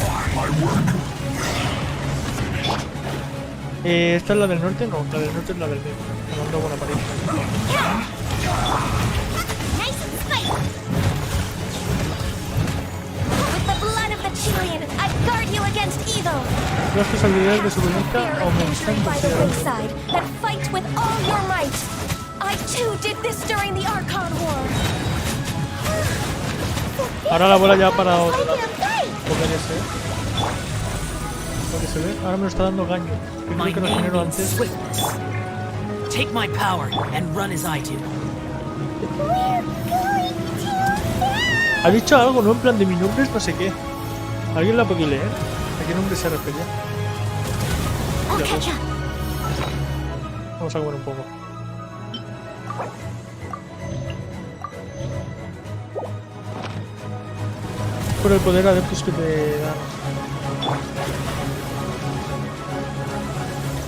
¿Esta es la del norte? No, la del norte es la del medio. Me mando buena pareja. Nice and spicy! With the blood of the Chilean, I guard you against evil! Las tus habilidades de supervivencia aumentan By the considerablemente. wayside and fight with all your might. I too did this during the Archon War. Ahora la abuela ya ha parado de comer ese. Lo que se ve, ahora me lo está dando gaño. Que creo que lo genero antes. Take my power and run as I do. Ha dicho algo, ¿no? En plan de mi nombre es no sé qué. ¿Alguien la puede leer? ¿A qué nombre se refería? Ya, pues. Vamos a comer un poco. Por el poder adeptus que te dan.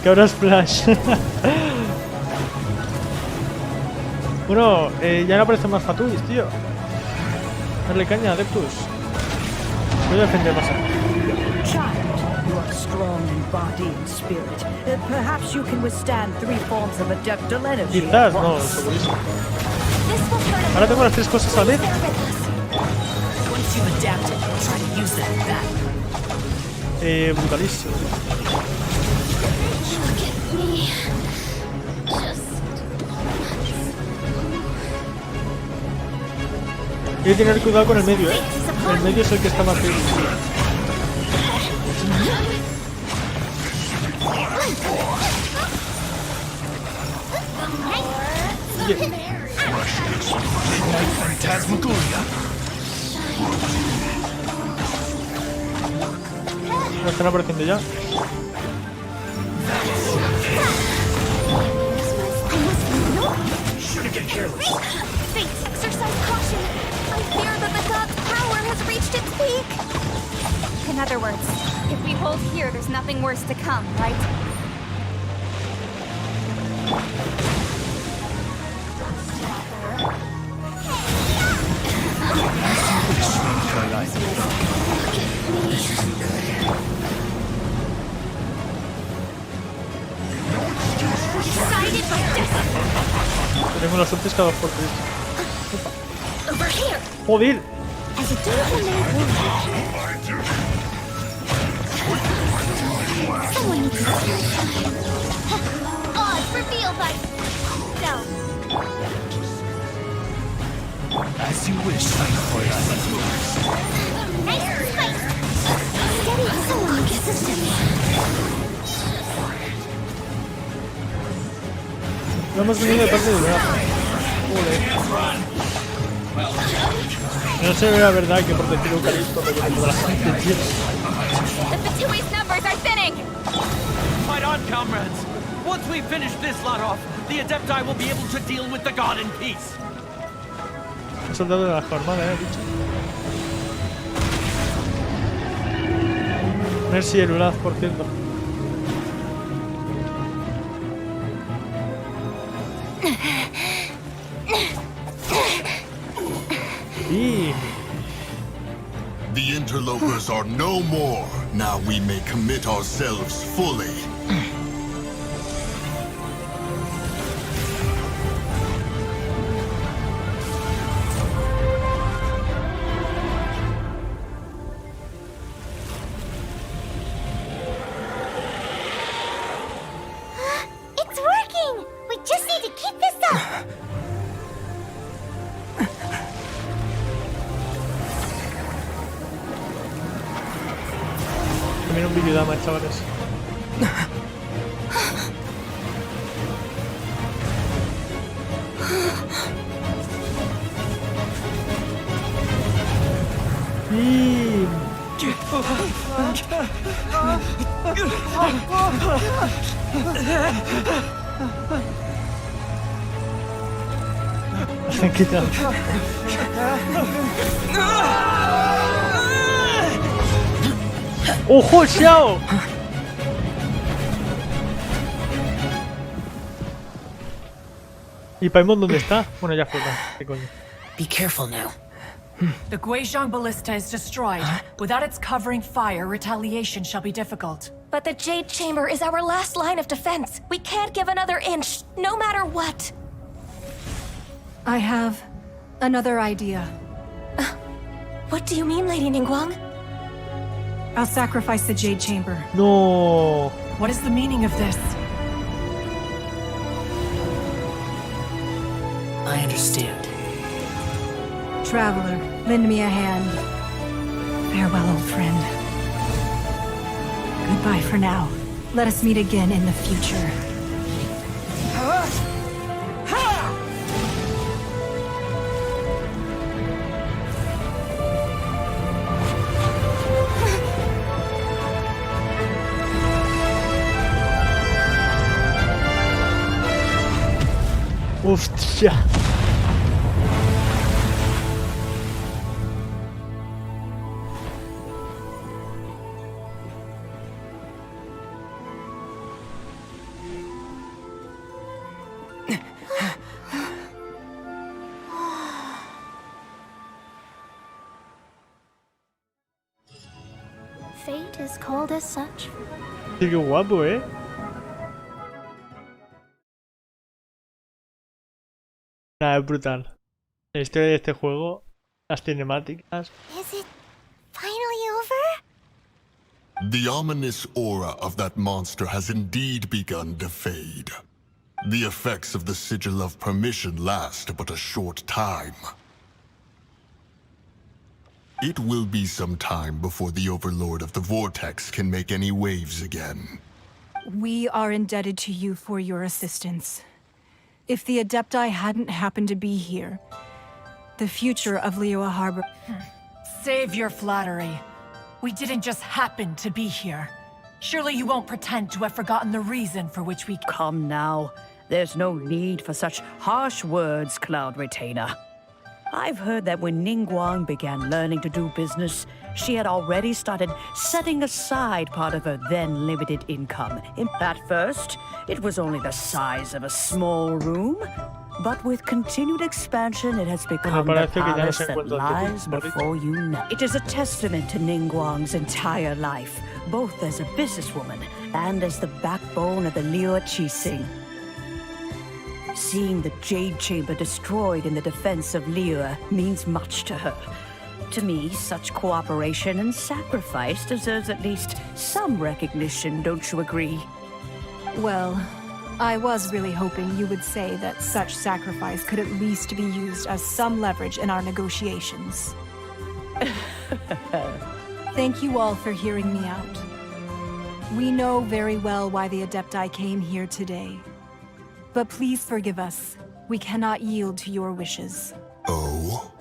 Que ahora es Flash. Bueno, ya no aparecen más Fatuis, tío. Darle caña, adeptus. Voy a defender más. Child, you are strong in body and spirit. Perhaps you can withstand 3 forms of adeptal energy. Quizás, no, segurísimo. Ahora tengo las 3 cosas a la vez. Once you've adapted, try to use that back. Brutalísimo. Hay que tener cuidado con el medio, ¿eh? El medio es el que está más débil. ¿No están apareciendo ya? Fates, exercise caution. I fear that the god's power has reached its peak. In other words, if we hold here, there's nothing worse to come, right? Tenemos las suertes cada 2 por 3. Over here. ¡Joder! As a dutiful man someone needs to start. Odds revealed by self. As you wish, Psychoid. Nice and spicy! Steady, someone needs assistance. Lo hemos venido de parte de verdad. No se ve la verdad que proteger eucalipto me lleva toda la gente, tío. The Fatui's numbers are thinning! Fight on, comrades! Once we finish this lot off, the Adepti will be able to deal with the god in peace. Un soldado de la jornada, bicho. Merci, Elulaz, por cierto. The interlopers are no more. Now we may commit ourselves fully. It's working! We just need to keep this up! También un videodama, chavales. Quita. ¡Ojo, Xiao! ¿Y Paimon dónde está? Bueno, ya fue. ¿Qué coño? Be careful now. The Guizhong Ballista is destroyed. Without its covering fire, retaliation shall be difficult. But the Jade Chamber is our last line of defense. We can't give another inch, no matter what. I have another idea. What do you mean, Lady Ningguang? I'll sacrifice the Jade Chamber. No. What is the meaning of this? I understand. Traveler, lend me a hand. Farewell, old friend. Goodbye for now. Let us meet again in the future. Hostia. Fate is cold as such. Sí, qué guapo, ¿eh? Nada, es brutal. La historia de este juego, las cinemáticas. Is it finally over? The ominous aura of that monster has indeed begun to fade. The effects of the Sigil of Permission last but a short time. It will be some time before the Overlord of the Vortex can make any waves again. We are indebted to you for your assistance. If the Adepti hadn't happened to be here, the future of Liyue Harbor... Save your flattery. We didn't just happen to be here. Surely you won't pretend to have forgotten the reason for which we... Come now. There's no need for such harsh words, Cloud Retainer. I've heard that when Ningguang began learning to do business, she had already started setting aside part of her then limited income. At first, it was only the size of a small room, but with continued expansion, it has become the palace that lies before you know. It is a testament to Ningguang's entire life, both as a businesswoman and as the backbone of the Liyue Qixing. Seeing the Jade Chamber destroyed in the defense of Liyue means much to her. To me, such cooperation and sacrifice deserves at least some recognition, don't you agree? Well, I was really hoping you would say that such sacrifice could at least be used as some leverage in our negotiations. Thank you all for hearing me out. We know very well why the Adepti came here today. But please forgive us. we cannot yield to your wishes. Oh?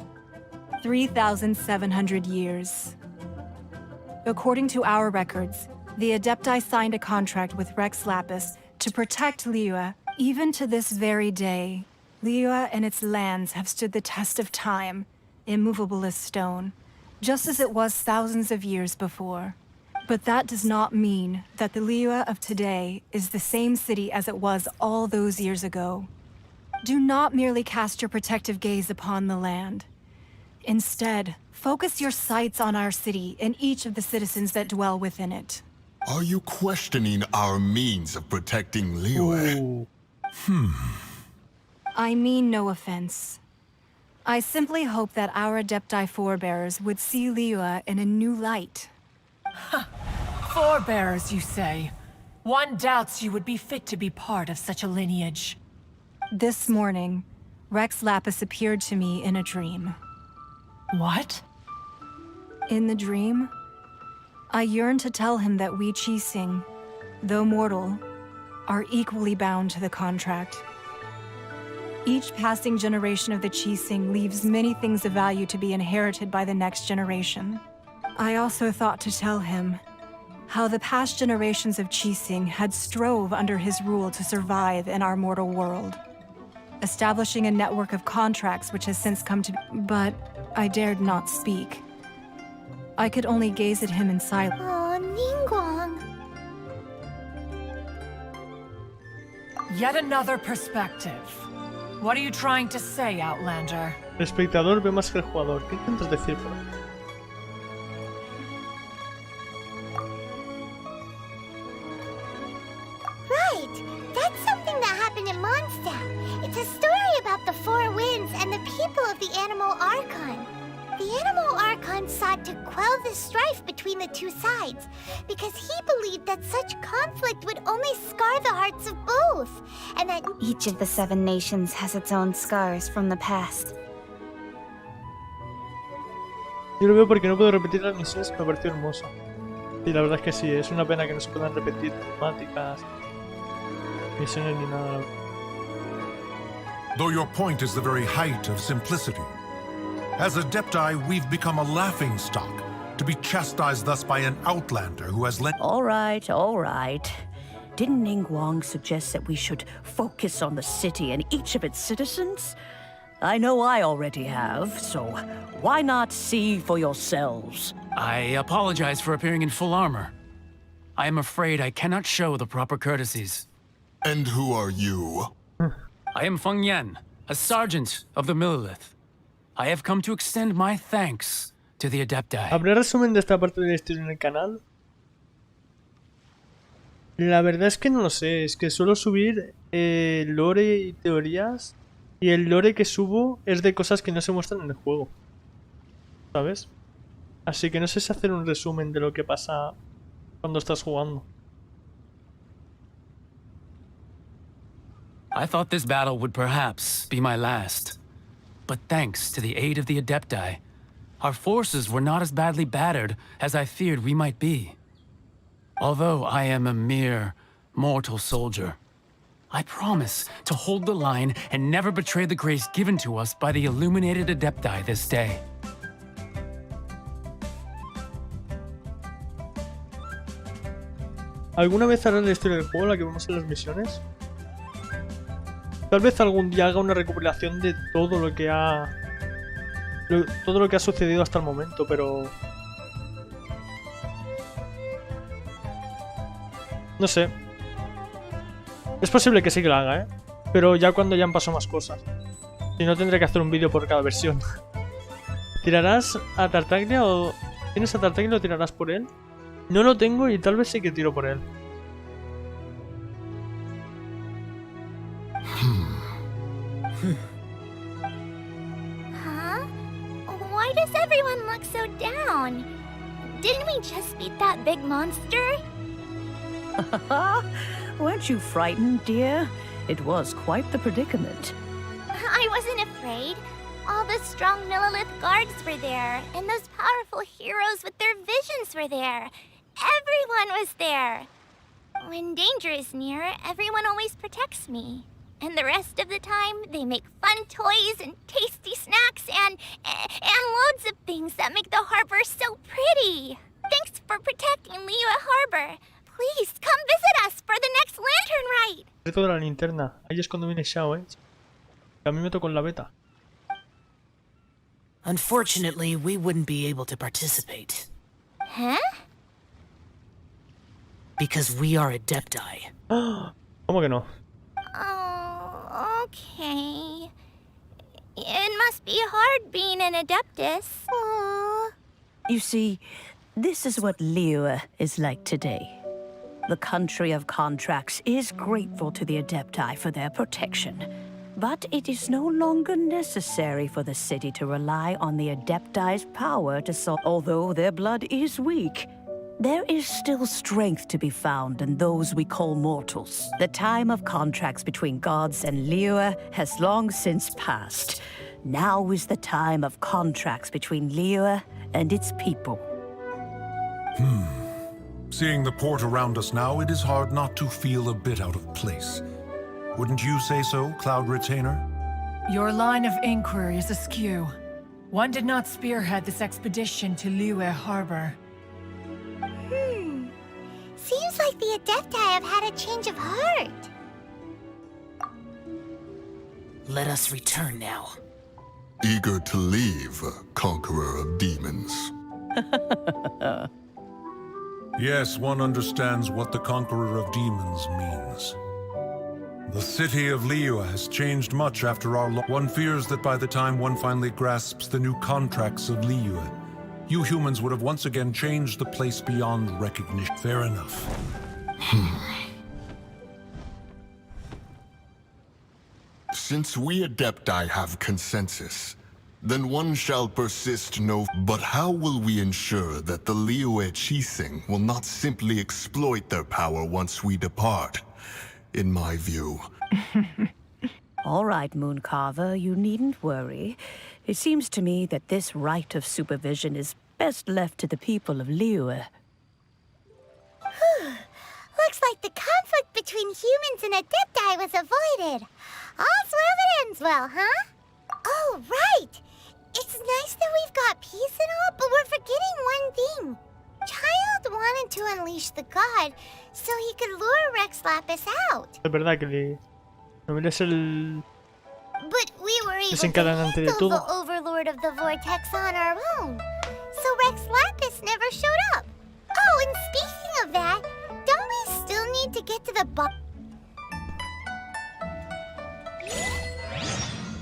3,700 years. According to our records, the Adepti signed a contract with Rex Lapis to protect Liyue. Even to this very day, Liyue and its lands have stood the test of time, immovable as stone, just as it was thousands of years before. But that does not mean that the Liyue of today is the same city as it was all those years ago. Do not merely cast your protective gaze upon the land. Instead, focus your sights on our city and each of the citizens that dwell within it. Are you questioning our means of protecting Liyue? I mean no offense. I simply hope that our Adepti forebears would see Liyue in a new light. Forebearers, you say? One doubts you would be fit to be part of such a lineage. This morning, Rex Lapis appeared to me in a dream. What? In the dream, I yearned to tell him that we Qixing, though mortal, are equally bound to the contract. Each passing generation of the Qixing leaves many things of value to be inherited by the next generation. I also thought to tell him how the past generations of Qixing had strove under his rule to survive in our mortal world, establishing a network of contracts which has since come to... But I dared not speak. I could only gaze at him in silence. Oh, Ningguang. Yet another perspective. What are you trying to say, Outlander? El espectador ve más que el jugador. ¿Qué intentas decir, por ahí? Right! That's something that happened in Mondstadt. It's a story about the Four Winds and the people of the Animal Archon. The Animal Archon sought to quell the strife between the two sides, because he believed that such conflict would only scar the hearts of both, and that Each of the 7 nations has its own scars from the past. Yo lo veo porque no puedo repetir las misiones, me pareció hermoso. Y la verdad es que sí, es una pena que no se puedan repetir temáticas, misiones ni nada. Though your point is the very height of simplicity. As Adepti, we've become a laughingstock, to be chastised thus by an outlander who has lent— All right, all right. Didn't Ningguang suggest that we should focus on the city and each of its citizens? I know I already have, so why not see for yourselves? I apologize for appearing in full armor. I am afraid I cannot show the proper courtesies. And who are you? I am Feng Yan, a sergeant of the Millelith. I have come to extend my thanks to the Adepti. ¿Habrá resumen de esta parte de la historia en el canal? La verdad es que no lo sé, es que suelo subir lore y teorías, y el lore que subo es de cosas que no se muestran en el juego, ¿sabes? Así que no sé si hacer un resumen de lo que pasa cuando estás jugando. I thought this battle would perhaps be my last. But thanks to the aid of the Adepti, our forces were not as badly battered as I feared we might be. Although I am a mere mortal soldier, I promise to hold the line and never betray the grace given to us by the illuminated Adepti this day. ¿Alguna vez harás la historia del juego, la que vemos en las misiones? Tal vez algún día haga una recopilación de todo lo que ha... todo lo que ha sucedido hasta el momento, pero... no sé. Es posible que sí que lo haga, ¿eh? Pero ya cuando ya han pasado más cosas. Si no, tendré que hacer un vídeo por cada versión. ¿Tirarás a Tartaglia o...? ¿Tienes a Tartaglia o lo tirarás por él? No lo tengo y tal vez sí que tiro por él. Huh? Why does everyone look so down? Didn't we just beat that big monster? Weren't you frightened, dear? It was quite the predicament. I wasn't afraid. All the strong Millelith guards were there, and those powerful heroes with their visions were there. Everyone was there. When danger is near, everyone always protects me. And the rest of the time, they make fun toys and tasty snacks and loads of things that make the harbor so pretty. Thanks for protecting Liyue Harbor. Please come visit us for the next lantern ride. El reto de la linterna. Ahí es cuando viene Xiao, ¿eh? A mí me tocó en la beta. Unfortunately, we wouldn't be able to participate. Huh? Because we are Adepti. ¿Cómo que no? Oh, okay. It must be hard being an Adeptus. Aww. You see, this is what Liyue is like today. The country of contracts is grateful to the Adepti for their protection. But it is no longer necessary for the city to rely on the Adepti's power to solve. Although their blood is weak, there is still strength to be found in those we call mortals. The time of contracts between gods and Liyue has long since passed. Now is the time of contracts between Liyue and its people. Seeing the port around us now, it is hard not to feel a bit out of place. Wouldn't you say so, Cloud Retainer? Your line of inquiry is askew. One did not spearhead this expedition to Liyue Harbor. Seems like the Adepti have had a change of heart. Let us return now. Eager to leave, Conqueror of Demons. Yes, one understands what the Conqueror of Demons means. The city of Liyue has changed much after our one fears that by the time one finally grasps the new contracts of Liyue, you humans would have once again changed the place beyond recognition. Fair enough. Since we Adepti have consensus, then one shall persist no... But how will we ensure that the Liyue Chising will not simply exploit their power once we depart? In my view. All right, Mooncarver, you needn't worry. It seems to me that this right of supervision is best left to the people of Liyue. Looks like the conflict between humans and Adepti was avoided. All's well that ends well, huh? Oh, right! It's nice that we've got peace and all, but we're forgetting one thing. Child wanted to unleash the god so he could lure Rex Lapis out. Es verdad que no es el But we were able to desencadenante de handle todo. the Overlord of the Vortex on our own. So Rex Lapis never showed up. Oh, and speaking of that, don't we still need to get to the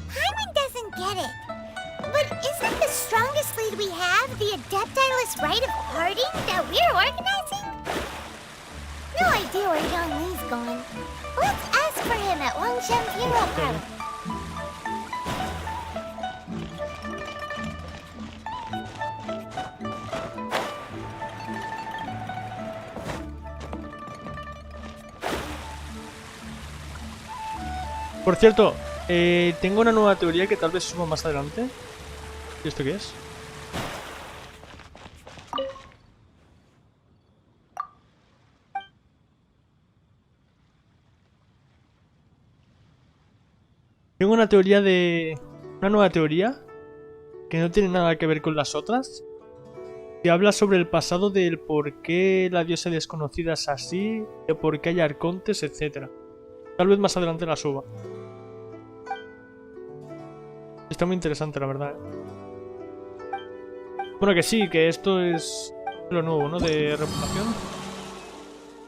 Paimon doesn't get it. But isn't the strongest lead we have the Adepti-less rite of parting that we're organizing? No idea where Young Lee's gone. Let's ask for him at Wangshen Funeral Parlor. Por cierto, tengo una nueva teoría que tal vez suba más adelante. ¿Y esto qué es? Tengo una teoría una nueva teoría que no tiene nada que ver con las otras. Que habla sobre el pasado del por qué la diosa desconocida es así, de por qué hay arcontes, etc. Tal vez más adelante la suba. Está muy interesante, la verdad. Bueno, que sí, que esto es lo nuevo, ¿no? De reputación.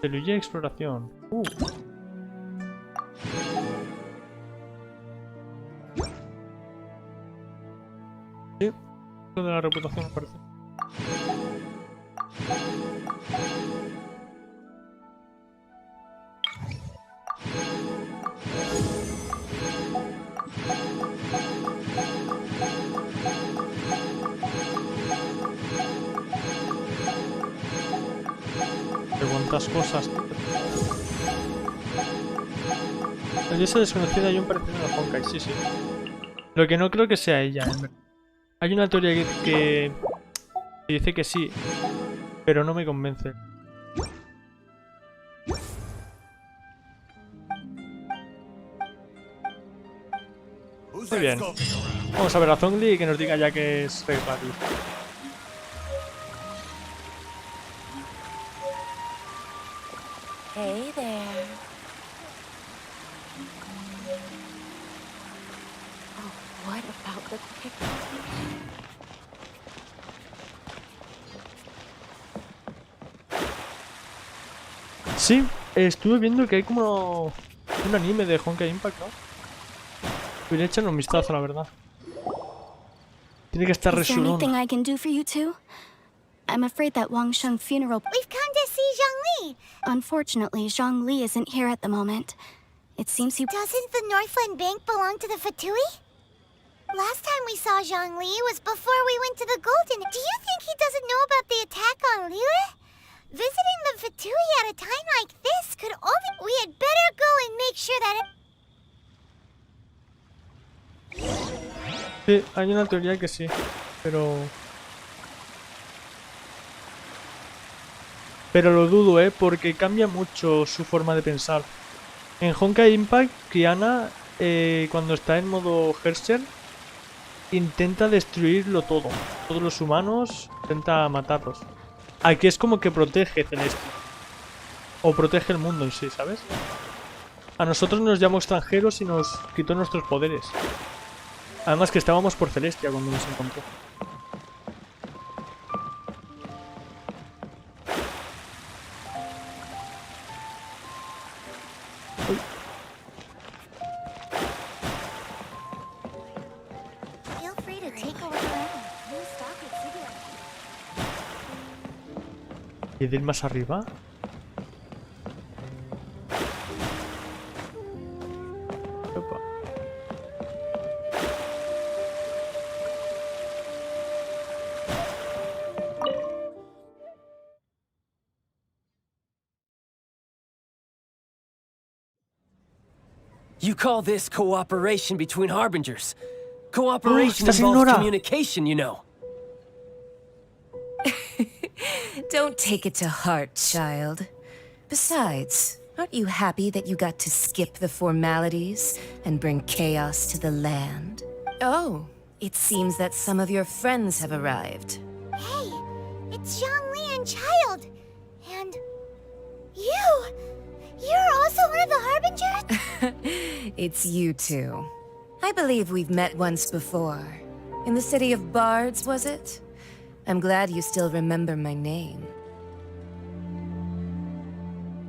De Luigi Exploración. Sí, lo de la reputación me parece. Cuántas cosas. La diosa desconocida hay un parecido a la Honkai, sí, sí. Lo que no creo que sea ella, en verdad. Hay una teoría que dice que sí, pero no me convence. Muy bien. Vamos a ver a Zhongli y que nos diga ya que es Reglapi. Hey there. Oh, what about the picture? Sí, estuve viendo que hay como un anime de Honkai Impact, ¿no? Voy a echarle un vistazo, la verdad. Tiene que estar Is there resolón. anything I can do for you two? I'm afraid that Wang Sheng funeral... We've come to see Zhongli. Unfortunately, Zhongli isn't here at the moment. It seems he... Doesn't the Northland Bank belong to the Fatui? Last time we saw Zhongli was before we went to the Golden. Do you think he doesn't know about the attack on Liyue? Visiting the Fatui at a time like this could only... We had better go and make sure that Sí, hay una teoría que sí, pero lo dudo, porque cambia mucho su forma de pensar. En Honkai Impact, Kiana, cuando está en modo Herrscher, intenta destruirlo todo. Todos los humanos, intenta matarlos. Aquí es como que protege Celeste. O protege el mundo en sí, ¿sabes? A nosotros nos llamó extranjeros y nos quitó nuestros poderes. Además que estábamos por Celestia cuando nos encontró. Uy. feel free to take a look around. New stock at Cigarette. ¿Y de ir más arriba? Opa. You call this cooperation between harbingers? Cooperation estás en involves Nora. communication, you know. Don't take it to heart, child. Besides, aren't you happy that you got to skip the formalities and bring chaos to the land? Oh, it seems that some of your friends have arrived. Hey, it's Zhongli and Child. And you! You're also one of the Harbingers? It's you two. I believe we've met once before. In the city of Bards, was it? I'm glad you still remember my name.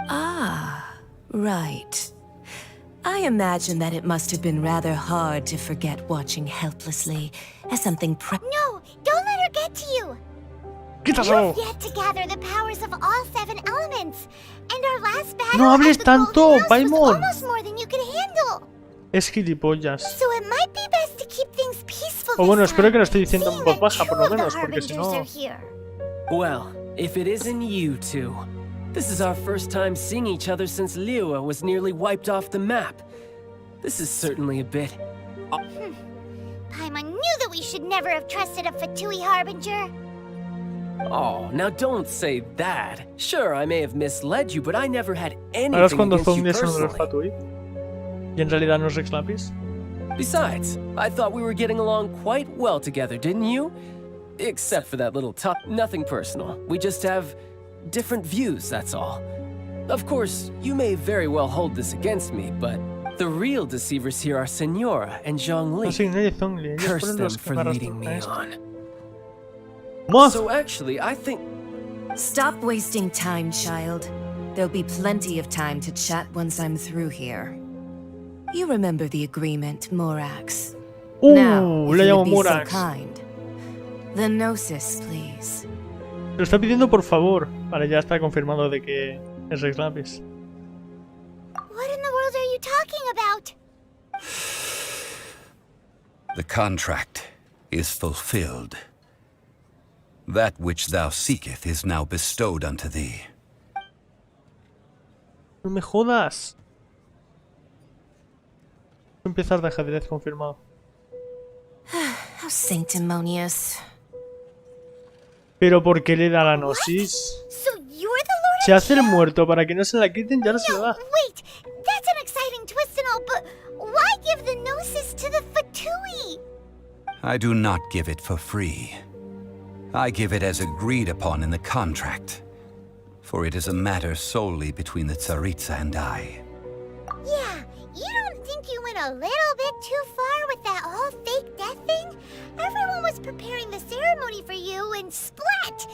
Ah, right. I imagine that it must have been rather hard to forget watching helplessly as something No, don't let her get to you! ¡Quítalo! You've yet to gather the powers of all 7 elements. And our last battle No hables at the tanto, Golden House was Paimon. almost more than you could handle. Es gilipollas. So it might be best to keep things peaceful O bueno, this espero que lo time, esté diciendo en voz baja, por lo seeing that menos, two of porque the si Harbingers no... are here. Well, if it isn't you two. This is our first time seeing each other since Liyue was nearly wiped off the map. This is certainly a bit... Paimon knew that we should never have trusted a Fatui Harbinger. Oh, now don't say that. Sure, I may have misled you, but I never had Ahora es anything cuando against you Zhongli es uno de los personally. Fatui. Y en realidad no es Rex Lapis. Besides, I thought we were getting along quite well together, didn't you? Except for that little top... Nothing personal. We just have different views, that's all. Of course, you may very well hold this against me, but the real deceivers here are Senora and Zhongli. No, sí, no es Zhongli. Ellos Curse fueron them los que for me leading arrastraron me a esto. on. Moth! So actually, I think... Stop wasting time, child. There'll be plenty of time to chat once I'm through here. You remember the agreement, Morax. Now, if le you llamo would be so Morax. kind. The Gnosis, please. Lo está pidiendo por favor. Vale, ya está confirmado de que es Rex Lapis. What in the world are you talking about? The contract is fulfilled. That which thou seeketh is now bestowed unto thee. No me jodas. Empezar de ajedrez confirmado. How sanctimonious. Pero ¿por qué le da la gnosis? So you're the Lord Se of hace el muerto para que no se la quiten y ahora se la da. Wait, that's an exciting twist and all, but why give the Gnosis to the Fatui? I do not give it for free. I give it as agreed upon in the contract, for it is a matter solely between the Tsaritsa and I. Yeah, you don't think you went a little bit too far with that whole fake death thing? Everyone was preparing the ceremony for you and splat!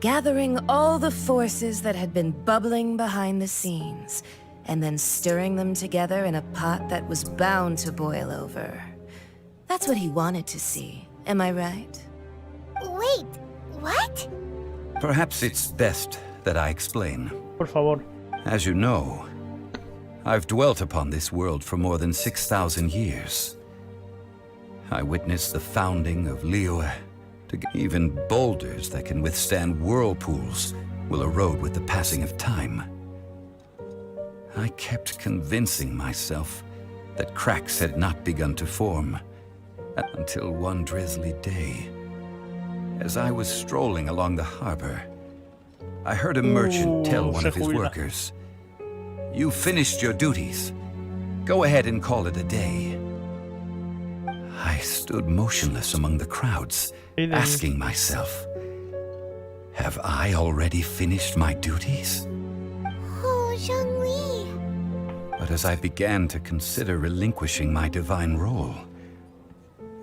Gathering all the forces that had been bubbling behind the scenes, and then stirring them together in a pot that was bound to boil over. That's what he wanted to see, am I right? Wait, what? Perhaps it's best that I explain. Por favor. As you know, I've dwelt upon this world for more than 6,000 years. I witnessed the founding of Liyue. Even boulders that can withstand whirlpools will erode with the passing of time. I kept convincing myself that cracks had not begun to form, until one drizzly day, as I was strolling along the harbor, I heard a merchant tell one of his workers, "You finished your duties. Go ahead and call it a day." I stood motionless among the crowds, asking myself, have I already finished my duties? Oh, Zhongli. But as I began to consider relinquishing my divine role,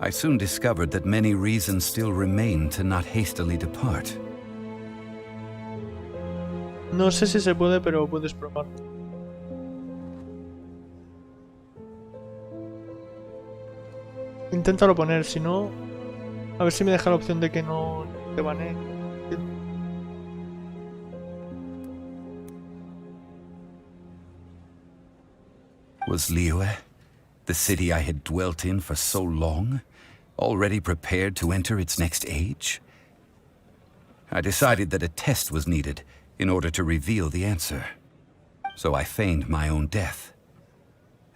I soon discovered that many reasons still remain to not hastily depart. No sé si se puede, pero puedes probar. Inténtalo poner, si no... A ver si me deja la opción de que no te banee. Was Liyue, the city I had dwelt in for so long, already prepared to enter its next age? I decided that a test was needed in order to reveal the answer. So I feigned my own death,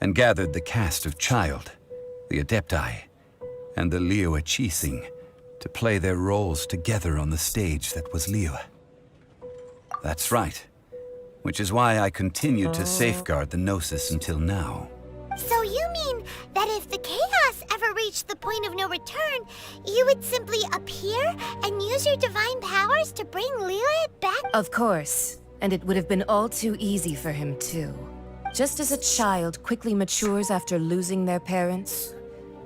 and gathered the cast of Child, the Adepti, and the Liyue Chising to play their roles together on the stage that was Liyue. That's right, which is why I continued to safeguard the Gnosis until now. So you mean that if the chaos ever reached the point of no return, you would simply appear and use your divine powers to bring Liyue back? Of course, and it would have been all too easy for him too. Just as a child quickly matures after losing their parents,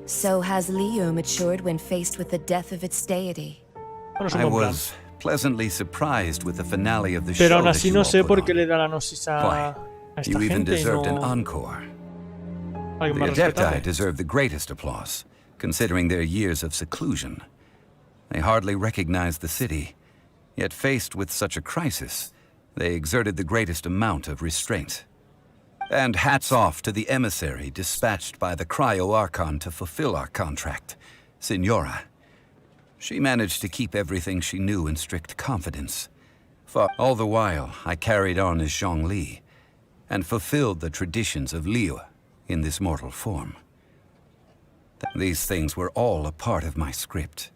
so has Liyue matured when faced with the death of its deity. I was pleasantly surprised with the finale of the Pero show aún that así you no all sé put por on. qué le da la gnosis a esta You even gente y deserved an no encore. alguien The más Adepti respetable. deserve the greatest applause, considering their years of seclusion. They hardly recognized the city, yet faced with such a crisis, they exerted the greatest amount of restraint. And hats off to the emissary dispatched by the Cryo-Archon to fulfill our contract, Signora. She managed to keep everything she knew in strict confidence. For all the while, I carried on as Zhongli, and fulfilled the traditions of Liyue in this mortal form. These things were all a part of my script.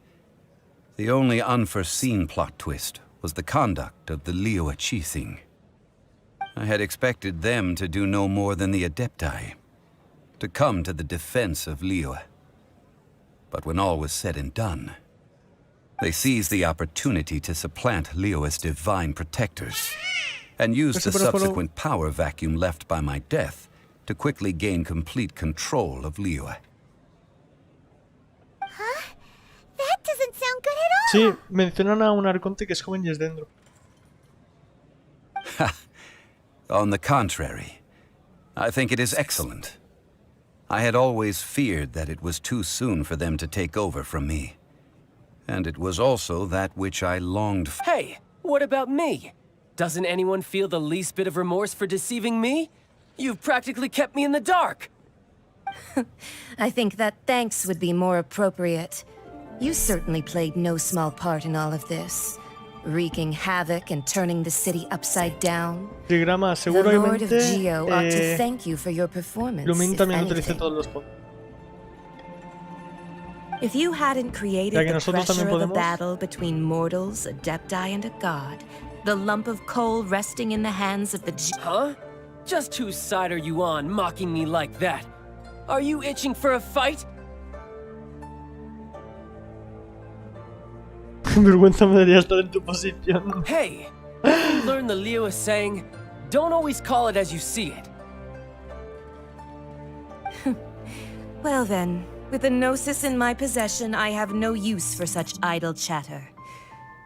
The only unforeseen plot twist was the conduct of the Liyue Chising. I had expected them to do no more than the Adepti, to come to the defense of Liyue. But when all was said and done, they seized the opportunity to supplant Liyue's divine protectors, and used the subsequent power vacuum left by my death to quickly gain complete control of Liyue. Huh? That doesn't sound good at all! Sí, mencionan a un arconte que es joven y es dentro. On the contrary, I think it is excellent. I had always feared that it was too soon for them to take over from me. And it was also that which I longed for. Hey, what about me? Doesn't anyone feel the least bit of remorse for deceiving me? You've practically kept me in the dark. I think that thanks would be more appropriate. You certainly played no small part in all of this, wreaking havoc and turning the city upside down. Sí, Grama, The Lord of seguramente Geo ought to thank you for your performance, Lumin if también utiliza anything. todos los poderes. If you hadn't created Ya que the nosotros pressure también of a podemos. battle between mortals, Adepti, and a god, the lump of coal resting in the hands of the Huh? Just whose side are you on, mocking me like that? Are you itching for a fight? Sin vergüenza me daría estar en tu posición. Hey! You learn the Liyue saying, don't always call it as you see it. Well then, with the Gnosis in my possession, I have no use for such idle chatter.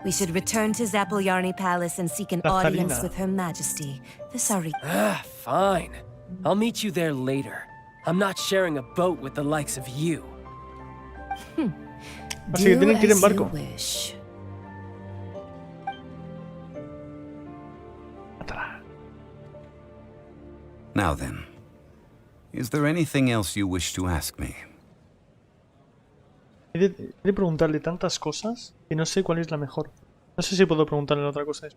We should return to Zappolyarny Palace and seek an audience with Her Majesty, the Sarita. Ah, fine. I'll meet you there later. I'm not sharing a boat with the likes of you. Así que tienen que ir en barco. Now then, is there anything else you wish to ask me? He de preguntarle tantas cosas que no sé cuál es la mejor. No sé si puedo preguntarle otra cosa.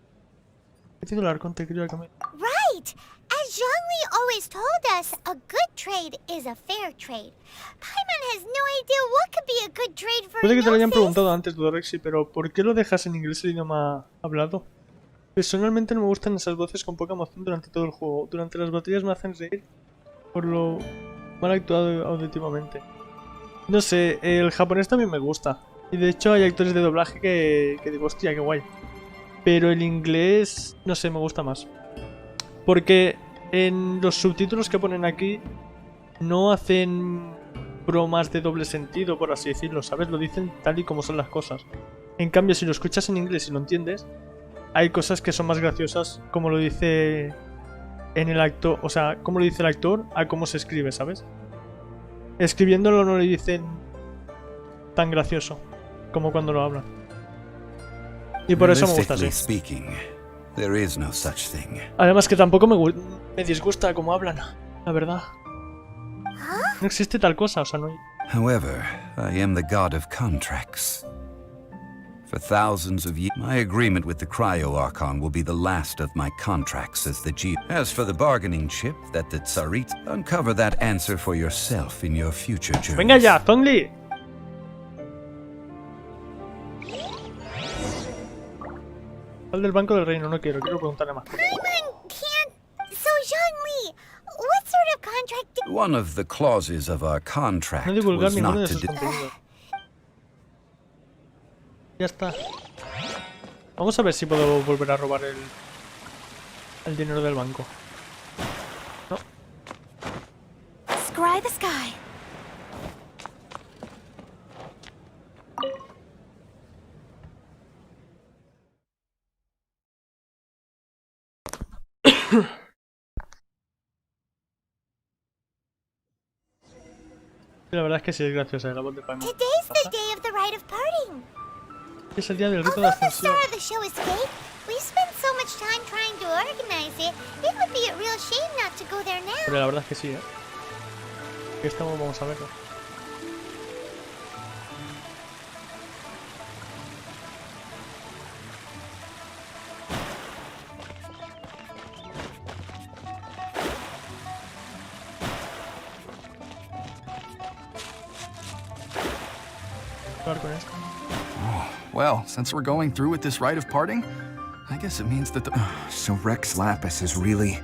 He tenido el arconte, creo que me... Right! As Zhongli always told us, a good trade is a fair trade. Paimon has no idea what could be a good trade for Puede que te lo hayan Gnosis. preguntado antes, DodoRexy, pero ¿por qué lo dejas en inglés el idioma hablado? Personalmente no me gustan esas voces con poca emoción durante todo el juego. Durante las batallas me hacen reír por lo mal actuado auditivamente. No sé, el japonés también me gusta. Y de hecho hay actores de doblaje que digo, hostia, qué guay. Pero el inglés, no sé, me gusta más. Porque en los subtítulos que ponen aquí no hacen bromas de doble sentido, por así decirlo, ¿sabes? Lo dicen tal y como son las cosas. En cambio, si lo escuchas en inglés y lo entiendes, hay cosas que son más graciosas, como lo dice en el actor, o sea, como lo dice el actor a cómo se escribe, ¿sabes? Escribiéndolo no le dicen tan gracioso como cuando lo hablan. Y por eso me gusta así. There is no such thing. Además que tampoco me disgusta cómo hablan, la verdad. No existe tal cosa, o sea, no hay... However, I am the god of contracts. For thousands of years, my agreement with the Cryo-Archon will be the last of my contracts as the G. As for the bargaining chip that the Tsarit, uncover that answer for yourself in your future journey. ¡Venga ya, Zhongli! Sal del Banco del Reino, no quiero preguntarle más. Paimon can't... So, Zhongli, what sort of contract did... One of the clauses of our contract No divulgar was ninguno de not to sus contenidos. Ya está. Vamos a ver si puedo volver a robar el dinero del banco. No. Scry the sky. La verdad es que sí es graciosa la voz de Paimon. Today's the day of the rite of parting. Es el día del rito de Although the ascensión. star of the show is fake, we spent so much time trying to organize it, it would be a real shame not to go there now. Pero la verdad es que sí, ¿eh? Que estamos, vamos a verlo. Oh, well, since we're going through with this rite of parting, I guess it means that the... So Rex Lapis is really...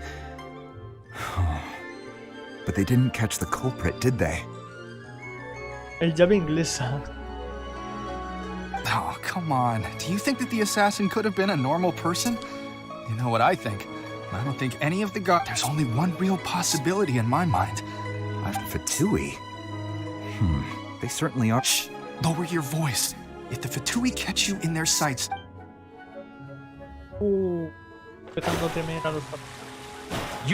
But they didn't catch the culprit, did they? El llave inglesa. Oh, come on. Do you think that the assassin could have been a normal person? You know what I think. I don't think any of the gods... There's only one real possibility in my mind. Fatui? They certainly are... Shh! Lower your voice. If the Fatui catch you in their sights... You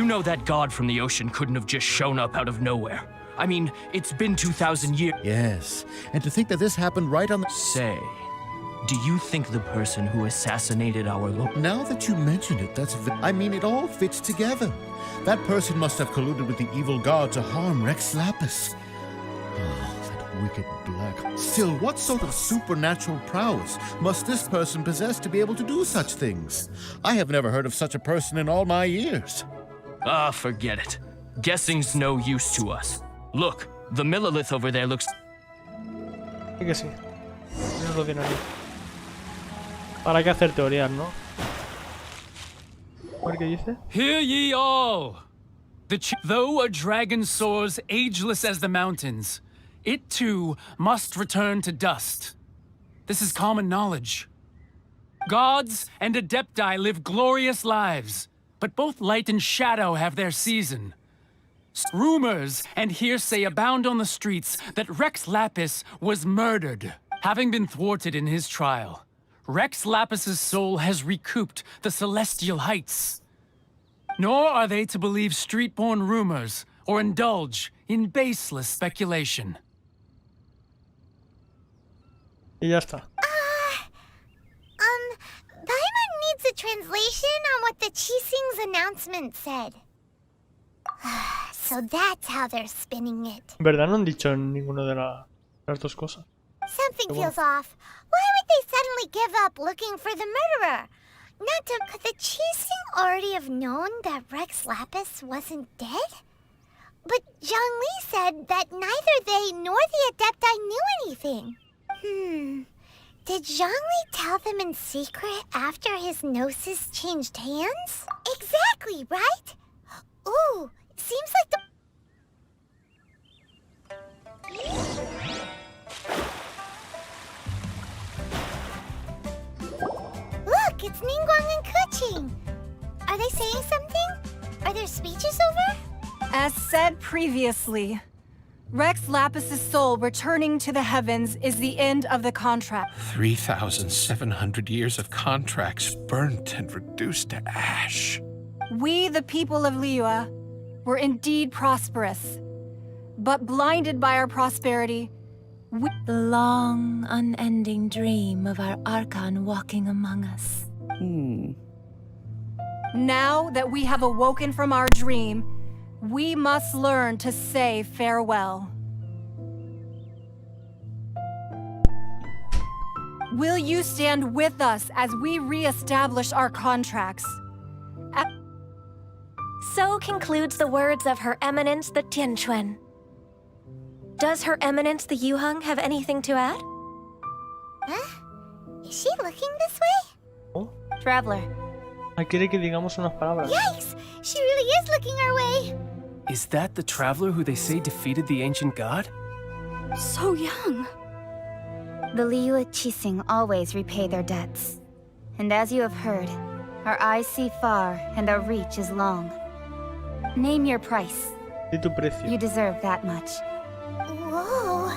know that god from the ocean couldn't have just shown up out of nowhere. I mean, it's been 2,000 years. Yes, and to think that this happened right on the... Say, do you think the person who assassinated our Lord... Now that you mention it, I mean, it all fits together. That person must have colluded with the evil god to harm Rex Lapis. Oh, that wicked black... Still, what sort of supernatural prowess must this person possess to be able to do such things? I have never heard of such a person in all my years. Ah, forget it. Guessing's no use to us. Look, the Millilith over there looks... Sí que sí. No lo tiene ahí. ¿Para qué hacer teorías, no? A ver qué dice. Hear ye all! Though a dragon soars ageless as the mountains, it too must return to dust. This is common knowledge. Gods and Adepti live glorious lives, but both light and shadow have their season. Rumors and hearsay abound on the streets that Rex Lapis was murdered. Having been thwarted in his trial, Rex Lapis's soul has recouped the celestial heights. Nor are they to believe street-born rumors or indulge in baseless speculation. Y ya está. Paimon needs a translation on what the Chising's announcement said. So that's how they're spinning it. En verdad no han dicho ninguna de las dos cosas. Something feels off. Why would they suddenly give up looking for the murderer? Not to... Could the Chising already have known that Rex Lapis wasn't dead? But Zhongli said that neither they nor the Adepti knew anything. Did Zhongli tell them in secret after his gnosis changed hands? Exactly, right? Ooh, seems like the... Look, it's Ningguang and Keqing. Are they saying something? Are their speeches over? As said previously, Rex Lapis's soul returning to the heavens is the end of the contract. 3,700 years of contracts burnt and reduced to ash. We, the people of Liyue, were indeed prosperous, but blinded by our prosperity, The long, unending dream of our Archon walking among us. Now that we have awoken from our dream, we must learn to say farewell. Will you stand with us as we re-establish our contracts? So concludes the words of Her Eminence the Tianquan. Does Her Eminence the Yuheng have anything to add? Huh? Is she looking this way? Oh. Traveler. Quiere que digamos unas palabras. Yikes! She really is looking our way! Is that the traveler who they say defeated the ancient god? So young. The Liyue Chising always repay their debts. And as you have heard, our eyes see far and our reach is long. Name your price. Di tu precio. You deserve that much. Whoa!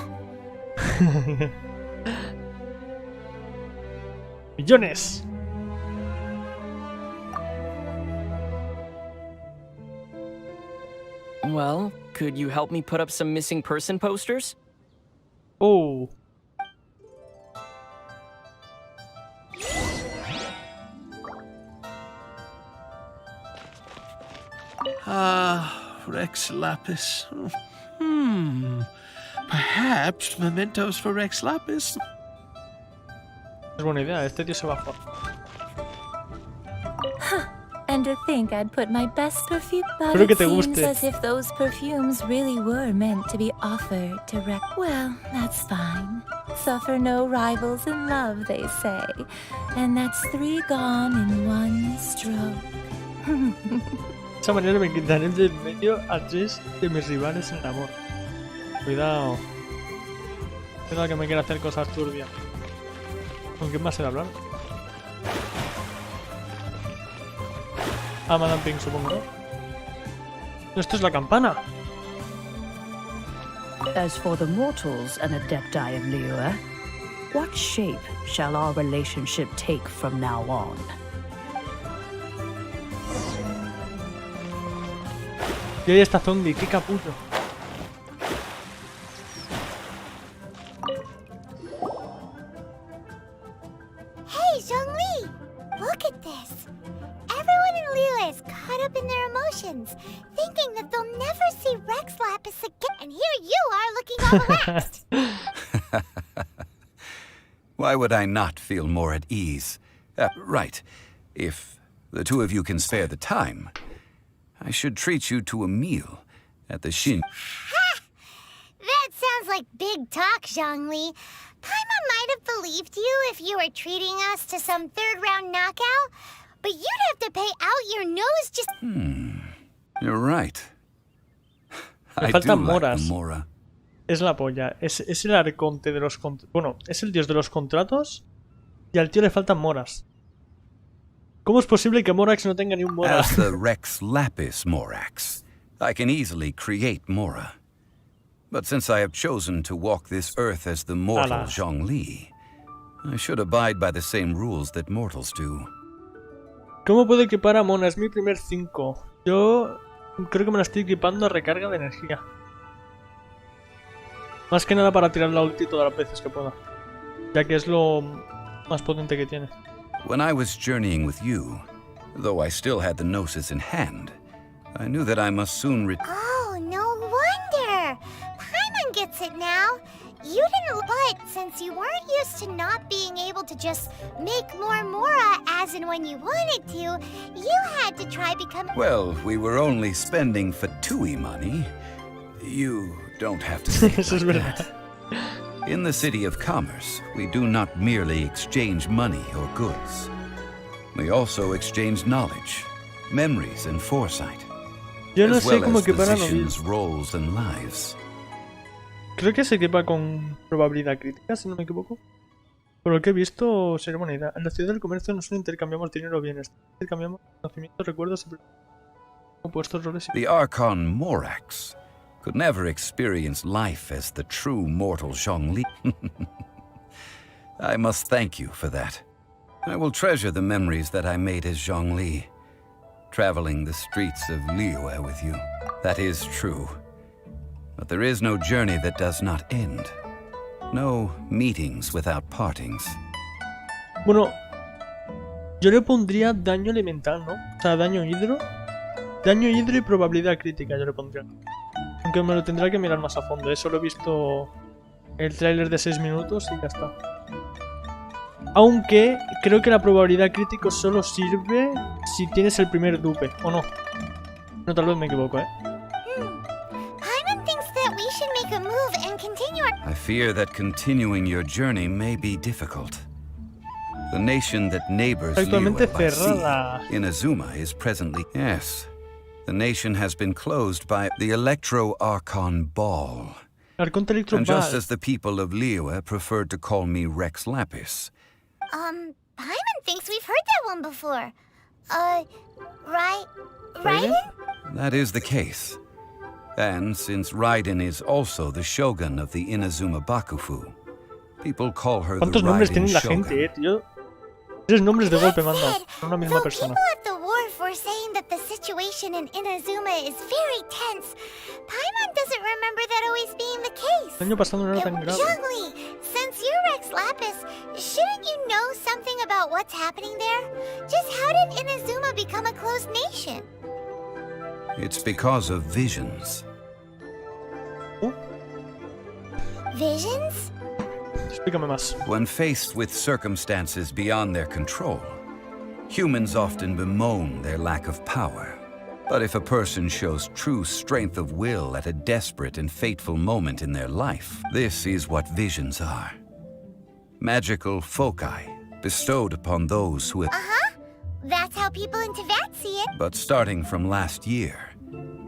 Millones. Well, could you help me put up some missing person posters? Oh. Rex Lapis. Perhaps mementos for Rex Lapis. Es buena idea, este tío se va a jugar. And to think I'd put my best perfume, but Espero que it te seems guste. as if those perfumes really were meant to be offered to Rex. Well, that's fine. Suffer no rivals in love, they say. And that's 3 gone in 1 stroke. De esa manera me quitaré de en medio a 3 de mis rivales en el amor. Cuidado. Cuidado que me quiera hacer cosas turbias. ¿Con quién más he de hablar? Ah, Madame Pink, supongo, ¿no? Esto es la campana. As for the mortals and Adepti of Liyue, what shape shall our relationship take from now on? Y ahí está Zombie, qué capullo. Hey, Zhongli! Look at this! Everyone in Liyue is caught up in their emotions, thinking that they'll never see Rex Lapis again. And here you are looking all relaxed. Why would I not feel more at ease? Right. If the two of you can spare the time, I should treat you to a meal at the Shin. Ha! That sounds like big talk, Zhongli. Paimon might have believed you if you were treating us to some third-round knockout, but you'd have to pay out your nose just... You're right. I do faltan like moras. the Mora. Es la polla. Es el arconte de los contratos. Bueno, es el dios de los contratos. Y al tío le faltan moras. ¿Cómo es posible que Morax no tenga ni un mora? As the Rex Lapis Morax, I can easily create mora. But since I have chosen to walk this earth as the mortal Zhongli, I should abide by the same rules that mortals do. ¿Cómo puedo equipar a Mona? Es mi primer 5. Yo creo que me la estoy equipando a recarga de energía. Más que nada para tirar la ulti todas las veces que pueda. Ya que es lo más potente que tiene. When I was journeying with you, though I still had the Gnosis in hand, I knew that I must soon Oh, no wonder! Paimon gets it now. You didn't, but since you weren't used to not being able to just make more Mora as and when you wanted to, you had to try becoming... Well, we were only spending Fatui money. You don't have to say it like that. In the City of Commerce, we do not merely exchange money or goods. We also exchange knowledge, memories, and foresight, Yo no as sé well cómo as equipar a positions, Novil. roles, and lives. Creo que se equipa con probabilidad crítica, si no me equivoco. Por lo que he visto, sería buena idea. En la ciudad del comercio no solo intercambiamos dinero o bienes, intercambiamos conocimientos, recuerdos y opuestos roles y... The Archon Morax could never experience life as the true mortal Zhongli. I must thank you for that. I will treasure the memories that I made as Zhongli, traveling the streets of Liyue with you. That is true. But there is no journey that does not end. No meetings without partings. Bueno, yo le pondría daño elemental, ¿no? O sea, daño hidro. Daño hidro y probabilidad crítica yo le pondría. Aunque me lo tendrá que mirar más a fondo. Solo he visto el tráiler de 6 minutos y ya está. Aunque creo que la probabilidad crítica solo sirve si tienes el primer dupe, ¿o no? No, tal vez me equivoco, ¿eh? Paimon thinks that we should make a move and continue our... I fear that continuing your journey may be difficult. The nation that neighbors Actualmente Liyue by cerrada. sea, Inazuma, is presently... Yes. The nation has been closed by the Electro-Archon Ball. Arconte Electro And just Ball. as the people of Liyue preferred to call me Rex Lapis, Paimon thinks we've heard that one before. Raiden? that is the case. And since Raiden is also the shogun of the Inazuma Bakufu, people call her the ¿Cuántos nombres Raiden tiene la Shogun. gente, tío? 3 nombres de golpe me han dado. Una misma persona. People at the wharf were saying that the situation in Inazuma is very tense. Paimon doesn't remember that always being the case. El año pasado no era tan grave. Zhongli, since you're Rex Lapis, shouldn't you know something about what's happening there? Just how did Inazuma become a closed nation? It's because of visions. Visions? Explícame más. When faced with circumstances beyond their control, humans often bemoan their lack of power. But if a person shows true strength of will at a desperate and fateful moment in their life, this is what visions are. Magical foci bestowed upon those who have... That's how people in Teyvat see it. But starting from last year,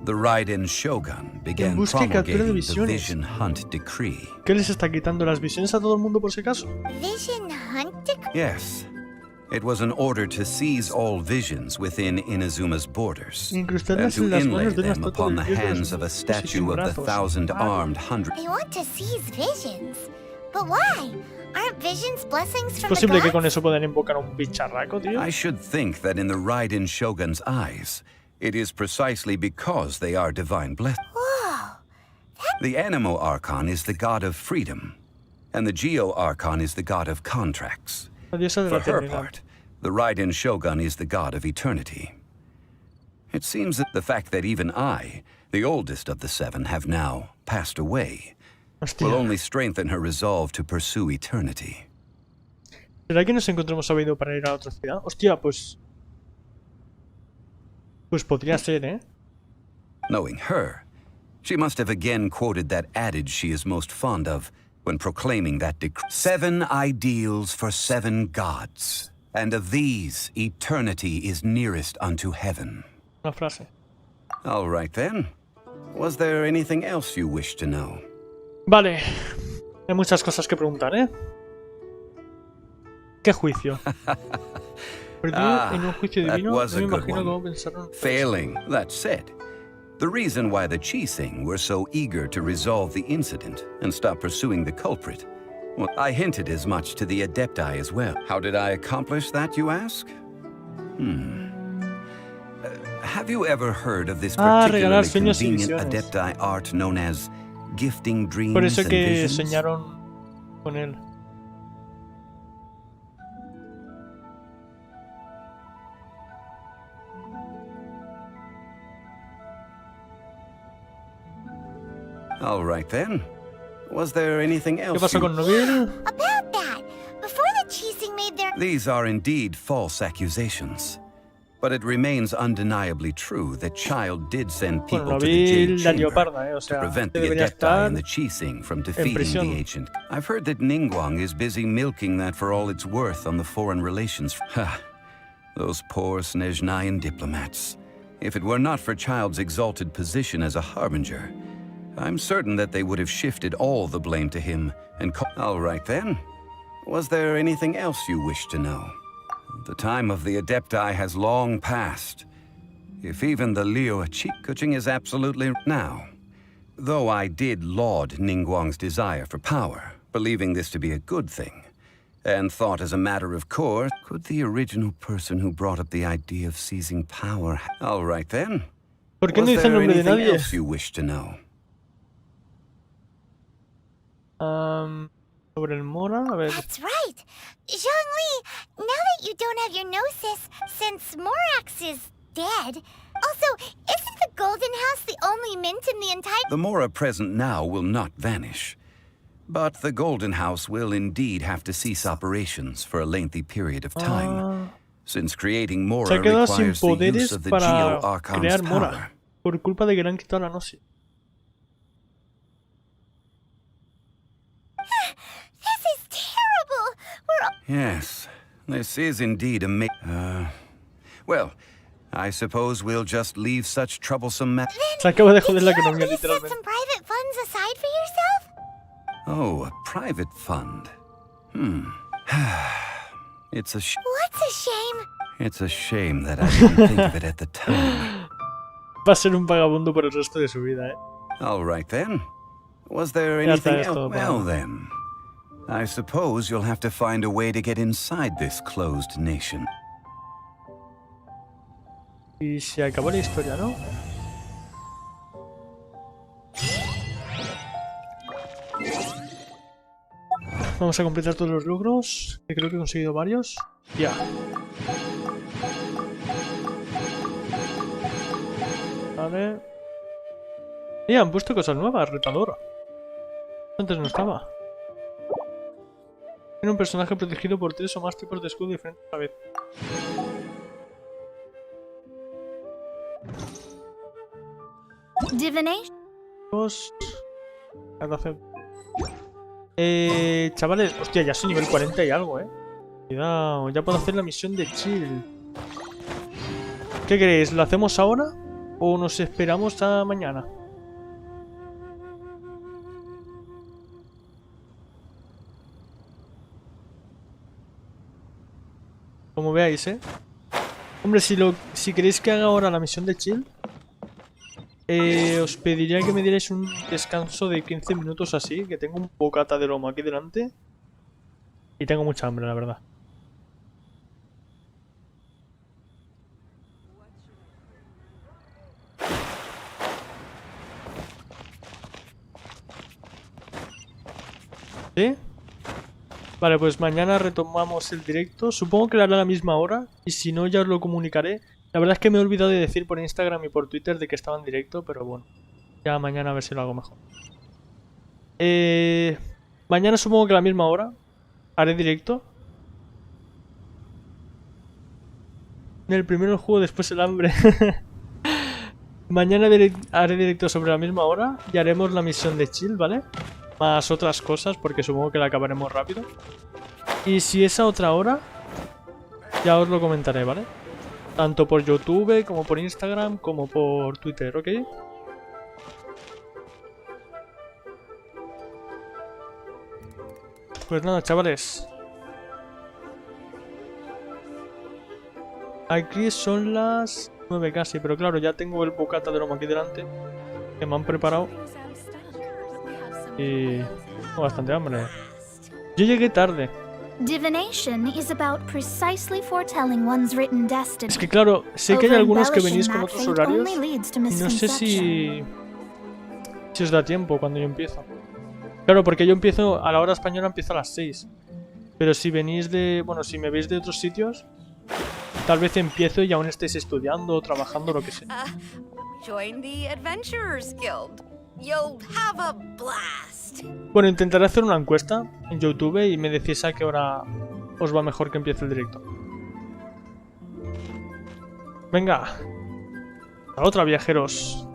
the Raiden Shogun began Busca y captura de promulgating the visiones. Vision Hunt Decree. ¿Qué les está quitando las visiones a todo el mundo por si acaso? Vision Hunt Decree? Yes. It was an order to seize all visions within Inazuma's borders, and Incrustarlas to en las inlay manos de una them estatua upon the del dios de los hands of a mundos y statue sin of the brazos. thousand-armed hundred. They want to seize visions. But why? Aren't visions blessings ¿Es from the posible que gods? con eso puedan invocar a un bicharraco, tío? I should think that in the Raiden Shogun's eyes, it is precisely because they are divine blessings. Whoa. The Animo Archon is the god of freedom, and the Geo Archon is the god of contracts. La diosa de For la her eternidad. part, the Raiden Shogun is the god of eternity. It seems that the fact that even I, the oldest of the 7, have now passed away, will only strengthen her resolve to pursue eternity. ¿Será que nos encontramos a Beidou para ir a otra ciudad? Hostia, pues... Pues podría ser, ¿eh? Knowing her, she must have again quoted that adage she is most fond of when proclaiming that decree. 7 ideals for 7 gods, and of these, eternity is nearest unto heaven. Una frase. All right then. Was there anything else you wish to know? Vale. Hay muchas cosas que preguntar, ¿eh? ¿Qué juicio? Perdido en un juicio that divino, was no me a good imagino cómo one. pensaron. Failing, that said, the reason why the Chising were so eager to resolve the incident and stop pursuing the culprit, well, I hinted as much to the Adepti as well. How did I accomplish that, you ask? Have you ever heard of this particularly convenient Adepti art known as gifting dreams Por eso and que visions? soñaron con él. All right then. Was there anything else? ¿Qué pasó con Noville? About that, before the Chising made their... These are indeed false accusations. But it remains undeniably true that Child did send people Bueno, to the Noville jade la chamber leoparda, o to sea, prevent the debería Adepti estar and the Chising from en defeating prisión. the ancient. I've heard that Ningguang is busy milking that for all it's worth on the foreign relations. Ha! Those poor Snezhnayan diplomats. If it were not for Child's exalted position as a harbinger, I'm certain that they would have shifted all the blame to him and all right then. Was there anything else you wish to know? The time of the Adepti has long passed. If even the Liyue Kuching is absolutely now. Though I did laud Ningguang's desire for power, believing this to be a good thing, and thought as a matter of course, could the original person who brought up the idea of seizing power... All right then. ¿Por qué no Was dice el there nombre de anything nadie? else you wish to know? Sobre el Mora, a ver. That's right. Zhongli, now that you don't have your gnosis, since Morax is dead... Also, isn't the Golden House the only mint in the entire... The Mora present now will not vanish. But the Golden House will indeed have to cease operations for a lengthy period of time, since creating Mora Se ha quedado sin requires the use poderes of the para Geo-Archon's crear Mora. power. Por culpa de que le han quitado la gnosis. This is terrible! We're all... Yes, this is indeed a well, I suppose we'll just leave such troublesome Se acaba de joder la economía, set literalmente. some private funds aside for yourself? Oh, a private fund. It's a What's a shame? It's a shame that I didn't think of it at the time. Va a ser un vagabundo por el resto de su vida, ¿eh? All right then. Was there Ya está, anything es todo, else? Well then, I suppose you'll have to find a way to get inside this closed nation. Y se acabó la historia, ¿no? Vamos a completar todos los logros, que creo que he conseguido varios. Ya. Vale. Y han puesto cosas nuevas, retadora. Antes no estaba. Tiene un personaje protegido por 3 o más tipos de escudo diferentes a la vez. Divination. Chavales, hostia, ya soy nivel 40 y algo, Cuidado, ya puedo hacer la misión de chill. ¿Qué queréis? ¿Lo hacemos ahora? ¿O nos esperamos a mañana? Como veáis, Hombre, si queréis que haga ahora la misión de chill, os pediría que me dierais un descanso de 15 minutos así, que tengo un bocata de lomo aquí delante. Y tengo mucha hambre, la verdad. ¿Sí? Vale, pues mañana retomamos el directo. Supongo que lo haré a la misma hora. Y si no, ya os lo comunicaré. La verdad es que me he olvidado de decir por Instagram y por Twitter de que estaba en directo. Pero bueno, ya mañana a ver si lo hago mejor. Mañana supongo que a la misma hora haré directo. El primero el juego, después el hambre. Mañana haré directo sobre la misma hora. Y haremos la misión de chill, ¿vale? Más otras cosas, porque supongo que la acabaremos rápido. Y si es a otra hora, ya os lo comentaré, ¿vale? Tanto por YouTube, como por Instagram, como por Twitter, ¿ok? Pues nada, chavales. Aquí son las 9 casi, pero claro, ya tengo el bocata de lomo aquí delante, que me han preparado. Y tengo bastante hambre. Yo llegué tarde. Divination is about precisely foretelling one's written destiny. Es que claro, sé que hay algunos que venís con otros horarios y no sé si os da tiempo cuando yo empiezo. Claro, porque yo empiezo a la hora española, empiezo a las 6. Pero si venís de, bueno, si me veis de otros sitios, tal vez empiezo y aún estéis estudiando o trabajando, lo que sea. Join the Adventurers Guild. You'll have a blast. Bueno, intentaré hacer una encuesta en YouTube y me decís a qué hora os va mejor que empiece el directo. Venga. A otra, viajeros.